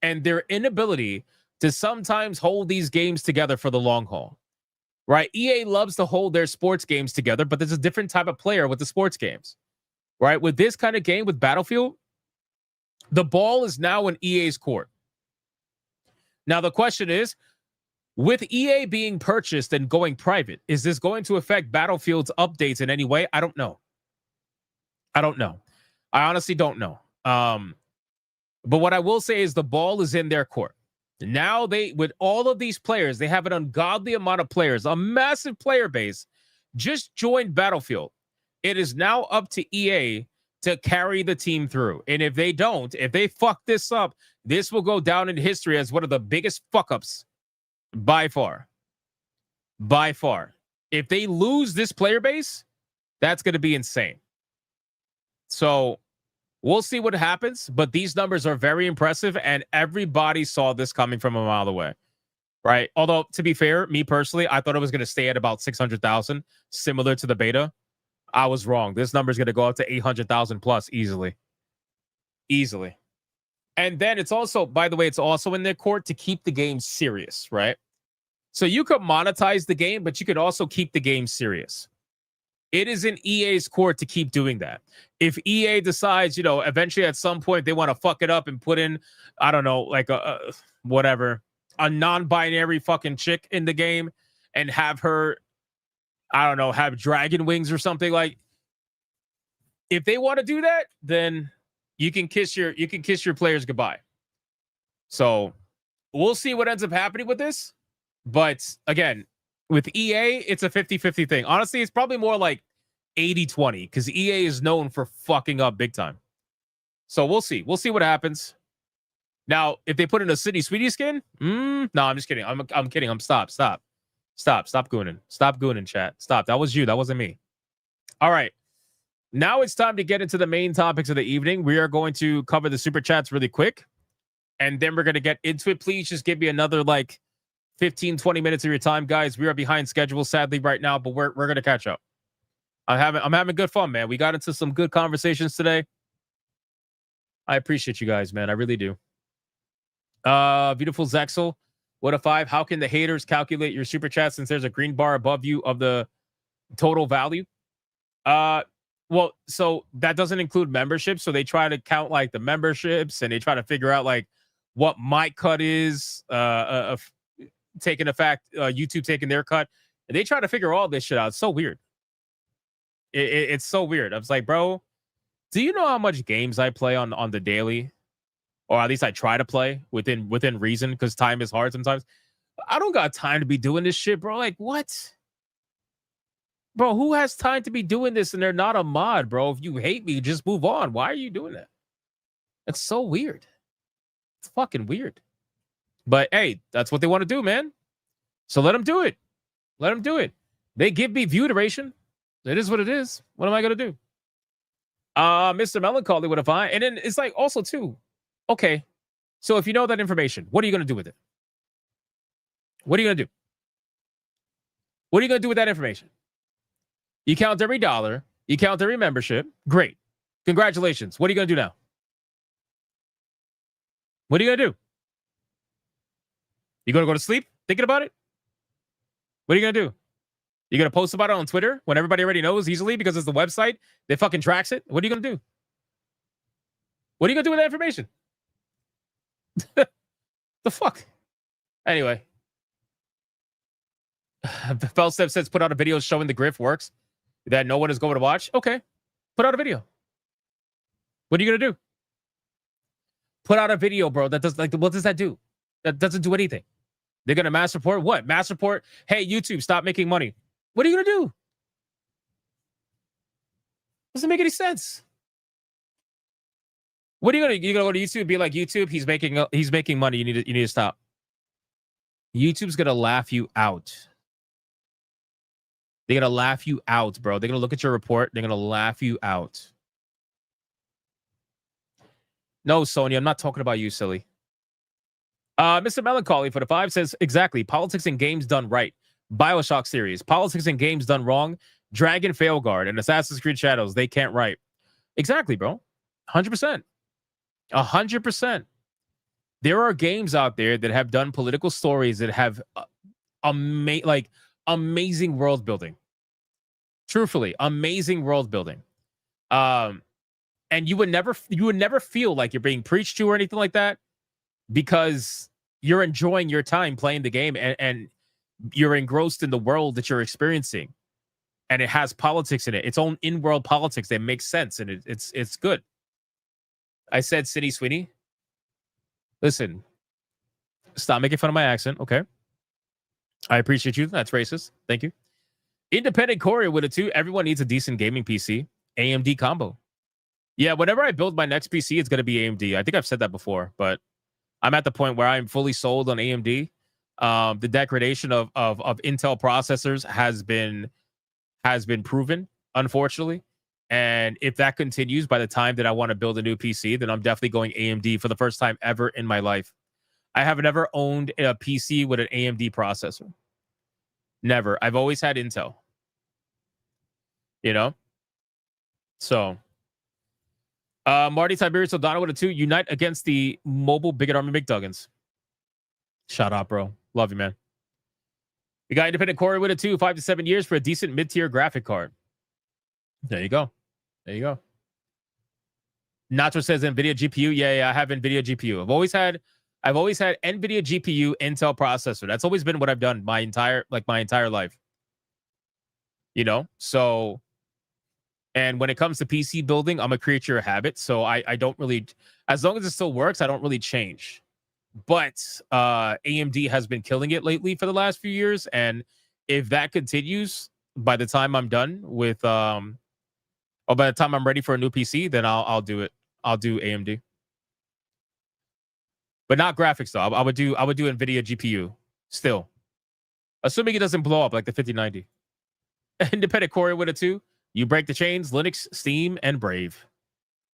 and their inability to sometimes hold these games together for the long haul, right? EA loves to hold their sports games together, but there's a different type of player with the sports games, right? With this kind of game, with Battlefield, the ball is now in EA's court. Now, the question is, with EA being purchased and going private, is this going to affect Battlefield's updates in any way? I don't know. I honestly don't know. But what I will say is the ball is in their court. Now with all of these players, they have an ungodly amount of players, a massive player base, just joined Battlefield. It is now up to EA to carry the team through. And if they fuck this up, this will go down in history as one of the biggest fuck-ups by far. By far. If they lose this player base, that's going to be insane. So we'll see what happens, but these numbers are very impressive, and everybody saw this coming from a mile away, right? Although, to be fair, me personally, I thought it was going to stay at about 600,000, similar to the beta. I was wrong. This number is going to go up to 800,000 plus easily. Easily. And then it's also, by the way, it's also in their court to keep the game serious, right? So you could monetize the game, but you could also keep the game serious. It is in EA's court to keep doing that. If EA decides, eventually at some point they want to fuck it up and put in, I don't know, like a non-binary fucking chick in the game and have her, I don't know, have dragon wings or something, like, if they want to do that, then you can kiss your players goodbye. So we'll see what ends up happening with this. But again, with EA, it's a 50-50 thing. Honestly, it's probably more like 80-20 because EA is known for fucking up big time. So we'll see. We'll see what happens. Now, if they put in a City Sweetie skin, no, I'm just kidding. I'm kidding. Stop gooning. Stop gooning, chat. Stop. That was you. That wasn't me. All right. Now it's time to get into the main topics of the evening. We are going to cover the super chats really quick, and then we're going to get into it. Please just give me another 15-20 minutes of your time, guys. We are behind schedule, sadly, right now, but we're gonna catch up. I'm having good fun, man. We got into some good conversations today. I appreciate you guys, man. I really do. Beautiful Zexel, what a 5. How can the haters calculate your super chat since there's a green bar above you of the total value? Well, so that doesn't include memberships. So they try to count the memberships, and they try to figure out what my cut is. Taking YouTube taking their cut, and they try to figure all this shit out. It's so weird. It's so weird. I was like, bro, do you know how much games I play on the daily, or at least I try to play within reason, because time is hard sometimes. I don't got time to be doing this shit, bro. Like, what, bro? Who has time to be doing this? And they're not a mod, bro. If you hate me, just move on. Why are you doing that? It's so weird. It's fucking weird. But hey, that's what they want to do, man. So let them do it. Let them do it. They give me view duration. It is what it is. What am I going to do? Mr. Melancholy would have fine. And then it's also too, okay, so if you know that information, what are you going to do with it? What are you going to do? What are you going to do with that information? You count every dollar. You count every membership. Great. Congratulations. What are you going to do now? What are you going to do? You going to go to sleep thinking about it? What are you gonna do? You gonna post about it on Twitter when everybody already knows easily because it's the website that fucking tracks it? What are you gonna do? What are you gonna do with that information? The fuck? Anyway. Felstep says put out a video showing the grift works that no one is going to watch. Okay. Put out a video. What are you gonna do? Put out a video, bro. That does what does that do? That doesn't do anything. They're gonna mass report what? Mass report, hey, YouTube, stop making money. What are you gonna do? Doesn't make any sense. What are you gonna go to YouTube and be like, YouTube, he's making money. You need to stop. YouTube's gonna laugh you out. They're gonna laugh you out, bro. They're gonna look at your report, they're gonna laugh you out. No, Sonya, I'm not talking about you, silly. Mr. Melancholy for the 5 says, exactly, politics and games done right. BioShock series, politics and games done wrong. Dragon Failguard and Assassin's Creed Shadows, they can't write. Exactly, bro. 100%. 100%. There are games out there that have done political stories that have amazing world building. Truthfully, amazing world building. And you would never feel like you're being preached to or anything like that because you're enjoying your time playing the game and you're engrossed in the world that you're experiencing. And it has politics in it. Its own in-world politics that makes sense, and it's good. I said City Sweeney. Listen, stop making fun of my accent, okay? I appreciate you. That's racist. Thank you. Independent Corey with it too. Everyone needs a decent gaming PC. AMD combo. Yeah, whenever I build my next PC, it's going to be AMD. I think I've said that before, but I'm at the point where I'm fully sold on AMD. The degradation of Intel processors has been proven, unfortunately. And if that continues by the time that I want to build a new PC, then I'm definitely going AMD for the first time ever in my life. I have never owned a PC with an AMD processor. Never. I've always had Intel. You know? So, Marty Tiberius O'Donnell with a 2. Unite against the mobile Bigot Army McDuggins. Shout out, bro. Love you, man. We got Independent Corey with a 2. 5 to 7 years for a decent mid-tier graphic card. There you go. There you go. Nacho says NVIDIA GPU. Yeah, I have NVIDIA GPU. I've always had NVIDIA GPU, Intel processor. That's always been what I've done my entire life. You know? So, and when it comes to PC building, I'm a creature of habit. So I don't really, as long as it still works, I don't really change. But AMD has been killing it lately for the last few years. And if that continues, by the time I'm done with or by the time I'm ready for a new PC, then I'll do it. I'll do AMD. But not graphics though. I would do NVIDIA GPU still. Assuming it doesn't blow up like the 5090. Independent Corey with a 2. You break the chains, Linux, Steam, and Brave.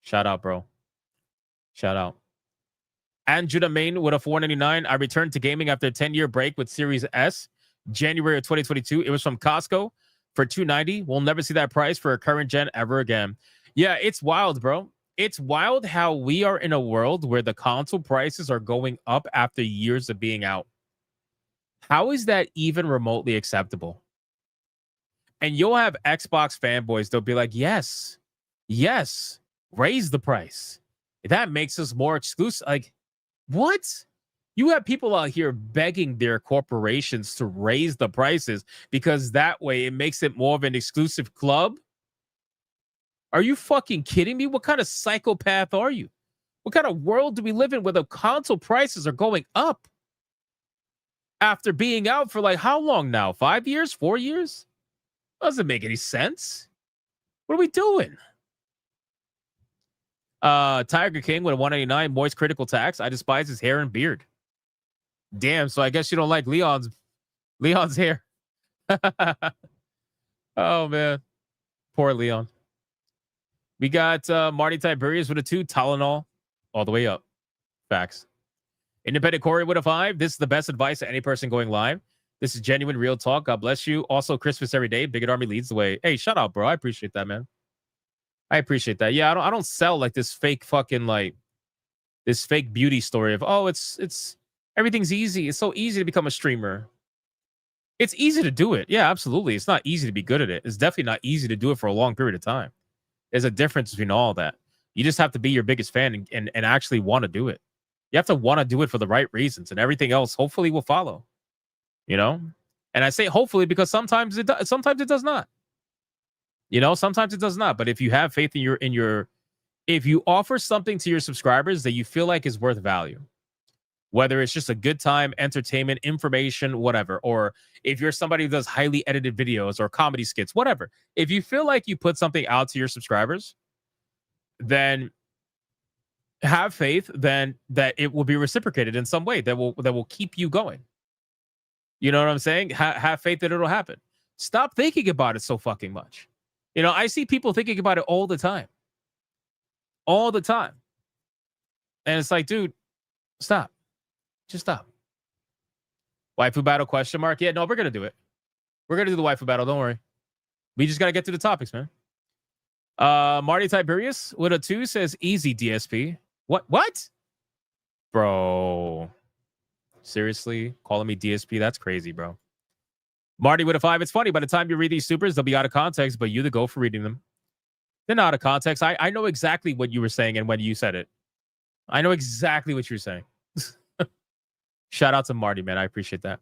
Shout out, bro. Shout out. And Judah Main with a 499. I returned to gaming after a 10-year break with Series S, January of 2022. It was from Costco for $290. We'll never see that price for a current gen ever again. Yeah, it's wild, bro. It's wild how we are in a world where the console prices are going up after years of being out. How is that even remotely acceptable? And you'll have Xbox fanboys, they'll be like, yes, raise the price. That makes us more exclusive. Like, what? You have people out here begging their corporations to raise the prices because that way it makes it more of an exclusive club. Are you fucking kidding me? What kind of psychopath are you? What kind of world do we live in where the console prices are going up after being out for like how long now? 5 years? 4 years? Doesn't make any sense. What are we doing? Tiger King with a 189. Moist critical tax. I despise his hair and beard. Damn, so I guess you don't like Leon's hair. Oh, man. Poor Leon. We got Marty Tiberius with a 2. Tylenol all the way up. Facts. Independent Corey with a 5. This is the best advice to any person going live. This is genuine, real talk. God bless you. Also, Christmas every day. Bigot Army leads the way. Hey, shut up, bro. I appreciate that, man. I appreciate that. Yeah, I don't sell like this fake fucking this fake beauty story of, oh, it's everything's easy. It's so easy to become a streamer. It's easy to do it. Yeah, absolutely. It's not easy to be good at it. It's definitely not easy to do it for a long period of time. There's a difference between all that. You just have to be your biggest fan and actually want to do it. You have to want to do it for the right reasons, and everything else hopefully will follow. You know? And I say hopefully because sometimes it does, sometimes it does not. You know, sometimes it does not. But if you have faith in your if you offer something to your subscribers that you feel like is worth value, whether it's just a good time, entertainment, information, whatever, or if you're somebody who does highly edited videos or comedy skits, whatever, if you feel like you put something out to your subscribers, then have faith then that it will be reciprocated in some way that will keep you going. You know what I'm saying? Have faith that it'll happen. Stop thinking about it so fucking much. You know, I see people thinking about it all the time. All the time. And it's like, dude, stop. Just stop. Waifu battle question mark? Yeah, no, we're going to do it. We're going to do the waifu battle. Don't worry. We just got to get through the topics, man. Marty Tiberius with a 2 says easy DSP. What? Bro. Seriously? Calling me DSP? That's crazy, bro. Marty with a 5. It's funny. By the time you read these supers, they'll be out of context, but you the go for reading them. They're not out of context. I know exactly what you were saying and when you said it. I know exactly what you're saying. Shout out to Marty, man. I appreciate that.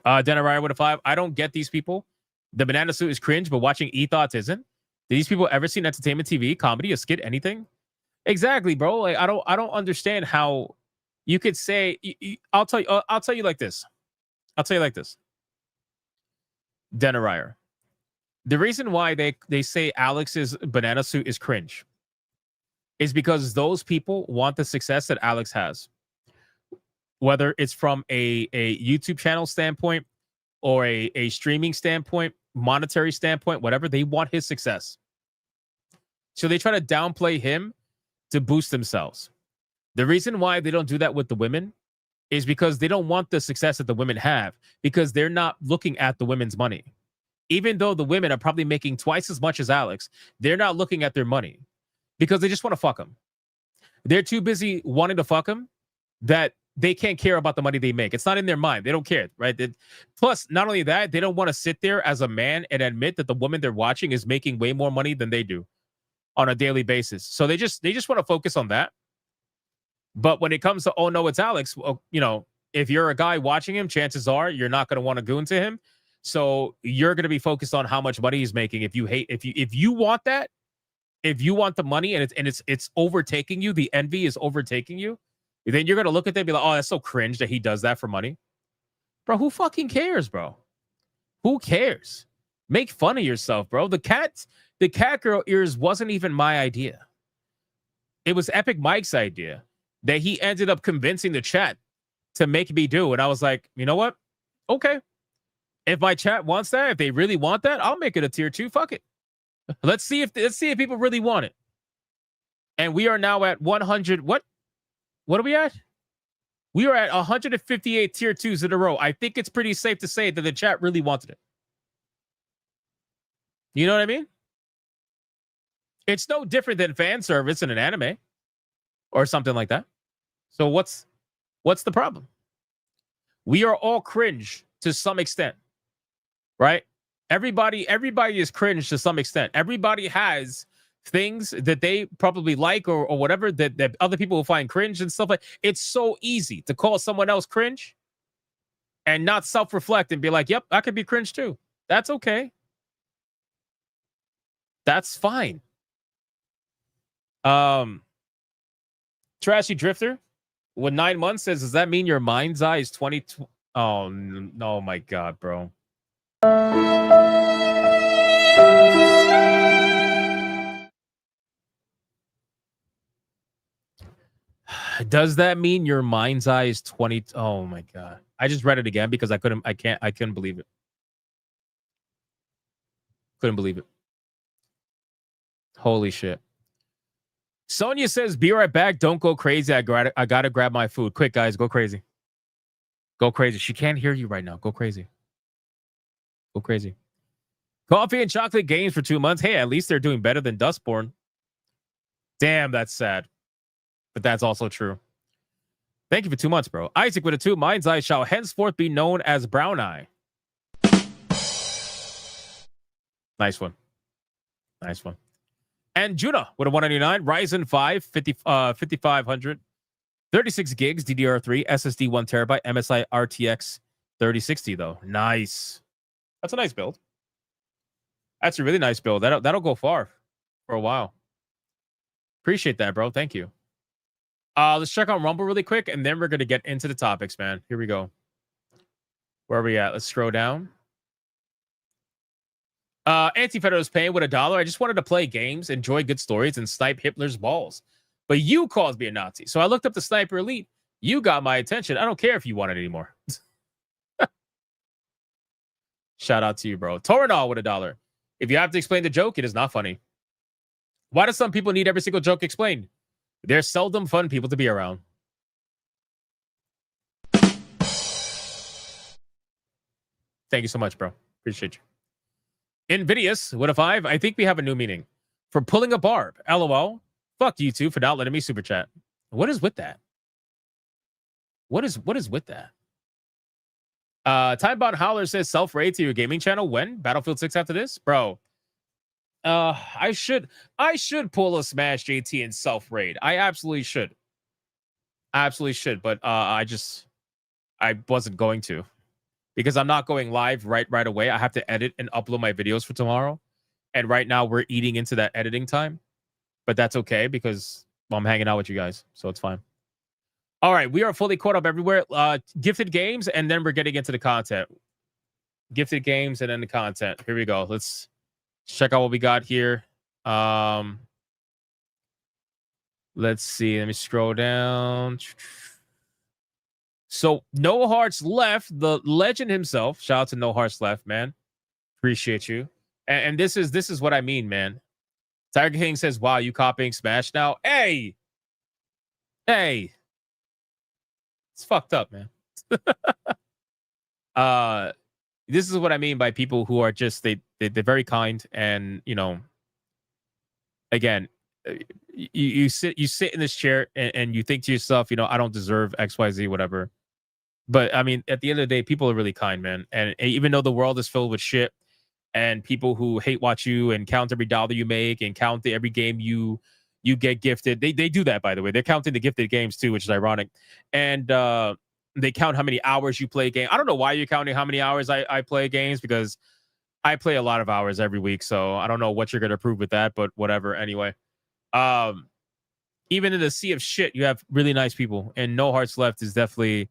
Denaraya with a 5. I don't get these people. The banana suit is cringe, but watching E-Thoughts isn't. Did these people ever seen entertainment TV, comedy, a skit, anything? Exactly, bro. Like I don't understand how you could say. I'll tell you like this. I'll tell you like this. Denaraya. The reason why they say Alex's banana suit is cringe is because those people want the success that Alex has. Whether it's from a YouTube channel standpoint or a streaming standpoint, monetary standpoint, whatever, they want his success. So they try to downplay him to boost themselves. The reason why they don't do that with the women is because they don't want the success that the women have, because they're not looking at the women's money. Even though the women are probably making twice as much as Alex, they're not looking at their money because they just want to fuck him. They're too busy wanting to fuck him that they can't care about the money they make. It's not in their mind. They don't care, right? Plus, not only that, they don't want to sit there as a man and admit that the woman they're watching is making way more money than they do on a daily basis. So they just want to focus on that. But when it comes to, oh no, it's Alex, well, you know, if you're a guy watching him, chances are you're not going to want to goon to him. So you're going to be focused on how much money he's making. If you want that, if you want the money and it's overtaking you, the envy is overtaking you, then you're going to look at them and be like, oh, that's so cringe that he does that for money. Bro, who fucking cares, bro? Who cares? Make fun of yourself, bro. The cat girl ears wasn't even my idea. It was Epic Mike's idea that he ended up convincing the chat to make me do. And I was like, you know what? Okay. If my chat wants that, if they really want that, I'll make it a tier 2. Fuck it. Let's see if people really want it. And we are now at 100. What are we at? We are at 158 tier 2s in a row. I think it's pretty safe to say that the chat really wanted it. You know what I mean? It's no different than fan service in an anime or something like that. So what's the problem? We are all cringe to some extent, right? Everybody is cringe to some extent. Everybody has things that they probably like or whatever that other people will find cringe and stuff like. It's so easy to call someone else cringe and not self-reflect and be like, yep, I could be cringe too. That's okay. That's fine. Trashy Drifter with 9 months says, does that mean your mind's eye is 20? Oh, no, my God, bro. Does that mean your mind's eye is 20? Oh my God. I just read it again because I couldn't believe it. Couldn't believe it. Holy shit. Sonia says, be right back. Don't go crazy. I gotta grab my food. Quick, guys. Go crazy. Go crazy. She can't hear you right now. Go crazy. Go crazy. Coffee and chocolate games for 2 months. Hey, at least they're doing better than Dustborn. Damn, that's sad. But that's also true. Thank you for 2 months, bro. Isaac with a 2. Mind's eye shall henceforth be known as Brown Eye. Nice one. Nice one. And Juna with a 199. Ryzen 5, 5500. 36 gigs, DDR3, SSD 1 terabyte, MSI RTX 3060 though. Nice. That's a nice build. That's a really nice build. That'll go far for a while. Appreciate that, bro. Thank you. Let's check out Rumble really quick, and then we're gonna get into the topics, man. Here we go. Where are we at? Let's scroll down. Anti-Federalist paying with $1. I just wanted to play games, enjoy good stories, and snipe Hitler's balls. But you called me a Nazi. So I looked up the Sniper Elite. You got my attention. I don't care if you want it anymore. Shout out to you, bro. Torinol with $1. If you have to explain the joke, it is not funny. Why do some people need every single joke explained? They're seldom fun people to be around. Thank you so much, bro. Appreciate you. Invidious with a 5. I think we have a new meaning. For pulling a barb. LOL. Fuck you two for not letting me super chat. What is with that? What is with that? Timebound Howler says self-raid to your gaming channel when? Battlefield 6 after this? Bro. I should pull a Smash JT and self-raid. I absolutely should. But I wasn't going to. Because I'm not going live right away. I have to edit and upload my videos for tomorrow. And right now we're eating into that editing time. But that's okay because I'm hanging out with you guys. So it's fine. All right. We are fully caught up everywhere. Gifted games, and then we're getting into the content. Gifted games and then the content. Here we go. Let's check out what we got here. Let's see. Let me scroll down. So No Hearts Left, the legend himself. Shout out to No Hearts Left, man. Appreciate you. And this is what I mean, man. Tiger King says, wow, you copying Smash now? Hey. It's fucked up, man. This is what I mean by people who are just, they're very kind. And, you know, again, you sit in this chair and you think to yourself, you know, I don't deserve XYZ, whatever. But I mean, at the end of the day, people are really kind, man. And even though the world is filled with shit and people who hate watch you and count every dollar you make and count every game you get gifted, they do that, by the way. They're counting the gifted games too, which is ironic. And they count how many hours you play game. I don't know why you're counting how many hours I play games, because I play a lot of hours every week. So I don't know what you're gonna prove with that, but whatever. Anyway. Even in the sea of shit, you have really nice people, and No Hearts Left is definitely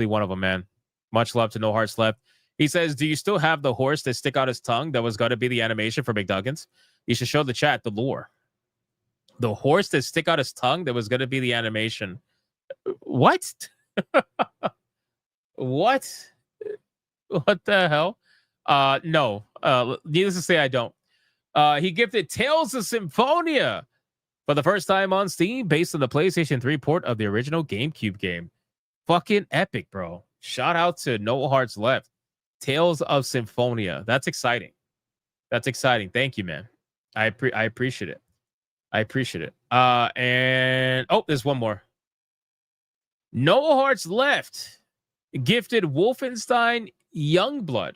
one of them, man. Much love to No Hearts Left. He says, do you still have the horse that stick out his tongue that was going to be the animation for McDuggins? You should show the chat the lore. The horse that stick out his tongue that was going to be the animation. What? What the hell? No. Needless to say, I don't. He gifted Tales of Symphonia for the first time on Steam, based on the PlayStation 3 port of the original GameCube game. Fucking epic, bro. Shout out to No Hearts Left. Tales of Symphonia. That's exciting. Thank you, man. I appreciate it. And there's one more. No Hearts Left gifted Wolfenstein Youngblood.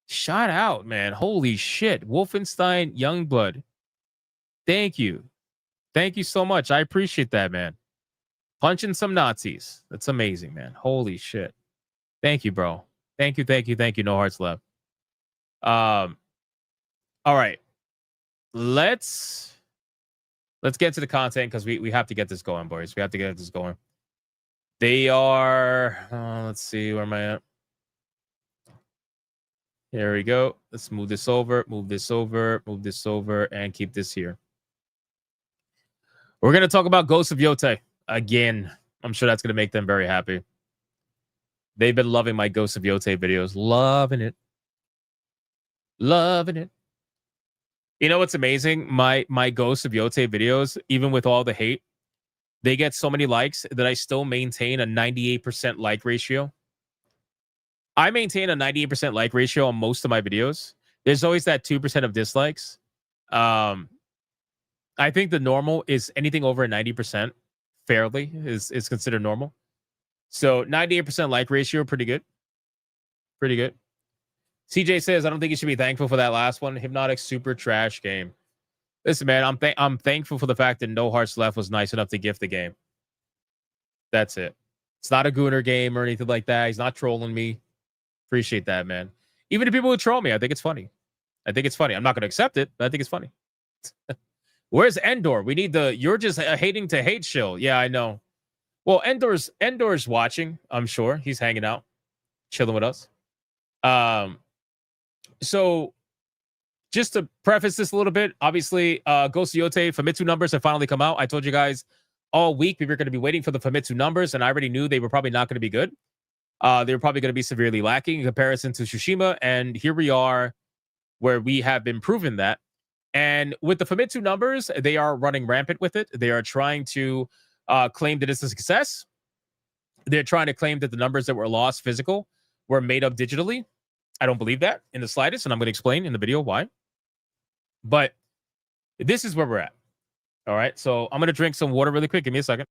Shout out, man. Holy shit. Wolfenstein Youngblood. Thank you. Thank you so much. I appreciate that, man. Punching some Nazis. That's amazing, man. Holy shit. Thank you, bro. Thank you. No Hearts Left. All right. Let's get to the content, because we have to get this going, boys. We have to get this going. They are, let's see, where am I at? Here we go. Let's move this over, and keep this here. We're going to talk about Ghost of Yotei again. I'm sure that's going to make them very happy. They've been loving my Ghost of Yotei videos. Loving it. You know what's amazing? My Ghost of Yotei videos, even with all the hate, they get so many likes that I still maintain a 98% like ratio. I maintain a 98% like ratio on most of my videos. There's always that 2% of dislikes. I think the normal is anything over a 90% fairly is considered normal. So 98% like ratio, pretty good. CJ says, I don't think you should be thankful for that last one. Hypnotic super trash game. Listen, man, I'm thankful for the fact that No Hearts Left was nice enough to gift the game. That's it. It's not a Gooner game or anything like that. He's not trolling me. Appreciate that, man. Even the people who troll me, I think it's funny. I'm not going to accept it, but I think it's funny. Where's Endor? We need you're just hating to hate shill. Yeah, I know. Well, Endor's watching, I'm sure. He's hanging out, chilling with us. So just to preface this a little bit, obviously, Ghost of Yotei Famitsu numbers have finally come out. I told you guys all week we were going to be waiting for the Famitsu numbers, and I already knew they were probably not going to be good. They were probably going to be severely lacking in comparison to Tsushima, and here we are where we have been proven that. And with the Famitsu numbers, they are running rampant with it. They are trying to claim that it's a success. They're trying to claim that the numbers that were lost physical were made up digitally. I don't believe that in the slightest, and I'm going to explain in the video why. But this is where we're at. All right, so I'm going to drink some water really quick. Give me a second.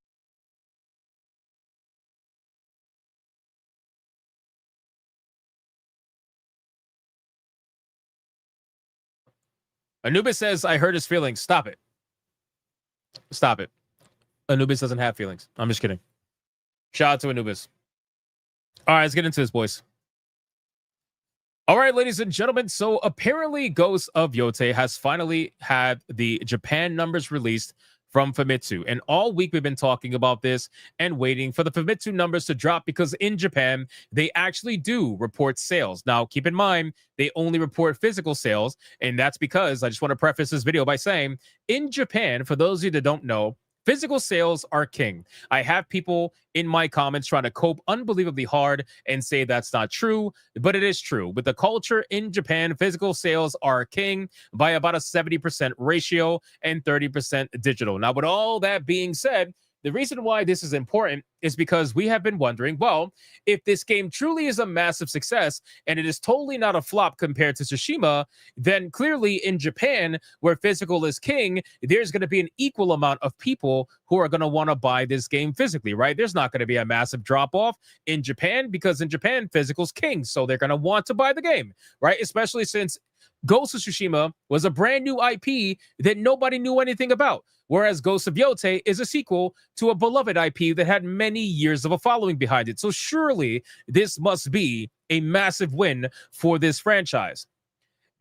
Anubis says, I hurt his feelings. Stop it. Stop it. Anubis doesn't have feelings. I'm just kidding. Shout out to Anubis. All right, let's get into this, boys. All right, ladies and gentlemen. So apparently Ghost of Yotei has finally had the Japan numbers released from Famitsu. And all week we've been talking about this and waiting for the Famitsu numbers to drop because in Japan, they actually do report sales. Now, keep in mind, they only report physical sales. And that's because I just want to preface this video by saying in Japan, for those of you that don't know, physical sales are king. I have people in my comments trying to cope unbelievably hard and say that's not true, but it is true. With the culture in Japan, physical sales are king by about a 70% ratio and 30% digital. Now, with all that being said, the reason why this is important is because we have been wondering, well, if this game truly is a massive success and it is totally not a flop compared to Tsushima, then clearly in Japan, where physical is king, there's going to be an equal amount of people who are going to want to buy this game physically, right? There's not going to be a massive drop-off in Japan because in Japan, physical's king, so they're going to want to buy the game, right? Especially since Ghost of Tsushima was a brand new IP that nobody knew anything about, whereas Ghost of Yotei is a sequel to a beloved IP that had many years of a following behind it. So surely this must be a massive win for this franchise.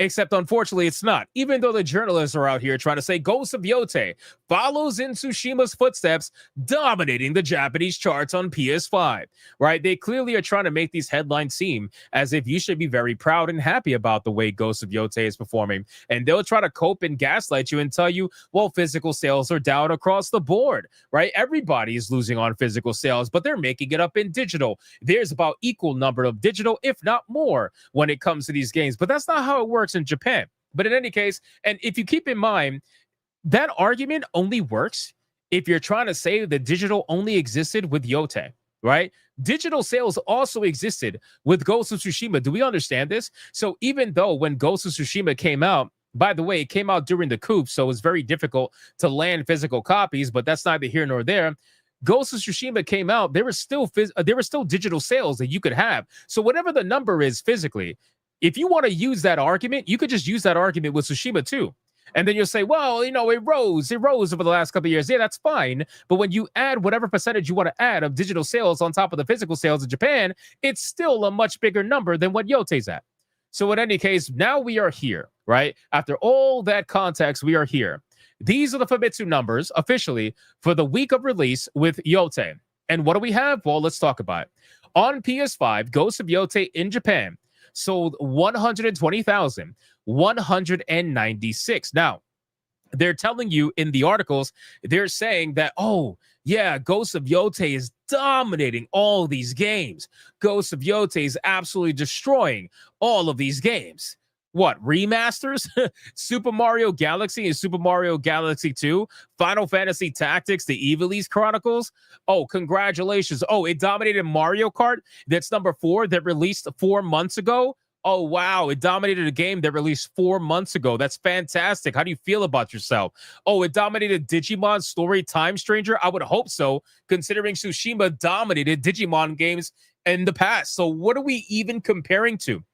Except, unfortunately, it's not. Even though the journalists are out here trying to say Ghost of Yotei follows in Tsushima's footsteps, dominating the Japanese charts on PS5, right? They clearly are trying to make these headlines seem as if you should be very proud and happy about the way Ghost of Yotei is performing. And they'll try to cope and gaslight you and tell you, well, physical sales are down across the board, right? Everybody is losing on physical sales, but they're making it up in digital. There's about equal number of digital, if not more, when it comes to these games. But that's not how it works in Japan. But in any case, and if you keep in mind, that argument only works if you're trying to say that digital only existed with Yotei, right? Digital sales also existed with Ghost of Tsushima. Do we understand this? So even though when Ghost of Tsushima came out, by the way, it came out during the coup, so it was very difficult to land physical copies, but that's neither here nor there. Ghost of Tsushima came out, there were still digital sales that you could have. So whatever the number is physically, if you want to use that argument, you could just use that argument with Tsushima too. And then you'll say, well, you know, it rose over the last couple of years. Yeah, that's fine. But when you add whatever percentage you want to add of digital sales on top of the physical sales in Japan, it's still a much bigger number than what Yotei's at. So in any case, now we are here, right? After all that context, we are here. These are the Famitsu numbers officially for the week of release with Yotei. And what do we have? Well, let's talk about it. On PS5, Ghost of Yotei in Japan sold 120,196. Now, they're telling you in the articles, they're saying that, oh, yeah, Ghost of Yotei is dominating all these games. Ghost of Yotei is absolutely destroying all of these games. What, remasters? Super Mario Galaxy and Super Mario Galaxy 2, Final Fantasy Tactics, the Ivalice Chronicles. Oh, congratulations. Oh, it dominated Mario Kart. That's number 4 that released 4 months ago. Oh, wow. It dominated a game that released 4 months ago. That's fantastic. How do you feel about yourself? Oh, it dominated Digimon Story Time Stranger. I would hope so, considering Tsushima dominated Digimon games in the past. So what are we even comparing to?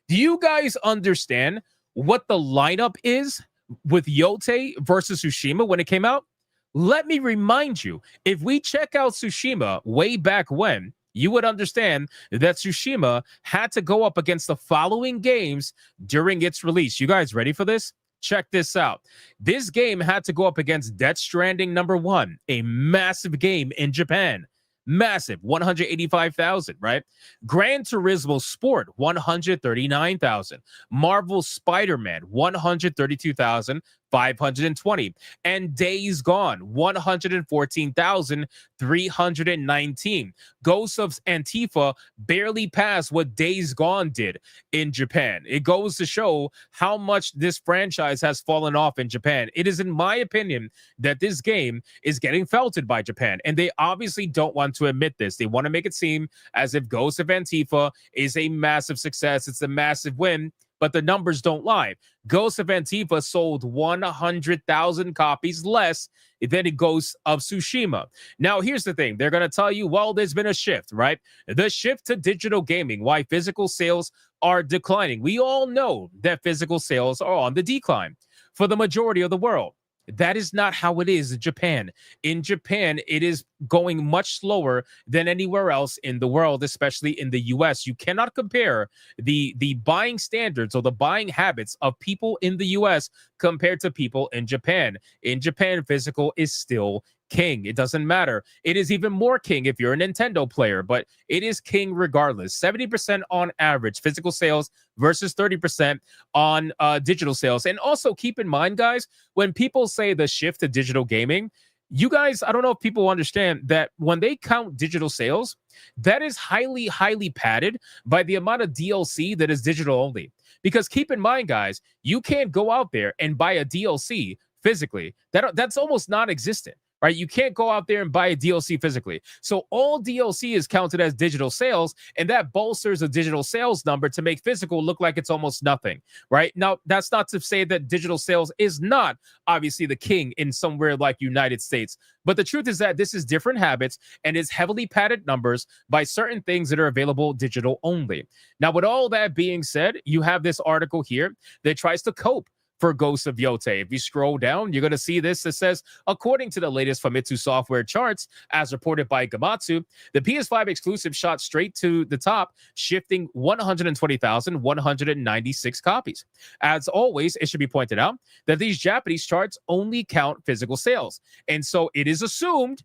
Do you guys understand what the lineup is with Yotei versus Tsushima when it came out? Let me remind you, if we check out Tsushima way back when, you would understand that Tsushima had to go up against the following games during its release. You guys ready for this? Check this out. This game had to go up against Death Stranding #1, a massive game in Japan. Massive, 185,000, right? Gran Turismo Sport, 139,000. Marvel Spider-Man, 132,520. And Days Gone, 114,319. Ghosts of Antifa barely passed what Days Gone did in Japan. It goes to show how much this franchise has fallen off in Japan. It is, in my opinion, that this game is getting felted by Japan, and they obviously don't want to admit this. They want to make it seem as if Ghosts of Antifa is a massive success. It's a massive win, but the numbers don't lie. Ghosts of Antifa sold 100,000 copies less than Ghosts of Tsushima. Now, here's the thing. They're going to tell you, well, there's been a shift, right? The shift to digital gaming, why physical sales are declining. We all know that physical sales are on the decline for the majority of the world. That is not how it is in Japan. In Japan, it is going much slower than anywhere else in the world, especially in the US. You cannot compare the buying standards or the buying habits of people in the US compared to people in Japan. In Japan, physical is still king. It doesn't matter. It is even more king if you're a Nintendo player, but it is king regardless. 70% on average physical sales versus 30% on digital sales. And also keep in mind, guys, when people say the shift to digital gaming, you guys, I don't know if people understand that when they count digital sales, that is highly, highly padded by the amount of DLC that is digital only. Because keep in mind, guys, you can't go out there and buy a DLC physically. That's almost non-existent. Right? You can't go out there and buy a DLC physically. So all DLC is counted as digital sales, and that bolsters a digital sales number to make physical look like it's almost nothing, right? Now, that's not to say that digital sales is not obviously the king in somewhere like United States, but the truth is that this is different habits and is heavily padded numbers by certain things that are available digital only. Now, with all that being said, you have this article here that tries to cope for Ghosts of Yotei. If you scroll down, you're going to see this that says, according to the latest Famitsu software charts, as reported by Gamatsu, the PS5 exclusive shot straight to the top, shifting 120,196 copies. As always, it should be pointed out that these Japanese charts only count physical sales. And so it is assumed,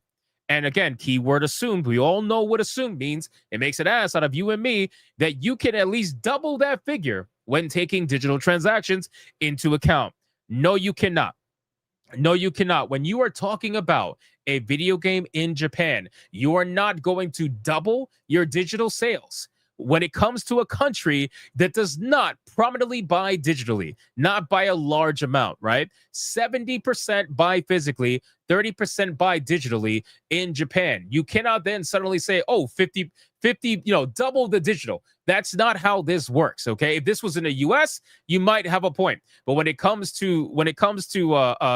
and again, keyword assumed, we all know what assumed means. It makes an ass out of you and me, that you can at least double that figure when taking digital transactions into account. No, you cannot. No, you cannot. When you are talking about a video game in Japan, you are not going to double your digital sales when it comes to a country that does not prominently buy digitally, not by a large amount, right? 70% buy physically, 30% buy digitally in Japan. You cannot then suddenly say, oh, 50, double the digital. That's not how this works, okay? If this was in the US, you might have a point. But when it comes to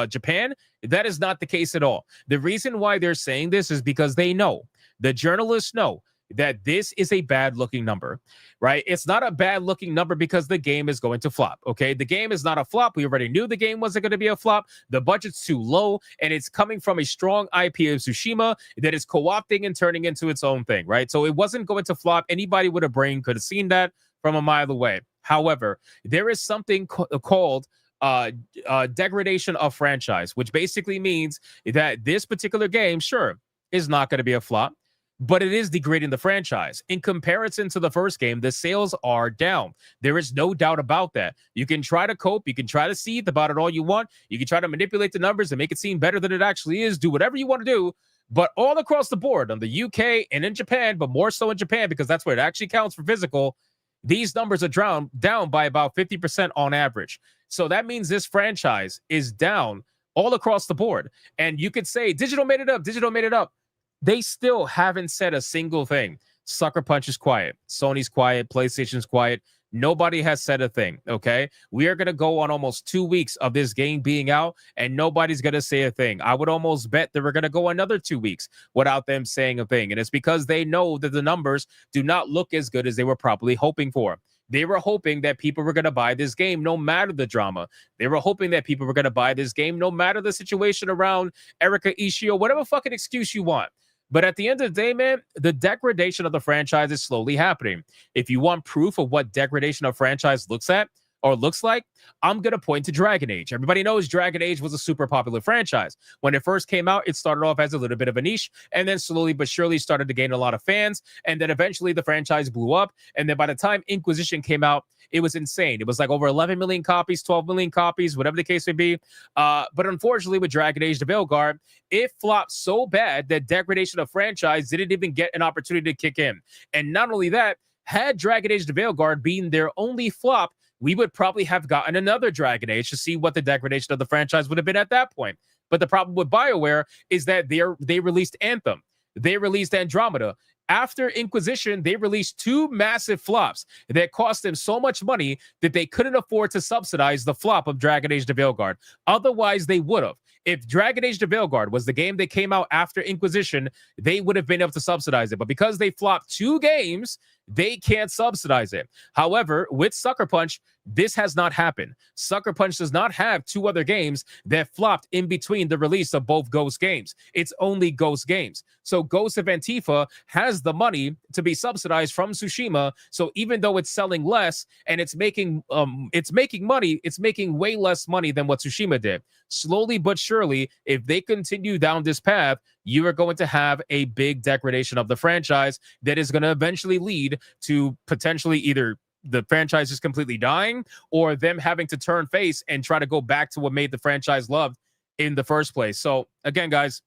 Japan, that is not the case at all. The reason why they're saying this is because they know, the journalists know, that this is a bad-looking number, right? It's not a bad-looking number because the game is going to flop, okay? The game is not a flop. We already knew the game wasn't going to be a flop. The budget's too low, and it's coming from a strong IP of Tsushima that is co-opting and turning into its own thing, right? So it wasn't going to flop. Anybody with a brain could have seen that from a mile away. However, there is something called degradation of franchise, which basically means that this particular game, sure, is not going to be a flop, but it is degrading the franchise. In comparison to the first game, the sales are down. There is no doubt about that. You can try to cope. You can try to seethe about it all you want. You can try to manipulate the numbers and make it seem better than it actually is. Do whatever you want to do. But all across the board, on the UK and in Japan, but more so in Japan because that's where it actually counts for physical, these numbers are down by about 50% on average. So that means this franchise is down all across the board. And you could say, digital made it up, digital made it up. They still haven't said a single thing. Sucker Punch is quiet. Sony's quiet. PlayStation's quiet. Nobody has said a thing, okay? We are going to go on almost 2 weeks of this game being out, and nobody's going to say a thing. I would almost bet that we're going to go another 2 weeks without them saying a thing, and it's because they know that the numbers do not look as good as they were probably hoping for. They were hoping that people were going to buy this game no matter the drama. They were hoping that people were going to buy this game no matter the situation around Erika Ishii, whatever fucking excuse you want. But at the end of the day, man, the degradation of the franchise is slowly happening. If you want proof of what degradation of franchise looks like, I'm going to point to Dragon Age. Everybody knows Dragon Age was a super popular franchise. When it first came out, it started off as a little bit of a niche, and then slowly but surely started to gain a lot of fans, and then eventually the franchise blew up, and then by the time Inquisition came out, it was insane. It was like over 11 million copies, 12 million copies, whatever the case may be. But unfortunately, with Dragon Age: The Veilguard, it flopped so bad that degradation of franchise didn't even get an opportunity to kick in. And not only that, had Dragon Age: The Veilguard been their only flop, we would probably have gotten another Dragon Age to see what the degradation of the franchise would have been at that point. But the problem with BioWare is that they released Anthem. They released Andromeda. After Inquisition, they released two massive flops that cost them so much money that they couldn't afford to subsidize the flop of Dragon Age: The Veilguard. Otherwise, they would have. If Dragon Age: The Veilguard was the game that came out after Inquisition, they would have been able to subsidize it. But because they flopped two games, they can't subsidize it. However, with Sucker Punch, this has not happened. Sucker Punch does not have two other games that flopped in between the release of both Ghost games. It's only Ghost games. So Ghost of Antifa has the money to be subsidized from Tsushima. So even though it's selling less and it's making money, it's making way less money than what Tsushima did. Slowly but surely, if they continue down this path, you are going to have a big degradation of the franchise that is going to eventually lead to potentially either the franchise is completely dying or them having to turn face and try to go back to what made the franchise loved in the first place. So again, guys,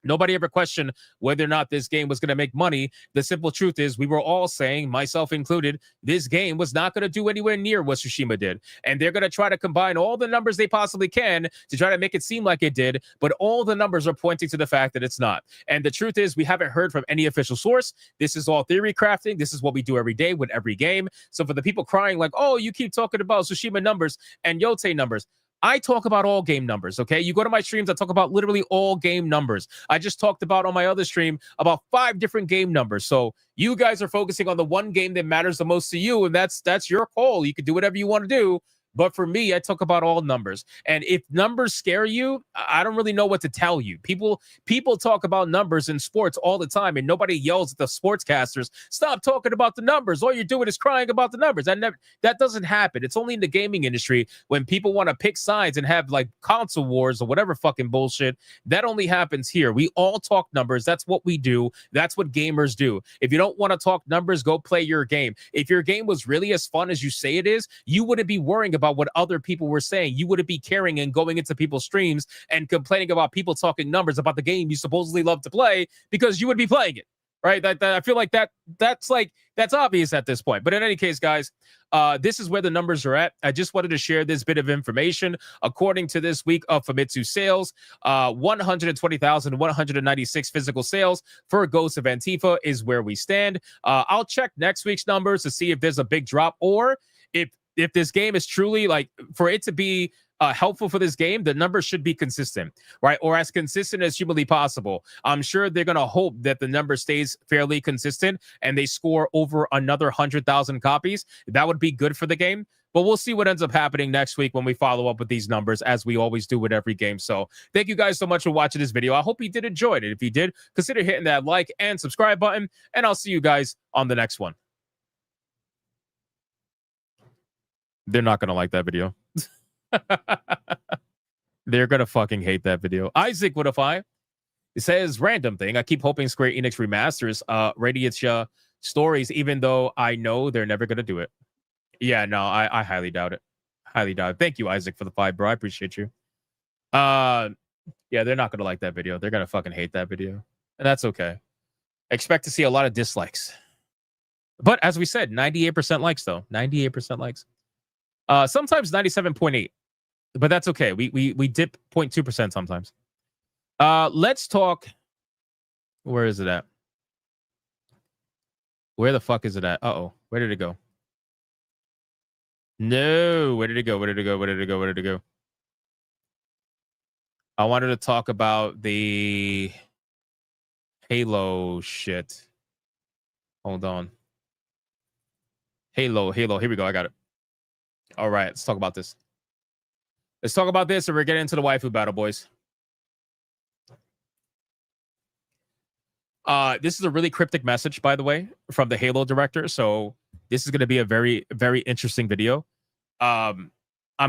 nobody ever questioned whether or not this game was going to make money. The simple truth is we were all saying, myself included, this game was not going to do anywhere near what Tsushima did. And they're going to try to combine all the numbers they possibly can to try to make it seem like it did. But all the numbers are pointing to the fact that it's not. And the truth is we haven't heard from any official source. This is all theory crafting. This is what we do every day with every game. So for the people crying like, oh, you keep talking about Tsushima numbers and Yotei numbers, I talk about all game numbers, okay? You go to my streams, I talk about literally all game numbers. I just talked about on my other stream about 5 different game numbers. So you guys are focusing on the one game that matters the most to you, and that's your call. You can do whatever you want to do. But for me, I talk about all numbers. And if numbers scare you, I don't really know what to tell you. People talk about numbers in sports all the time, and nobody yells at the sportscasters, stop talking about the numbers. All you're doing is crying about the numbers. That doesn't happen. It's only in the gaming industry when people want to pick sides and have like console wars or whatever fucking bullshit. That only happens here. We all talk numbers. That's what we do. That's what gamers do. If you don't want to talk numbers, go play your game. If your game was really as fun as you say it is, you wouldn't be worrying about what other people were saying. You wouldn't be caring and going into people's streams and complaining about people talking numbers about the game you supposedly love to play because you would be playing it, right? I feel like that's obvious at this point. But in any case, guys, this is where the numbers are at. I just wanted to share this bit of information. According to this week of Famitsu sales, 120,196 physical sales for Ghost of Antifa is where we stand. I'll check next week's numbers to see if there's a big drop or if this game is truly like for it to be helpful for this game, the numbers should be consistent, right? Or as consistent as humanly possible. I'm sure they're going to hope that the number stays fairly consistent and they score over another 100,000 copies. That would be good for the game. But we'll see what ends up happening next week when we follow up with these numbers, as we always do with every game. So thank you guys so much for watching this video. I hope you did enjoy it. If you did, consider hitting that like and subscribe button, and I'll see you guys on the next one. They're not going to like that video. They're going to fucking hate that video. Isaac Woodify, it says, random thing. I keep hoping Square Enix remasters Radiatia stories, even though I know they're never going to do it. Yeah, no, I highly doubt it. Highly doubt it. Thank you, Isaac, for the 5, bro. I appreciate you. Yeah, they're not going to like that video. They're going to fucking hate that video. And that's okay. Expect to see a lot of dislikes. But as we said, 98% likes, though. 98% likes. Sometimes 97.8, but that's okay. We dip 0.2% sometimes. Let's talk. Where is it at? Where the fuck is it at? Uh-oh. Where did it go? No. Where did it go? Where did it go? Where did it go? Where did it go? I wanted to talk about the Halo shit. Hold on. Halo. Here we go. I got it. All right, let's talk about this. Let's talk about this, and we're getting into the waifu battle, boys. This is a really cryptic message, by the way, from the Halo director. So this is going to be a very, very interesting video. I'm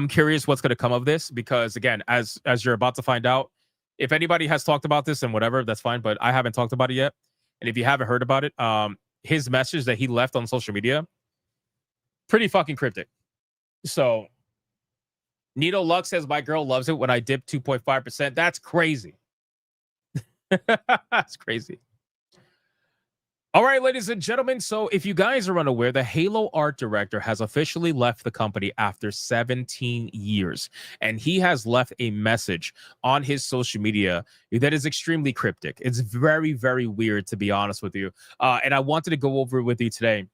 curious what's going to come of this because, again, as you're about to find out, if anybody has talked about this and whatever, that's fine. But I haven't talked about it yet. And if you haven't heard about it, his message that he left on social media, pretty fucking cryptic. So Nito Luck says, my girl loves it when I dip 2.5%. That's crazy. That's crazy. All right, ladies and gentlemen. So if you guys are unaware, the Halo art director has officially left the company after 17 years. And he has left a message on his social media that is extremely cryptic. It's very, very weird, to be honest with you. And I wanted to go over it with you today.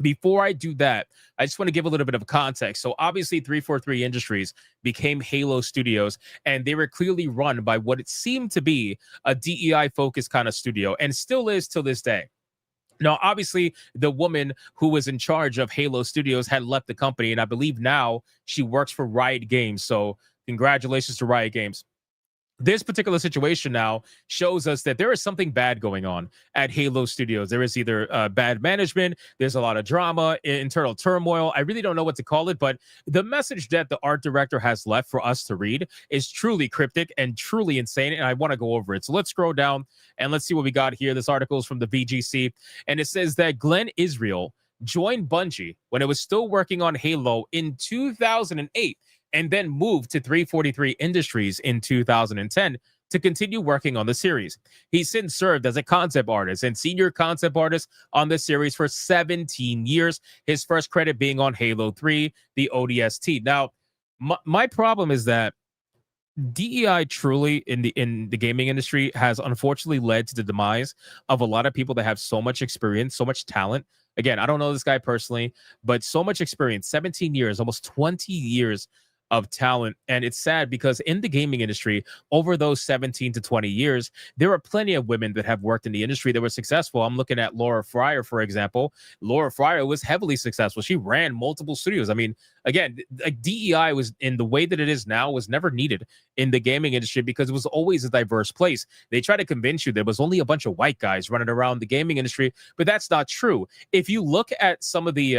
Before I do that, I just want to give a little bit of context. So obviously 343 Industries became Halo Studios, and they were clearly run by what it seemed to be a DEI-focused kind of studio, and still is till this day. Now, obviously, the woman who was in charge of Halo Studios had left the company, and I believe now she works for Riot Games. So congratulations to Riot Games. This particular situation now shows us that there is something bad going on at Halo Studios. There is either bad management, there's a lot of drama, internal turmoil. I really don't know what to call it, but the message that the art director has left for us to read is truly cryptic and truly insane, and I want to go over it. So let's scroll down and let's see what we got here. This article is from the VGC, and it says that Glenn Israel joined Bungie when it was still working on Halo in 2008, and then moved to 343 Industries in 2010 to continue working on the series. He's since served as a concept artist and senior concept artist on the series for 17 years, his first credit being on Halo 3, the ODST. Now, my problem is that DEI truly in the gaming industry has unfortunately led to the demise of a lot of people that have so much experience, so much talent. Again, I don't know this guy personally, but so much experience, 17 years, almost 20 years of talent. And it's sad because in the gaming industry, over those 17 to 20 years, there are plenty of women that have worked in the industry that were successful. I'm looking at Laura Fryer, for example. Laura Fryer was heavily successful. She ran multiple studios. I mean, again, like DEI was in the way that it is now was never needed in the gaming industry because it was always a diverse place. They try to convince you there was only a bunch of white guys running around the gaming industry, but that's not true. If you look at some of the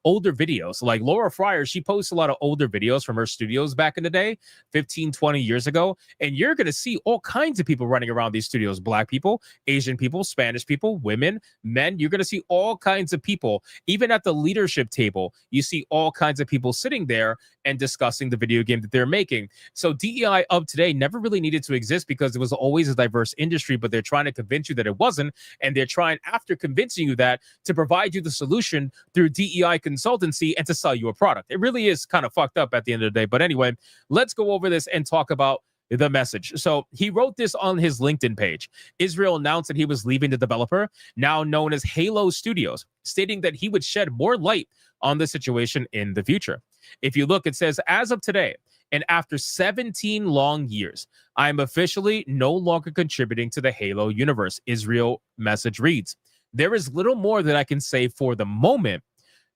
older videos, like Laura Fryer, she posts a lot of older videos from her studios back in the day, 15, 20 years ago, and you're going to see all kinds of people running around these studios, Black people, Asian people, Spanish people, women, men. You're going to see all kinds of people. Even at the leadership table, you see all kinds of people sitting there and discussing the video game that they're making. So DEI of today never really needed to exist because it was always a diverse industry, but they're trying to convince you that it wasn't, and they're trying, after convincing you that, to provide you the solution through DEI consultancy and to sell you a product. It really is kind of fucked up at the end of the day. But anyway, let's go over this and talk about the message. So he wrote this on his LinkedIn page. Israel announced that he was leaving the developer, now known as Halo Studios, stating that he would shed more light on the situation in the future. If you look, it says, as of today, and after 17 long years, I am officially no longer contributing to the Halo universe, Israel message reads. There is little more that I can say for the moment,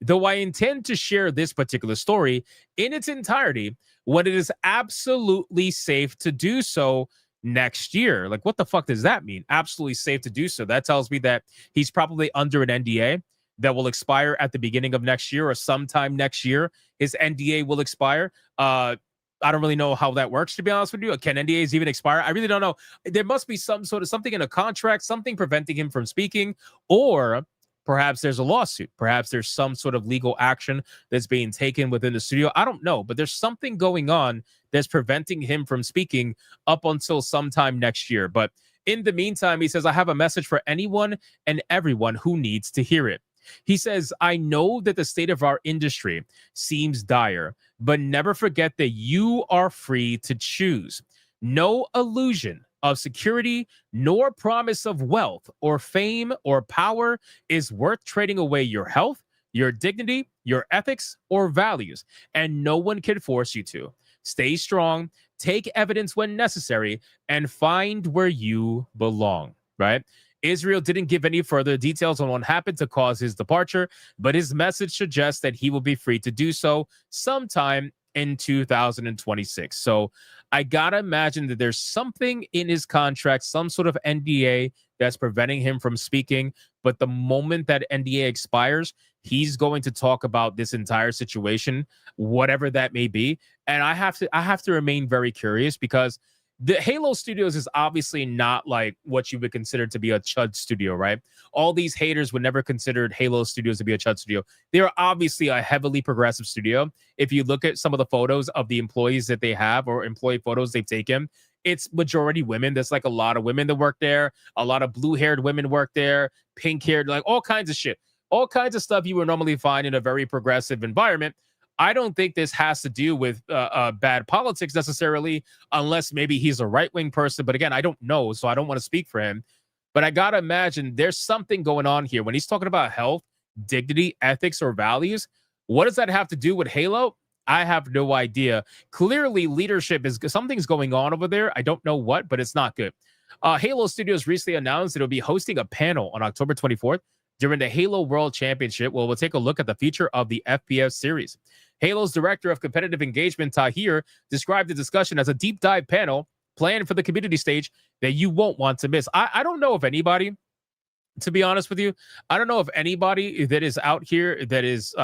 though I intend to share this particular story in its entirety when it is absolutely safe to do so next year. Like, what the fuck does that mean? Absolutely safe to do so. That tells me that he's probably under an NDA that will expire at the beginning of next year or sometime next year. His NDA will expire. I don't really know how that works, to be honest with you. Can NDAs even expire? I really don't know. There must be some sort of something in a contract, something preventing him from speaking, or perhaps there's a lawsuit. Perhaps there's some sort of legal action that's being taken within the studio. I don't know, but there's something going on that's preventing him from speaking up until sometime next year. But in the meantime, he says, I have a message for anyone and everyone who needs to hear it. He says, I know that the state of our industry seems dire, but never forget that you are free to choose. No illusion of security, nor promise of wealth or fame or power is worth trading away your health, your dignity, your ethics, or values, and no one can force you to. Stay strong, take evidence when necessary, and find where you belong, right? Israel didn't give any further details on what happened to cause his departure, but his message suggests that he will be free to do so sometime in 2026. So I gotta imagine that there's something in his contract, some sort of NDA that's preventing him from speaking. But the moment that NDA expires, he's going to talk about this entire situation, whatever that may be. And I have to remain very curious, because the Halo Studios is obviously not like what you would consider to be a chud studio, right? All these haters would never consider Halo Studios to be a chud studio. They are obviously a heavily progressive studio. If you look at some of the photos of the employees that they have, or employee photos they've taken, it's majority women. There's like a lot of women that work there. A lot of blue-haired women work there, pink-haired, like all kinds of shit. All kinds of stuff you would normally find in a very progressive environment. I don't think this has to do with bad politics necessarily, unless maybe he's a right-wing person. But again, I don't know, so I don't want to speak for him. But I got to imagine there's something going on here. When he's talking about health, dignity, ethics, or values, what does that have to do with Halo? I have no idea. Clearly, leadership is something's going on over there. I don't know what, but it's not good. Halo Studios recently announced it'll be hosting a panel on October 24th during the Halo World Championship. Well, we'll take a look at the future of the FPS series. Halo's director of competitive engagement, Tahir, described the discussion as a deep dive panel planned for the community stage that you won't want to miss. I don't know if anybody, to be honest with you, I don't know if anybody that is out here that is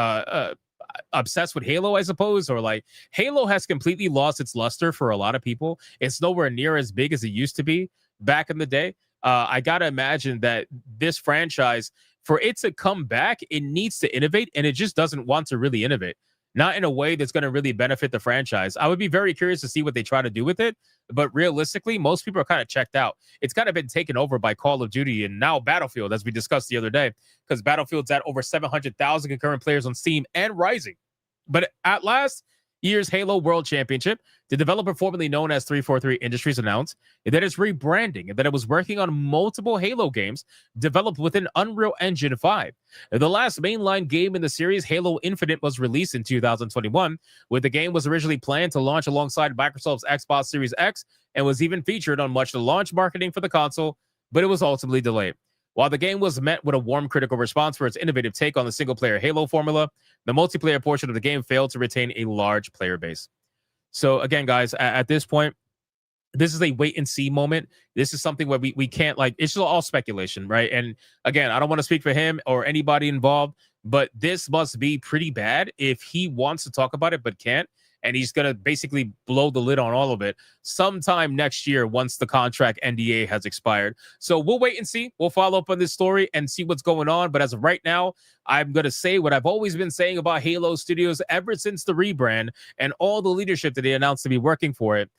obsessed with Halo, I suppose, or like Halo has completely lost its luster for a lot of people. It's nowhere near as big as it used to be back in the day. I gotta imagine that this franchise, for it to come back, it needs to innovate, and it just doesn't want to really innovate. Not in a way that's going to really benefit the franchise. I would be very curious to see what they try to do with it. But realistically, most people are kind of checked out. It's kind of been taken over by Call of Duty and now Battlefield, as we discussed the other day, because Battlefield's at over 700,000 concurrent players on Steam and rising. But at last year's Halo World Championship, the developer formerly known as 343 Industries announced that it's rebranding and that it was working on multiple Halo games developed within Unreal Engine 5. The last mainline game in the series, Halo Infinite, was released in 2021, where the game was originally planned to launch alongside Microsoft's Xbox Series X and was even featured on much of the launch marketing for the console, but it was ultimately delayed. While the game was met with a warm critical response for its innovative take on the single-player Halo formula, the multiplayer portion of the game failed to retain a large player base. So again, guys, at this point, this is a wait-and-see moment. This is something where we can't, like, it's just all speculation, right? And again, I don't want to speak for him or anybody involved, but this must be pretty bad if he wants to talk about it but can't. And he's going to basically blow the lid on all of it sometime next year once the contract NDA has expired. So we'll wait and see. We'll follow up on this story and see what's going on. But as of right now, I'm going to say what I've always been saying about Halo Studios ever since the rebrand and all the leadership that they announced to be working for it.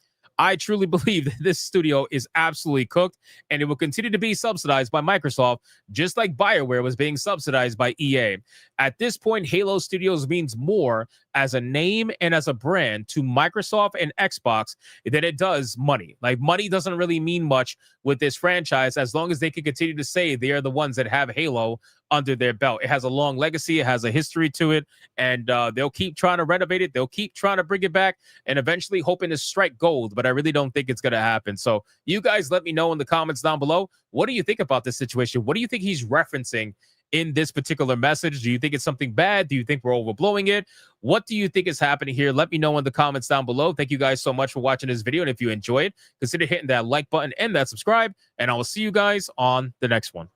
I truly believe that this studio is absolutely cooked, and it will continue to be subsidized by Microsoft, just like BioWare was being subsidized by EA. At this point, Halo Studios means more as a name and as a brand to Microsoft and Xbox than it does money. Like, money doesn't really mean much with this franchise as long as they can continue to say they are the ones that have Halo under their belt. It has a long legacy, it has a history to it, and they'll keep trying to renovate it, they'll keep trying to bring it back, and eventually hoping to strike gold, but I really don't think it's going to happen. So you guys let me know in the comments down below, what do you think about this situation? What do you think he's referencing in this particular message? Do you think it's something bad? Do you think we're overblowing it? What do you think is happening here? Let me know in the comments down below. Thank you guys so much for watching this video, and if you enjoyed, consider hitting that like button and that subscribe, and I will see you guys on the next one.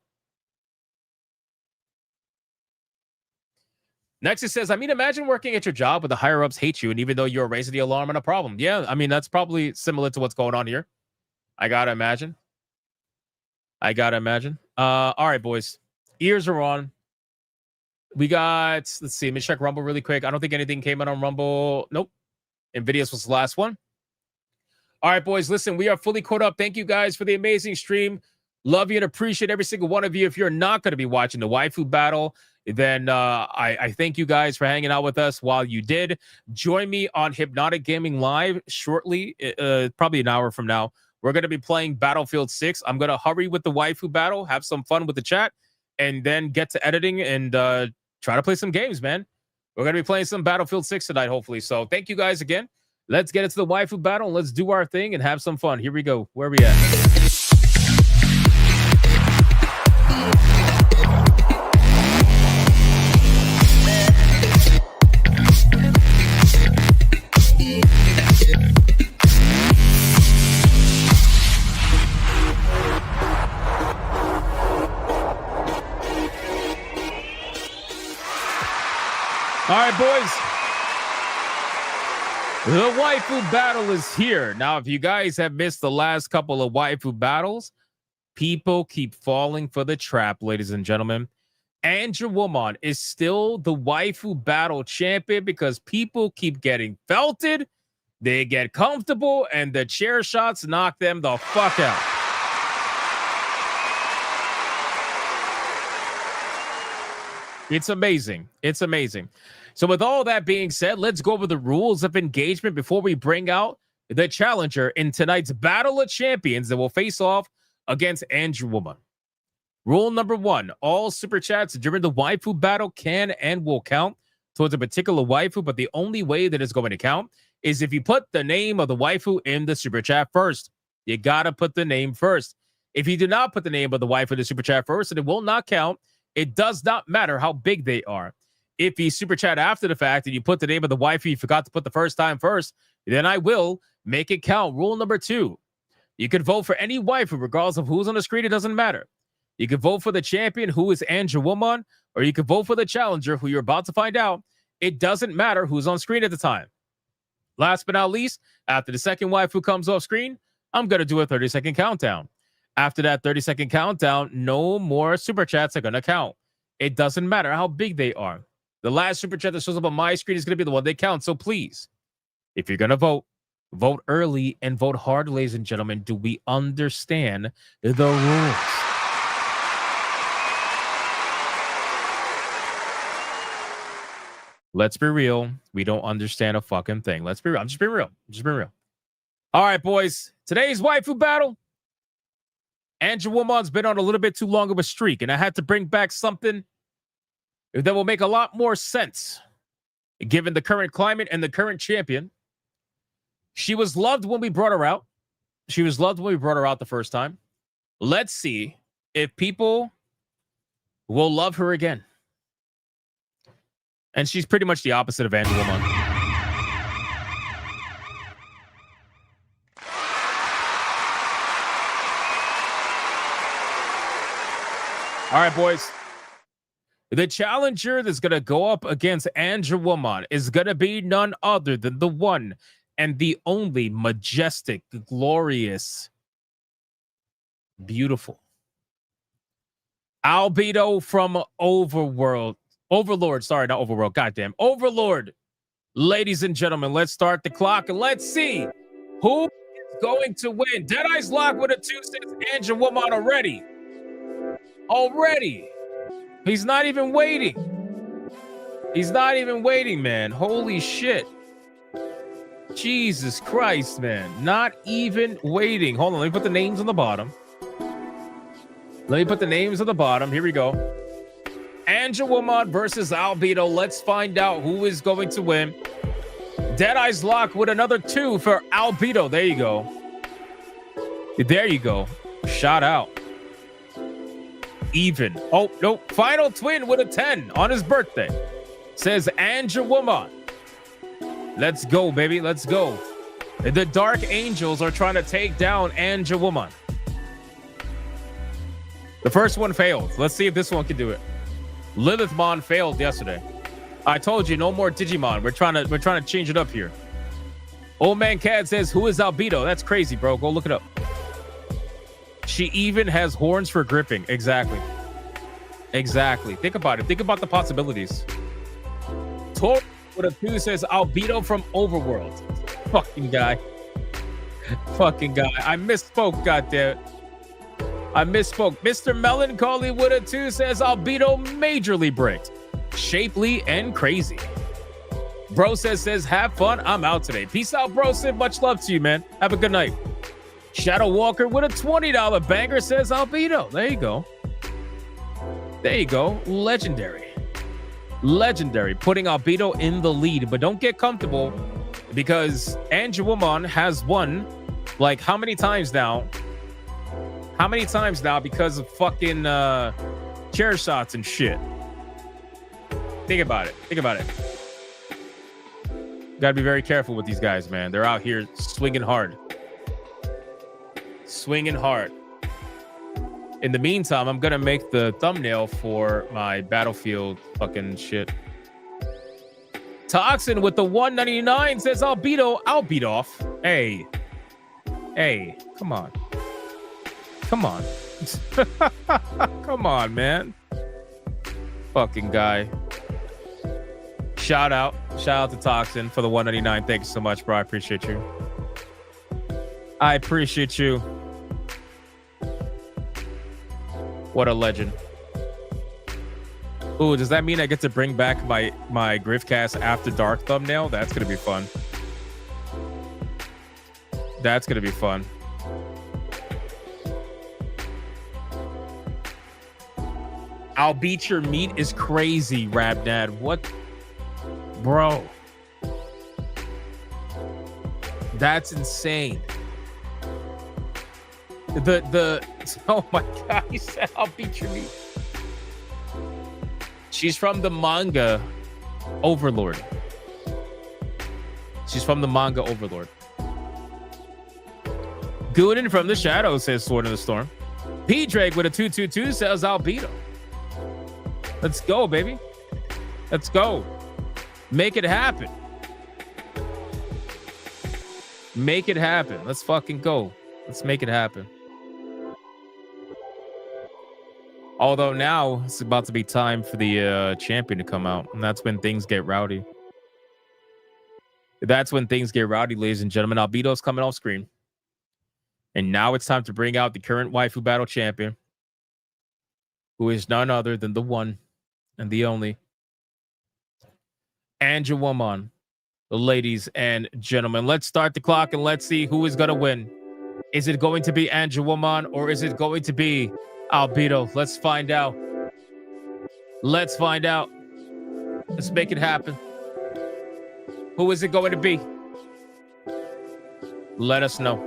Next, it says, I mean, imagine working at your job where the higher-ups hate you, and even though you're raising the alarm on a problem. Yeah, I mean, that's probably similar to what's going on here. I gotta imagine. All right, boys. Ears are on. We got, let's see, let me check Rumble really quick. I don't think anything came out on Rumble. Nope. NVIDIA's was the last one. All right, boys, listen, we are fully caught up. Thank you guys for the amazing stream. Love you and appreciate every single one of you. If you're not going to be watching the Waifu Battle, then I thank you guys for hanging out with us while you did. Join me on Hypnotic Gaming Live shortly, probably an hour from now. We're going to be playing Battlefield 6. I'm going to hurry with the Waifu Battle, have some fun with the chat, and then get to editing and try to play some games, man. We're going to be playing some Battlefield 6 tonight, hopefully. So thank you guys again. Let's get into the Waifu Battle, and let's do our thing and have some fun. Here we go. Where are we at? boys. The waifu battle is here. Now, if you guys have missed the last couple of waifu battles, people keep falling for the trap, ladies and gentlemen. Andrew Woman is still the waifu battle champion because people keep getting felted, they get comfortable, and the chair shots knock them the fuck out. It's amazing. It's amazing. So with all that being said, let's go over the rules of engagement before we bring out the challenger in tonight's Battle of Champions that will face off against Andrew Woman. Rule number 1, all super chats during the waifu battle can and will count towards a particular waifu, but the only way that it's going to count is if you put the name of the waifu in the super chat first. You got to put the name first. If you do not put the name of the waifu in the super chat first, then it will not count. It does not matter how big they are. If you super chat after the fact and you put the name of the waifu you forgot to put the first time first, then I will make it count. Rule number 2, you can vote for any waifu regardless of who's on the screen. It doesn't matter. You can vote for the champion, who is Andrew Woman, or you can vote for the challenger, who you're about to find out. It doesn't matter who's on screen at the time. Last but not least, after the second waifu comes off screen, I'm going to do a 30-second countdown. After that 30-second countdown, no more super chats are going to count. It doesn't matter how big they are. The last super chat that shows up on my screen is going to be the one they count. So please, if you're going to vote, vote early and vote hard, ladies and gentlemen. Do we understand the rules? Let's be real. We don't understand a fucking thing. Let's be real. I'm just being real. Just being real. All right, boys. Today's waifu battle. Andrew Woman's been on a little bit too long of a streak, and I had to bring back something that will make a lot more sense given the current climate and the current champion. She was loved when we brought her out. She was loved when we brought her out the first time. Let's see if people will love her again. And she's pretty much the opposite of Andrew Woman. All right, boys. The challenger that's going to go up against Andrew Woman is going to be none other than the one and the only majestic, glorious, beautiful Albedo from Overlord. Sorry, not Overworld. Goddamn. Overlord. Ladies and gentlemen, let's start the clock and let's see who is going to win. Deadeye's Lock with a 2 says Andrew Woman already. Already. He's not even waiting. He's not even waiting, man. Holy shit. Jesus Christ, man. Not even waiting. Hold on. Let me put the names on the bottom. Here we go. Andrew Woman versus Albedo. Let's find out who is going to win. Deadeye's Lock with another 2 for Albedo. There you go. There you go. Shout out. Even. Oh, no. Final Twin with a 10 on his birthday. Says Andrew Woman. Let's go, baby. Let's go. The Dark Angels are trying to take down Andrew Woman. The first one failed. Let's see if this one can do it. Lilithmon failed yesterday. I told you, no more Digimon. We're trying to change it up here. Old Man Cad says, who is Albedo? That's crazy, bro. Go look it up. She even has horns for gripping. Exactly. Think about it. Think about the possibilities. Tor with a 2 says Albedo from Overworld. Fucking guy. I misspoke, goddammit. I misspoke. Mr. Melancholy with a 2 says Albedo majorly bricked. Shapely and crazy. Bro says have fun. I'm out today. Peace out, bro. Sid. Much love to you, man. Have a good night. Shadow Walker with a $20 banger says Albedo. There you go. Legendary. Putting Albedo in the lead. But don't get comfortable because Andrew Woman has won like how many times now? Because of fucking chair shots and shit. Think about it. Gotta be very careful with these guys, man. They're out here swinging hard. In the meantime, I'm gonna make the thumbnail for my Battlefield fucking shit. Toxin with the 199 says Albedo. I'll beat off. Hey, come on. Come on. Come on, man. Fucking guy. Shout out to Toxin for the 199. Thank you so much, bro. I appreciate you. What a legend. Ooh, does that mean I get to bring back my Griffcast After Dark thumbnail? That's gonna be fun. That's gonna be fun. I'll beat your meat is crazy, Rabdad. What? Bro. That's insane. Oh my god, he said I'll beat your meat. She's from the manga Overlord. Gooden from the Shadows says Sword in the Storm. P Drake with a 222 says Albedo. Let's go, baby. Let's go. Make it happen. Make it happen. Let's fucking go. Let's make it happen. Although now it's about to be time for the champion to come out, and that's when things get rowdy. That's when things get rowdy, ladies and gentlemen. Albedo's coming off screen. And now it's time to bring out the current Waifu Battle champion, who is none other than the one and the only Anjawomon. Ladies and gentlemen, let's start the clock and let's see who is going to win. Is it going to be Anjawomon or is it going to be Albedo? Let's find out. Let's find out. Let's make it happen. Who is it going to be? Let us know.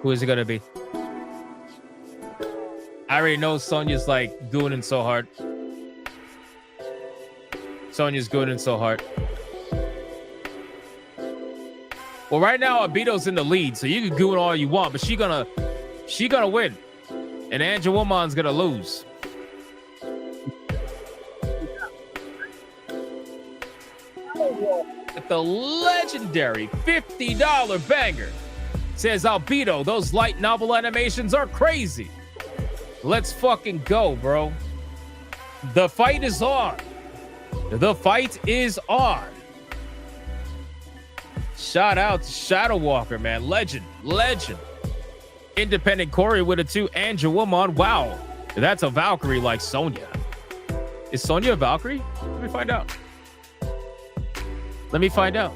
Who is it going to be? I already know Sonya's like gooning so hard. Sonya's gooning so hard. Well, right now Albedo's in the lead, so you can goo it all you want, but she gonna win, and Anjawomon's gonna lose. At the legendary $50 banger says Albedo, those light novel animations are crazy. Let's fucking go, bro. The fight is on. The fight is on. Shout out to Shadow Walker, man. Legend. Independent Corey with a 2. Anjawomon. Wow. That's a Valkyrie like Sonya. Is Sonya a Valkyrie? Let me find out.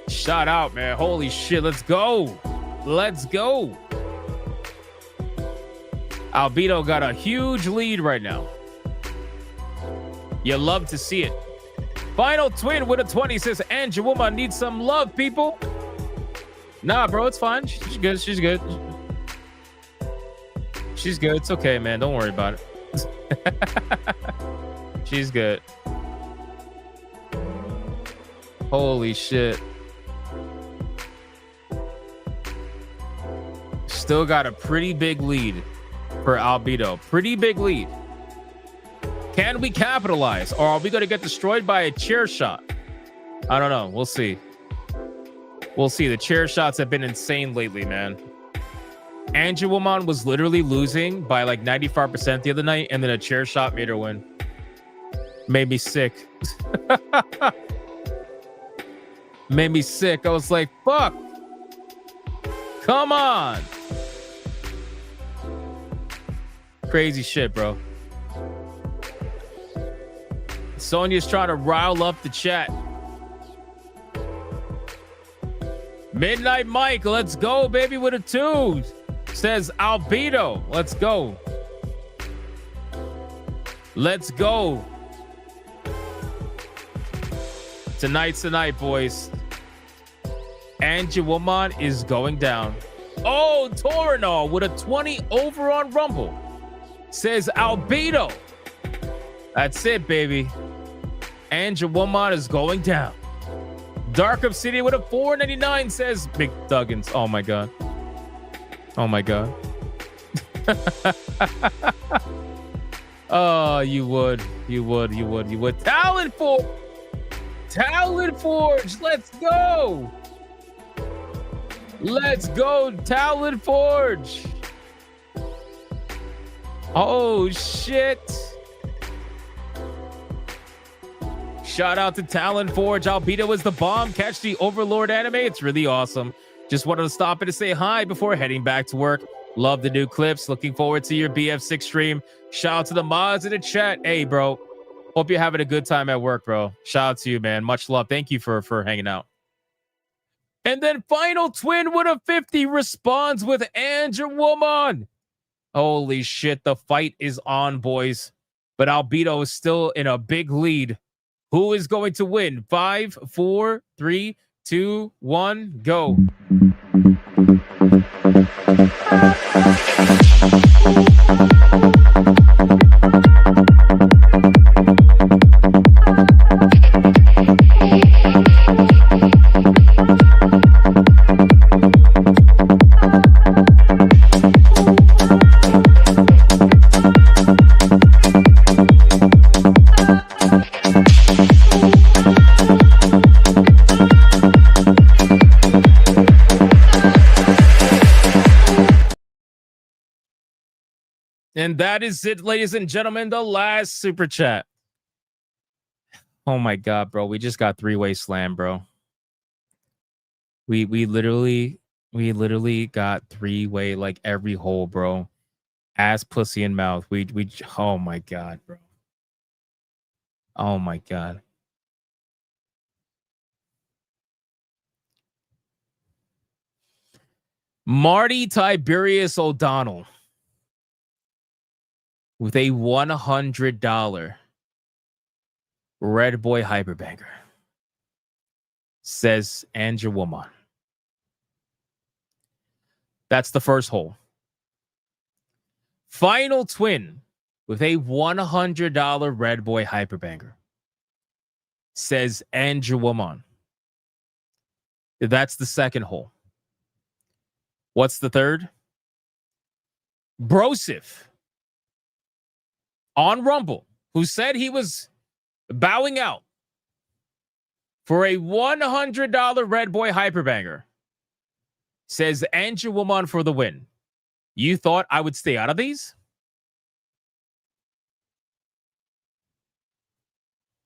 Shout out, man. Holy shit. Let's go. Albedo got a huge lead right now. You love to see it. Final Twin with a 20 says Anjawomon needs some love, people. Nah, bro, it's fine. She's good. She's good. It's okay, man. Don't worry about it. She's good. Holy shit. Still got a pretty big lead for Albedo. Pretty big lead. Can we capitalize, or are we going to get destroyed by a chair shot? I don't know. We'll see. The chair shots have been insane lately, man. Anjawomon was literally losing by like 95% the other night, and then a chair shot made her win. Made me sick. Made me sick. I was like, fuck. Come on. Crazy shit, bro. Sonya's trying to rile up the chat. Midnight Mike, let's go, baby, with a 2. Says Albedo. Let's go. Tonight's the night, boys. Anjawomon is going down. Oh, Torino with a 20 over on Rumble. Says Albedo. That's it, baby. Anjawomon is going down. Dark Obsidian with a 499 says Big Duggins. Oh my god. Oh, you would. Talent Forge. Let's go. Talent Forge. Oh shit. Shout out to Talent Forge. Albedo is the bomb. Catch the Overlord anime. It's really awesome. Just wanted to stop in to say hi before heading back to work. Love the new clips. Looking forward to your BF6 stream. Shout out to the mods in the chat. Hey, bro. Hope you're having a good time at work, bro. Shout out to you, man. Much love. Thank you for hanging out. And then Final Twin with a 50 responds with Andrew Woman. Holy shit. The fight is on, boys. But Albedo is still in a big lead. Who is going to win? 5, 4, 3, 2, 1, go. And that is it, ladies and gentlemen. The last super chat. Oh my god, bro. We just got three-way slam, bro. We literally got three-way, like every hole, bro. Ass, pussy, and mouth. We oh my god, bro. Oh my god. Marty Tiberius O'Donnell with a $100 Red Boy Hyperbanger. Says Andrew Woman. That's the first hole. Final Twin with a $100 Red Boy Hyperbanger. Says Andrew Woman. That's the second hole. What's the third? Brosif on Rumble, who said he was bowing out for a $100 Red Boy Hyperbanger, says Andrew Woman for the win. You thought I would stay out of these?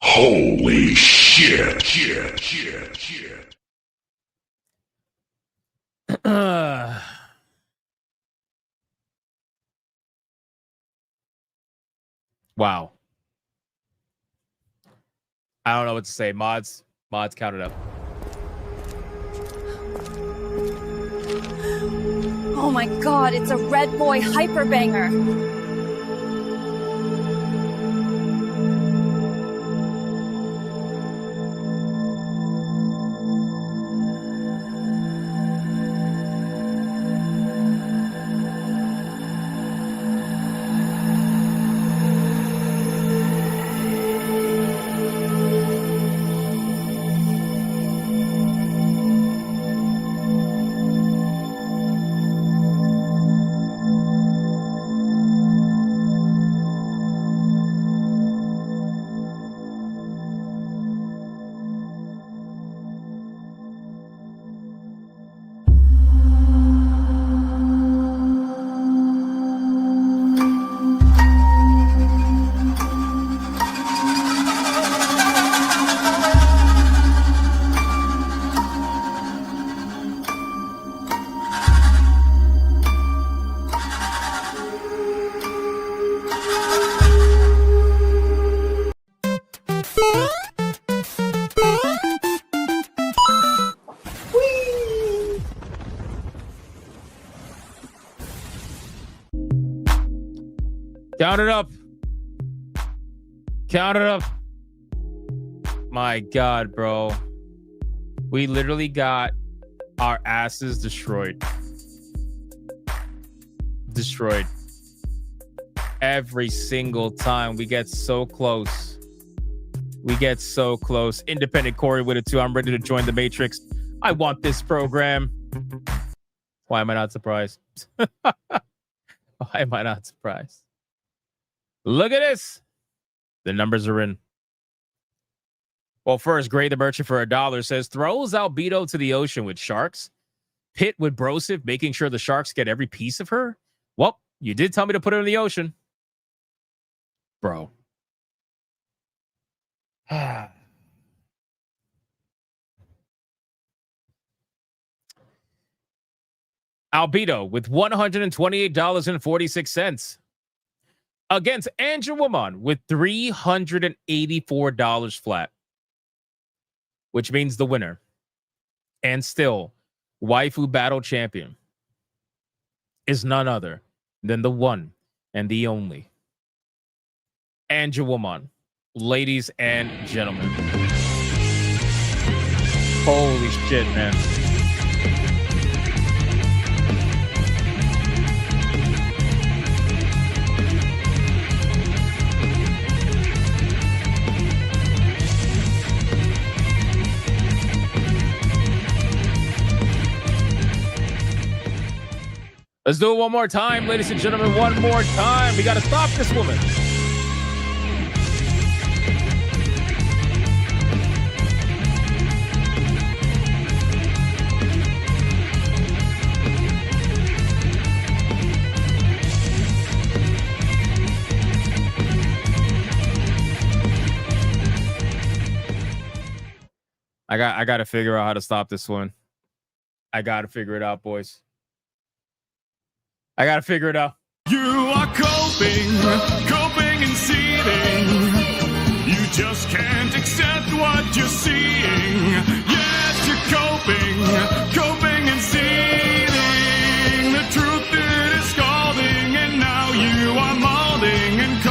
Holy shit. Wow. I don't know what to say. Mods, count it up. Oh my god, it's a Red Boy Hyperbanger. Count it up. Count it up. My God, bro. We literally got our asses destroyed. Destroyed. Every single time. We get so close. We get so close. Independent Corey with it too. I'm ready to join the Matrix. I want this program. Why am I not surprised? Why am I not surprised? Look at this. The numbers are in. Well, first, Gray the Merchant for $1 says, throws Albedo to the ocean with sharks. Pit with Broseph, making sure the sharks get every piece of her. Well, you did tell me to put her in the ocean. Bro. Albedo with $128.46 against Andrew Woman with $384 flat, which means the winner and still Waifu Battle champion is none other than the one and the only Andrew Woman, ladies and gentlemen. Holy shit, man. Let's do it one more time, ladies and gentlemen. One more time. We got to stop this woman. I got to figure out how to stop this one. I got to figure it out, boys. I gotta figure it out. You are coping and seething. You just can't accept what you're seeing. Yes, you're coping and seething. The truth it is scalding, and now you are molding and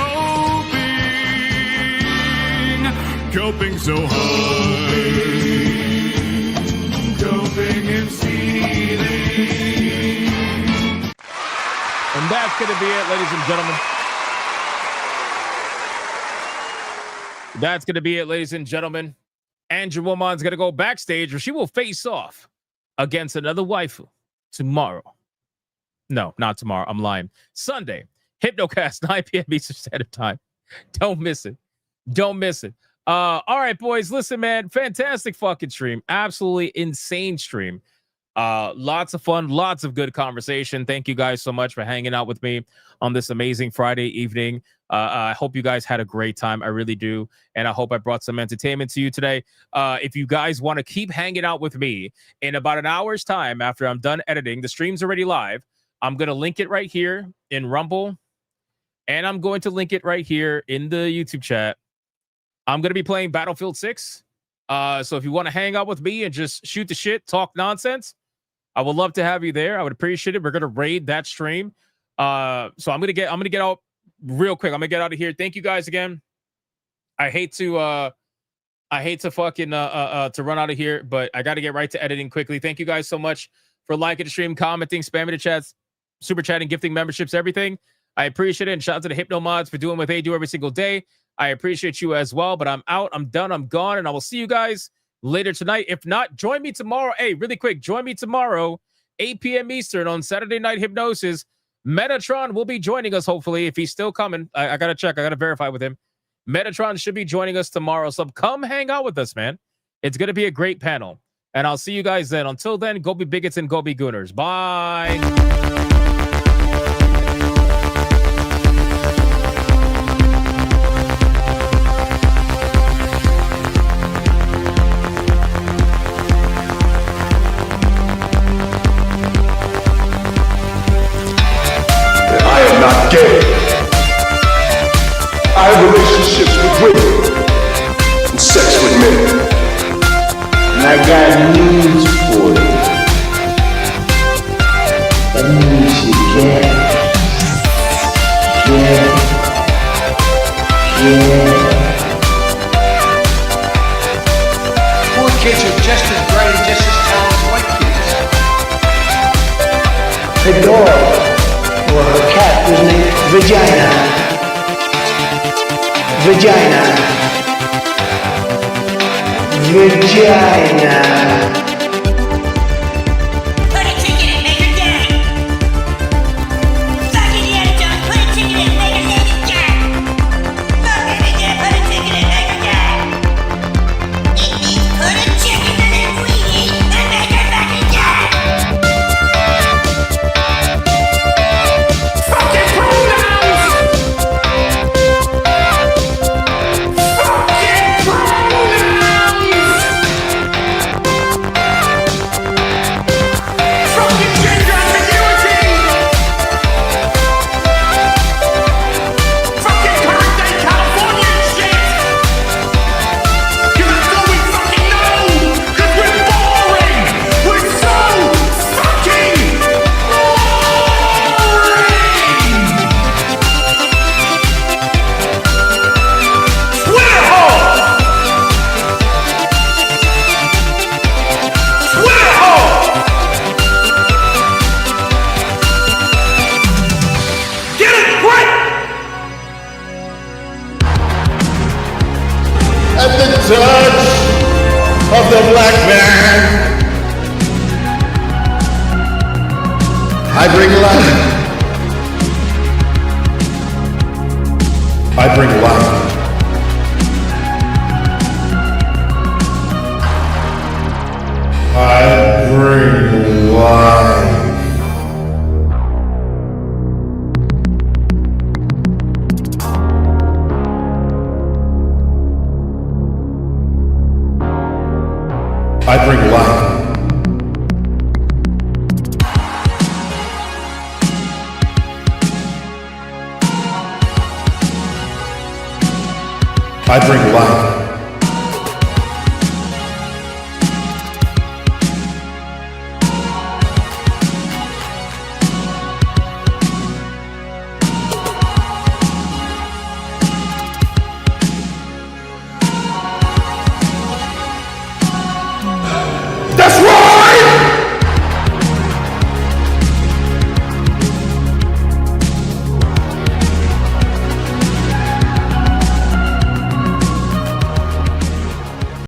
coping so hard. Coping and seething. And that's going to be it, ladies and gentlemen. That's going to be it, ladies and gentlemen. Andrew Woman's going to go backstage where she will face off against another waifu tomorrow. No, not tomorrow. I'm lying. Sunday. Hypnocast, 9 p.m. Eastern Standard Time. Don't miss it. Don't miss it. All right, boys. Listen, man. Fantastic fucking stream. Absolutely insane stream. Lots of fun, lots of good conversation. Thank you guys so much for hanging out with me on this amazing Friday evening. I hope you guys had a great time. I really do. And I hope I brought some entertainment to you today. If you guys want to keep hanging out with me in about an hour's time after I'm done editing, the stream's already live. I'm going to link it right here in Rumble. And I'm going to link it right here in the YouTube chat. I'm going to be playing Battlefield 6. So if you want to hang out with me and just shoot the shit, talk nonsense, I would love to have you there. I would appreciate it. We're gonna raid that stream. So I'm gonna get out real quick. I'm gonna get out of here. Thank you guys again. I hate to fucking to run out of here, but I gotta get right to editing quickly. Thank you guys so much for liking the stream, commenting, spamming the chats, super chatting, gifting memberships, everything. I appreciate it. And shout out to the Hypno mods for doing what they do every single day. I appreciate you as well. But I'm out. I'm done. I'm gone. And I will see you guys later tonight. If not, join me tomorrow. Hey, really quick, join me tomorrow, 8 p.m. Eastern on Saturday Night Hypnosis. Metatron will be joining us, hopefully, if he's still coming. I got to check. I got to verify with him. Metatron should be joining us tomorrow. So come hang out with us, man. It's going to be a great panel. And I'll see you guys then. Until then, go be bigots and go be gooners. Bye. I am not gay. I have relationships with women and sex with men. And I got news for you. That means you can't. Poor kids are just as bright and just as talented as white kids. The dog, or her cat, was named Vagina. Vagina. Put a ticket in, make her gay. Fucking Indiana Jones, put a ticket in, make her lady gay. bring life. I bring life. I bring life. I bring life. I bring life.